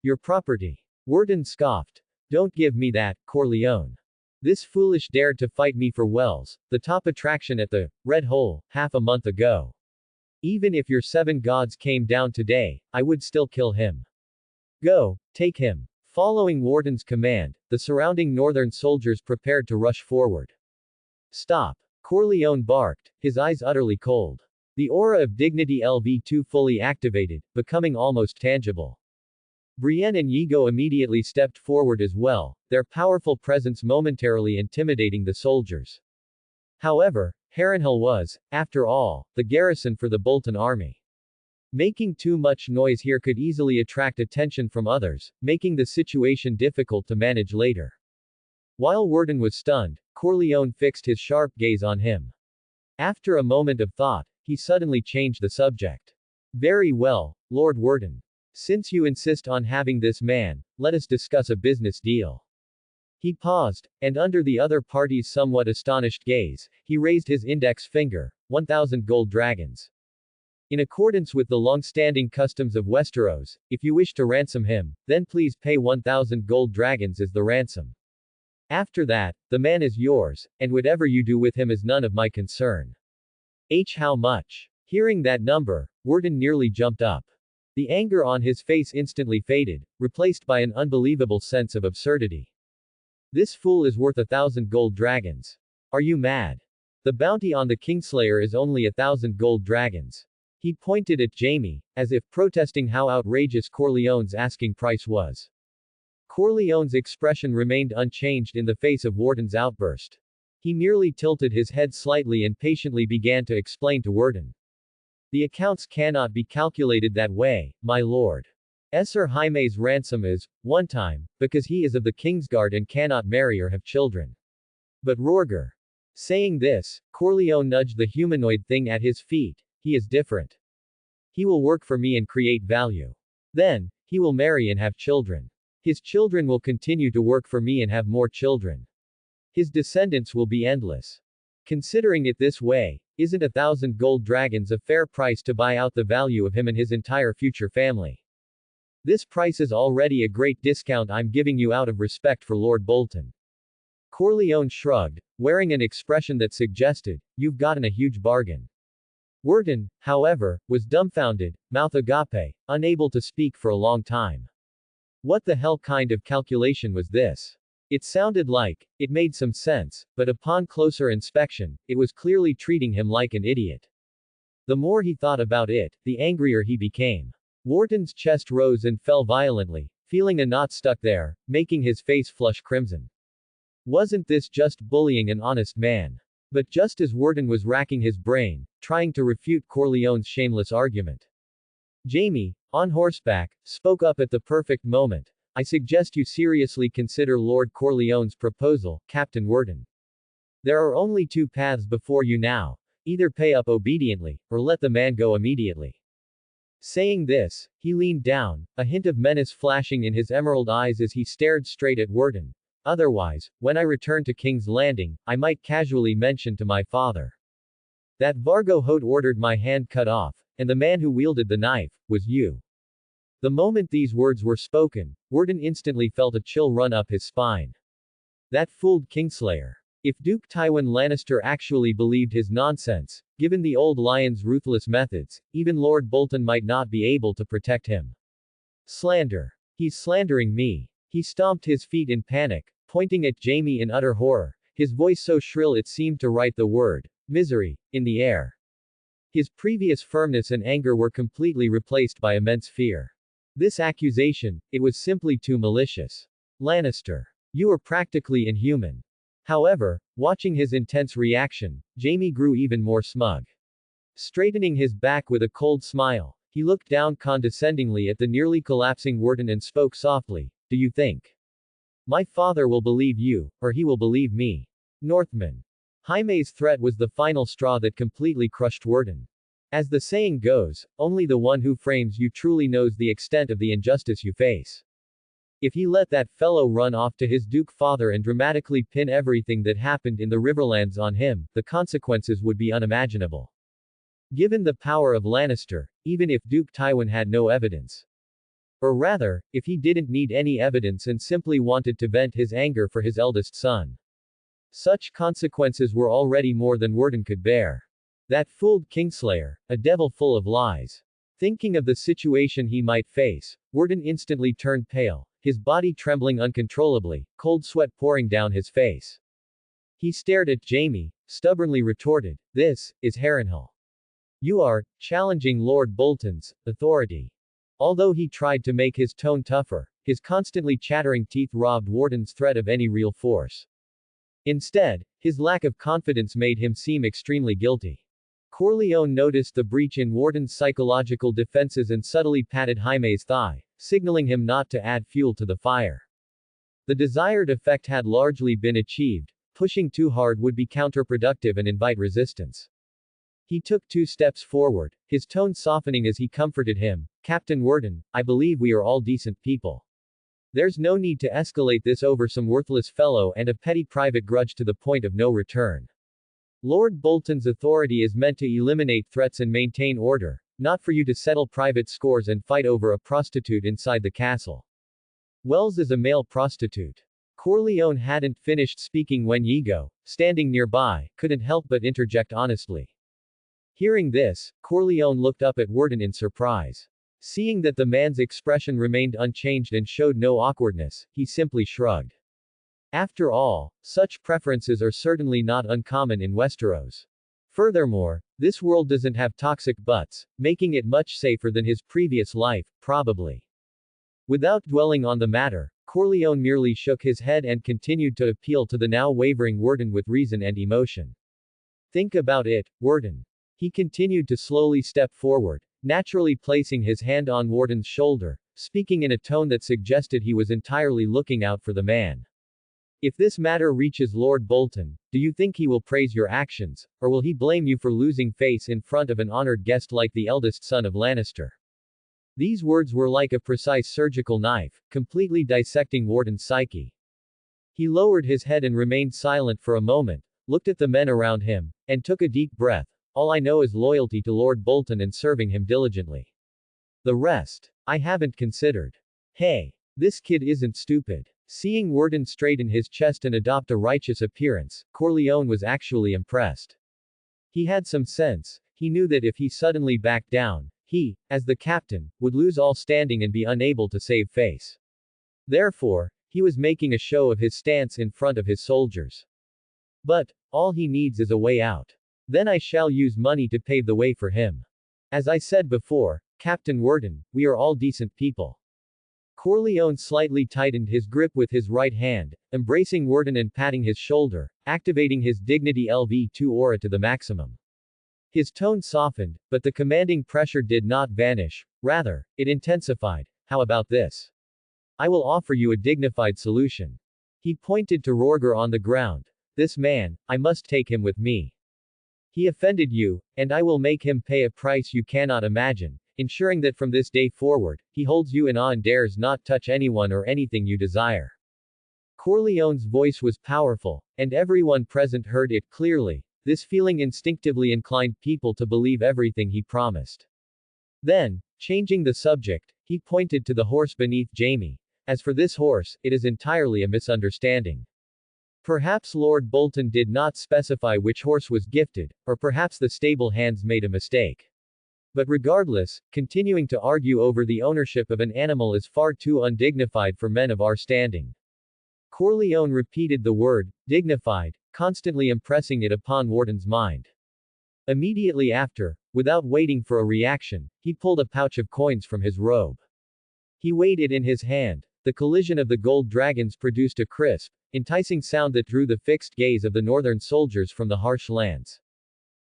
"Your property?" Warden scoffed. "Don't give me that, Corleone. This foolish dared to fight me for Wells, the top attraction at the Red Hole, half a month ago. Even if your 7 gods came down today, I would still kill him. Go, take him. Following Warden's command, the surrounding northern soldiers prepared to rush forward. Stop! Corleone barked, his eyes utterly cold. The aura of dignity LV2 fully activated, becoming almost tangible. Brienne and Yigo immediately stepped forward as well, their powerful presence momentarily intimidating the soldiers. However, Harrenhal was, after all, the garrison for the Bolton army. Making too much noise here could easily attract attention from others, making the situation difficult to manage later. While Worden was stunned, Corleone fixed his sharp gaze on him. After a moment of thought, he suddenly changed the subject. Very well, Lord Worden. Since you insist on having this man, let us discuss a business deal. He paused, and under the other party's somewhat astonished gaze, he raised his index finger, 1,000 gold dragons. In accordance with the long-standing customs of Westeros, if you wish to ransom him, then please pay 1,000 gold dragons as the ransom. After that, the man is yours, and whatever you do with him is none of my concern. How much? Hearing that number, Worden nearly jumped up. The anger on his face instantly faded, replaced by an unbelievable sense of absurdity. This fool is worth 1,000 gold dragons. Are you mad? The bounty on the Kingslayer is only 1,000 gold dragons. He pointed at Jaime, as if protesting how outrageous Corleone's asking price was. Corleone's expression remained unchanged in the face of Warden's outburst. He merely tilted his head slightly and patiently began to explain to Worden. The accounts cannot be calculated that way, my lord. Sir Jaime's ransom is, one time, because he is of the Kingsguard and cannot marry or have children. But Rorger. Saying this, Corleone nudged the humanoid thing at his feet. He is different. He will work for me and create value. Then, he will marry and have children. His children will continue to work for me and have more children. His descendants will be endless. Considering it this way, isn't 1,000 gold dragons a fair price to buy out the value of him and his entire future family? This price is already a great discount I'm giving you out of respect for Lord Bolton. Corleone shrugged, wearing an expression that suggested, you've gotten a huge bargain. Worden, however, was dumbfounded, mouth agape, unable to speak for a long time. What the hell kind of calculation was this? It sounded like, it made some sense, but upon closer inspection, it was clearly treating him like an idiot. The more he thought about it, the angrier he became. Wharton's chest rose and fell violently, feeling a knot stuck there, making his face flush crimson. Wasn't this just bullying an honest man? But just as Wharton was racking his brain, trying to refute Corleone's shameless argument, Jaime, on horseback, spoke up at the perfect moment. I suggest you seriously consider Lord Corleone's proposal, Captain Wharton. There are only two paths before you now. Either pay up obediently, or let the man go immediately. Saying this, he leaned down, a hint of menace flashing in his emerald eyes as he stared straight at Wharton. Otherwise, when I return to King's Landing, I might casually mention to my father that Vargo Hoat ordered my hand cut off, and the man who wielded the knife was you. The moment these words were spoken, Wharton instantly felt a chill run up his spine. That fooled Kingslayer. If Duke Tywin Lannister actually believed his nonsense, given the old lion's ruthless methods, even Lord Bolton might not be able to protect him. Slander. He's slandering me. He stomped his feet in panic, pointing at Jaime in utter horror, his voice so shrill it seemed to write the word, misery, in the air. His previous firmness and anger were completely replaced by immense fear. This accusation, it was simply too malicious. Lannister. You are practically inhuman. However, watching his intense reaction, Jaime grew even more smug. Straightening his back with a cold smile, he looked down condescendingly at the nearly collapsing Wharton and spoke softly, do you think my father will believe you, or he will believe me? Northman. Jaime's threat was the final straw that completely crushed Wharton. As the saying goes, only the one who frames you truly knows the extent of the injustice you face. If he let that fellow run off to his Duke father and dramatically pin everything that happened in the Riverlands on him, the consequences would be unimaginable. Given the power of Lannister, even if Duke Tywin had no evidence. Or rather, if he didn't need any evidence and simply wanted to vent his anger for his eldest son. Such consequences were already more than Wharton could bear. That fooled Kingslayer, a devil full of lies. Thinking of the situation he might face, Wharton instantly turned pale, his body trembling uncontrollably, cold sweat pouring down his face. He stared at Jamie, stubbornly retorted, "This is Harrenhal. You are challenging Lord Bolton's authority." Although he tried to make his tone tougher, his constantly chattering teeth robbed Wharton's threat of any real force. Instead, his lack of confidence made him seem extremely guilty. Corleone noticed the breach in Wharton's psychological defenses and subtly patted Jaime's thigh, signaling him not to add fuel to the fire. The desired effect had largely been achieved. Pushing too hard would be counterproductive and invite resistance. He took 2 steps forward, his tone softening as he comforted him. "Captain Wharton, I believe we are all decent people. There's no need to escalate this over some worthless fellow and a petty private grudge to the point of no return. Lord Bolton's authority is meant to eliminate threats and maintain order, not for you to settle private scores and fight over a prostitute inside the castle." Wells is a male prostitute. Corleone hadn't finished speaking when Yigo, standing nearby, couldn't help but interject honestly. Hearing this, Corleone looked up at Wharton in surprise. Seeing that the man's expression remained unchanged and showed no awkwardness, he simply shrugged. After all, such preferences are certainly not uncommon in Westeros. Furthermore, this world doesn't have toxic butts, making it much safer than his previous life, probably. Without dwelling on the matter, Corleone merely shook his head and continued to appeal to the now wavering Wharton with reason and emotion. "Think about it, Wharton." He continued to slowly step forward, naturally placing his hand on Wharton's shoulder, speaking in a tone that suggested he was entirely looking out for the man. "If this matter reaches Lord Bolton, do you think he will praise your actions, or will he blame you for losing face in front of an honored guest like the eldest son of Lannister?" These words were like a precise surgical knife, completely dissecting Wharton's psyche. He lowered his head and remained silent for a moment, looked at the men around him, and took a deep breath. "All I know is loyalty to Lord Bolton and serving him diligently. The rest, I haven't considered." "Hey, this kid isn't stupid." Seeing Wharton straighten his chest and adopt a righteous appearance, Corleone was actually impressed. He had some sense. He knew that if he suddenly backed down, he, as the captain, would lose all standing and be unable to save face. Therefore, he was making a show of his stance in front of his soldiers. "But, all he needs is a way out. Then I shall use money to pave the way for him. As I said before, Captain Wharton, we are all decent people." Corleone slightly tightened his grip with his right hand, embracing Wharton and patting his shoulder, activating his dignity LV2 aura to the maximum. His tone softened, but the commanding pressure did not vanish, rather, it intensified. "How about this? I will offer you a dignified solution." He pointed to Rorger on the ground. "This man, I must take him with me. He offended you, and I will make him pay a price you cannot imagine, ensuring that from this day forward, he holds you in awe and dares not touch anyone or anything you desire." Corleone's voice was powerful, and everyone present heard it clearly. This feeling instinctively inclined people to believe everything he promised. Then, changing the subject, he pointed to the horse beneath Jamie. "As for this horse, it is entirely a misunderstanding. Perhaps Lord Bolton did not specify which horse was gifted, or perhaps the stable hands made a mistake. But regardless, continuing to argue over the ownership of an animal is far too undignified for men of our standing." Corleone repeated the word, dignified, constantly impressing it upon Wharton's mind. Immediately after, without waiting for a reaction, he pulled a pouch of coins from his robe. He weighed it in his hand. The collision of the gold dragons produced a crisp, enticing sound that drew the fixed gaze of the northern soldiers from the harsh lands.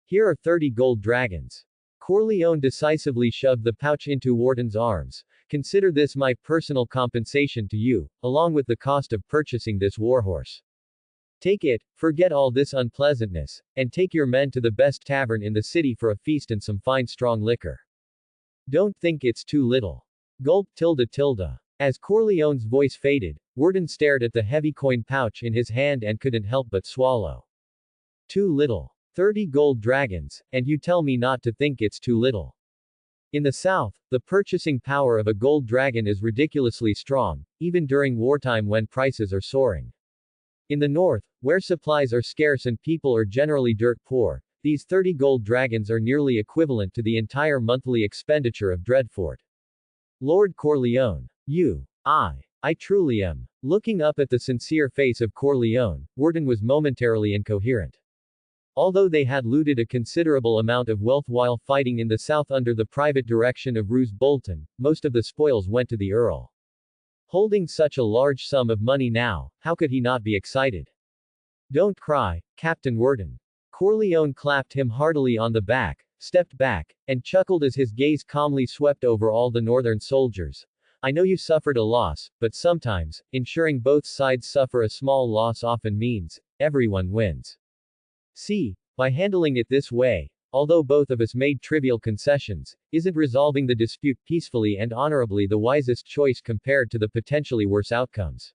"Here are 30 gold dragons." Corleone decisively shoved the pouch into Wharton's arms. "Consider this my personal compensation to you, along with the cost of purchasing this warhorse. Take it, forget all this unpleasantness, and take your men to the best tavern in the city for a feast and some fine strong liquor. Don't think it's too little." Gulp tilde tilde. As Corleone's voice faded, Wharton stared at the heavy coin pouch in his hand and couldn't help but swallow. "Too little. 30 gold dragons, and you tell me not to think it's too little." In the South, the purchasing power of a gold dragon is ridiculously strong, even during wartime when prices are soaring. In the North, where supplies are scarce and people are generally dirt poor, these 30 gold dragons are nearly equivalent to the entire monthly expenditure of Dreadfort. "Lord Corleone. You. I. I truly am. Looking up at the sincere face of Corleone, Worden was momentarily incoherent. Although they had looted a considerable amount of wealth while fighting in the south under the private direction of Roose Bolton, most of the spoils went to the Earl. Holding such a large sum of money now, how could he not be excited? Don't cry, Captain Worden. Corleone clapped him heartily on the back, stepped back, and chuckled as his gaze calmly swept over all the northern soldiers. I know you suffered a loss, but sometimes, ensuring both sides suffer a small loss often means, everyone wins. See, by handling it this way, although both of us made trivial concessions, isn't resolving the dispute peacefully and honorably the wisest choice compared to the potentially worse outcomes?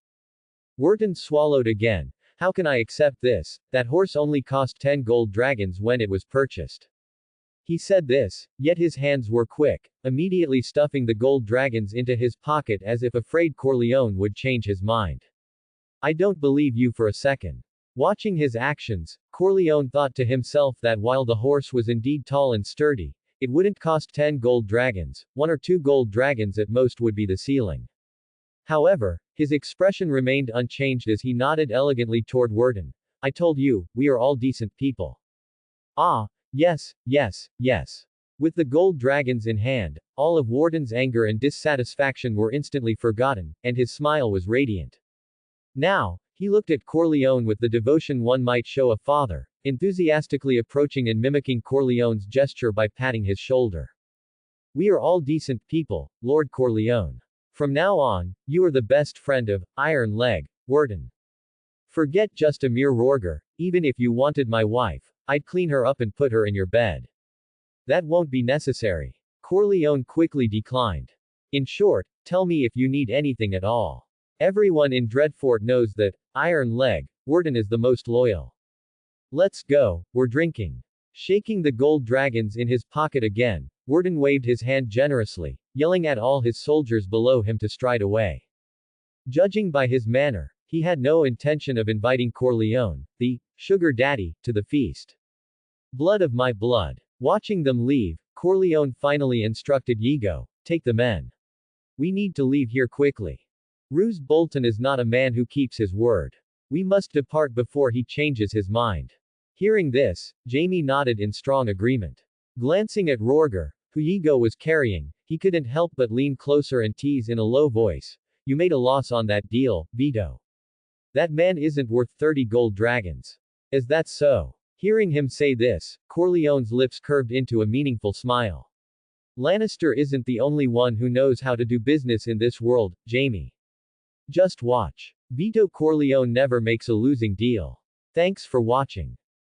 Wharton swallowed again. How can I accept this? That horse only cost 10 gold dragons when it was purchased. He said this, yet his hands were quick, immediately stuffing the gold dragons into his pocket as if afraid Corleone would change his mind. I don't believe you for a second. Watching his actions, Corleone thought to himself that while the horse was indeed tall and sturdy, it wouldn't cost 10 gold dragons, 1 or 2 gold dragons at most would be the ceiling. However, his expression remained unchanged as he nodded elegantly toward Wharton. I told you, we are all decent people. Ah, yes, yes, yes. With the gold dragons in hand, all of Wharton's anger and dissatisfaction were instantly forgotten, and his smile was radiant. Now, he looked at Corleone with the devotion one might show a father, enthusiastically approaching and mimicking Corleone's gesture by patting his shoulder. We are all decent people, Lord Corleone. From now on, you are the best friend of Iron Leg, Wharton. Forget just a mere Rorger, even if you wanted my wife, I'd clean her up and put her in your bed. That won't be necessary. Corleone quickly declined. In short, tell me if you need anything at all. Everyone in Dreadfort knows that, Iron Leg, Wharton is the most loyal. Let's go, we're drinking. Shaking the gold dragons in his pocket again, Wharton waved his hand generously, yelling at all his soldiers below him to stride away. Judging by his manner, he had no intention of inviting Corleone, the sugar daddy, to the feast. Blood of my blood. Watching them leave, Corleone finally instructed Yigo, take the men. We need to leave here quickly. Roose Bolton is not a man who keeps his word. We must depart before he changes his mind. Hearing this, Jaime nodded in strong agreement. Glancing at Rorger, who Yigo was carrying, he couldn't help but lean closer and tease in a low voice. You made a loss on that deal, Vito. That man isn't worth 30 gold dragons. Is that so? Hearing him say this, Corleone's lips curved into a meaningful smile. Lannister isn't the only one who knows how to do business in this world, Jaime. Just watch. Vito Corleone never makes a losing deal. Thanks for watching.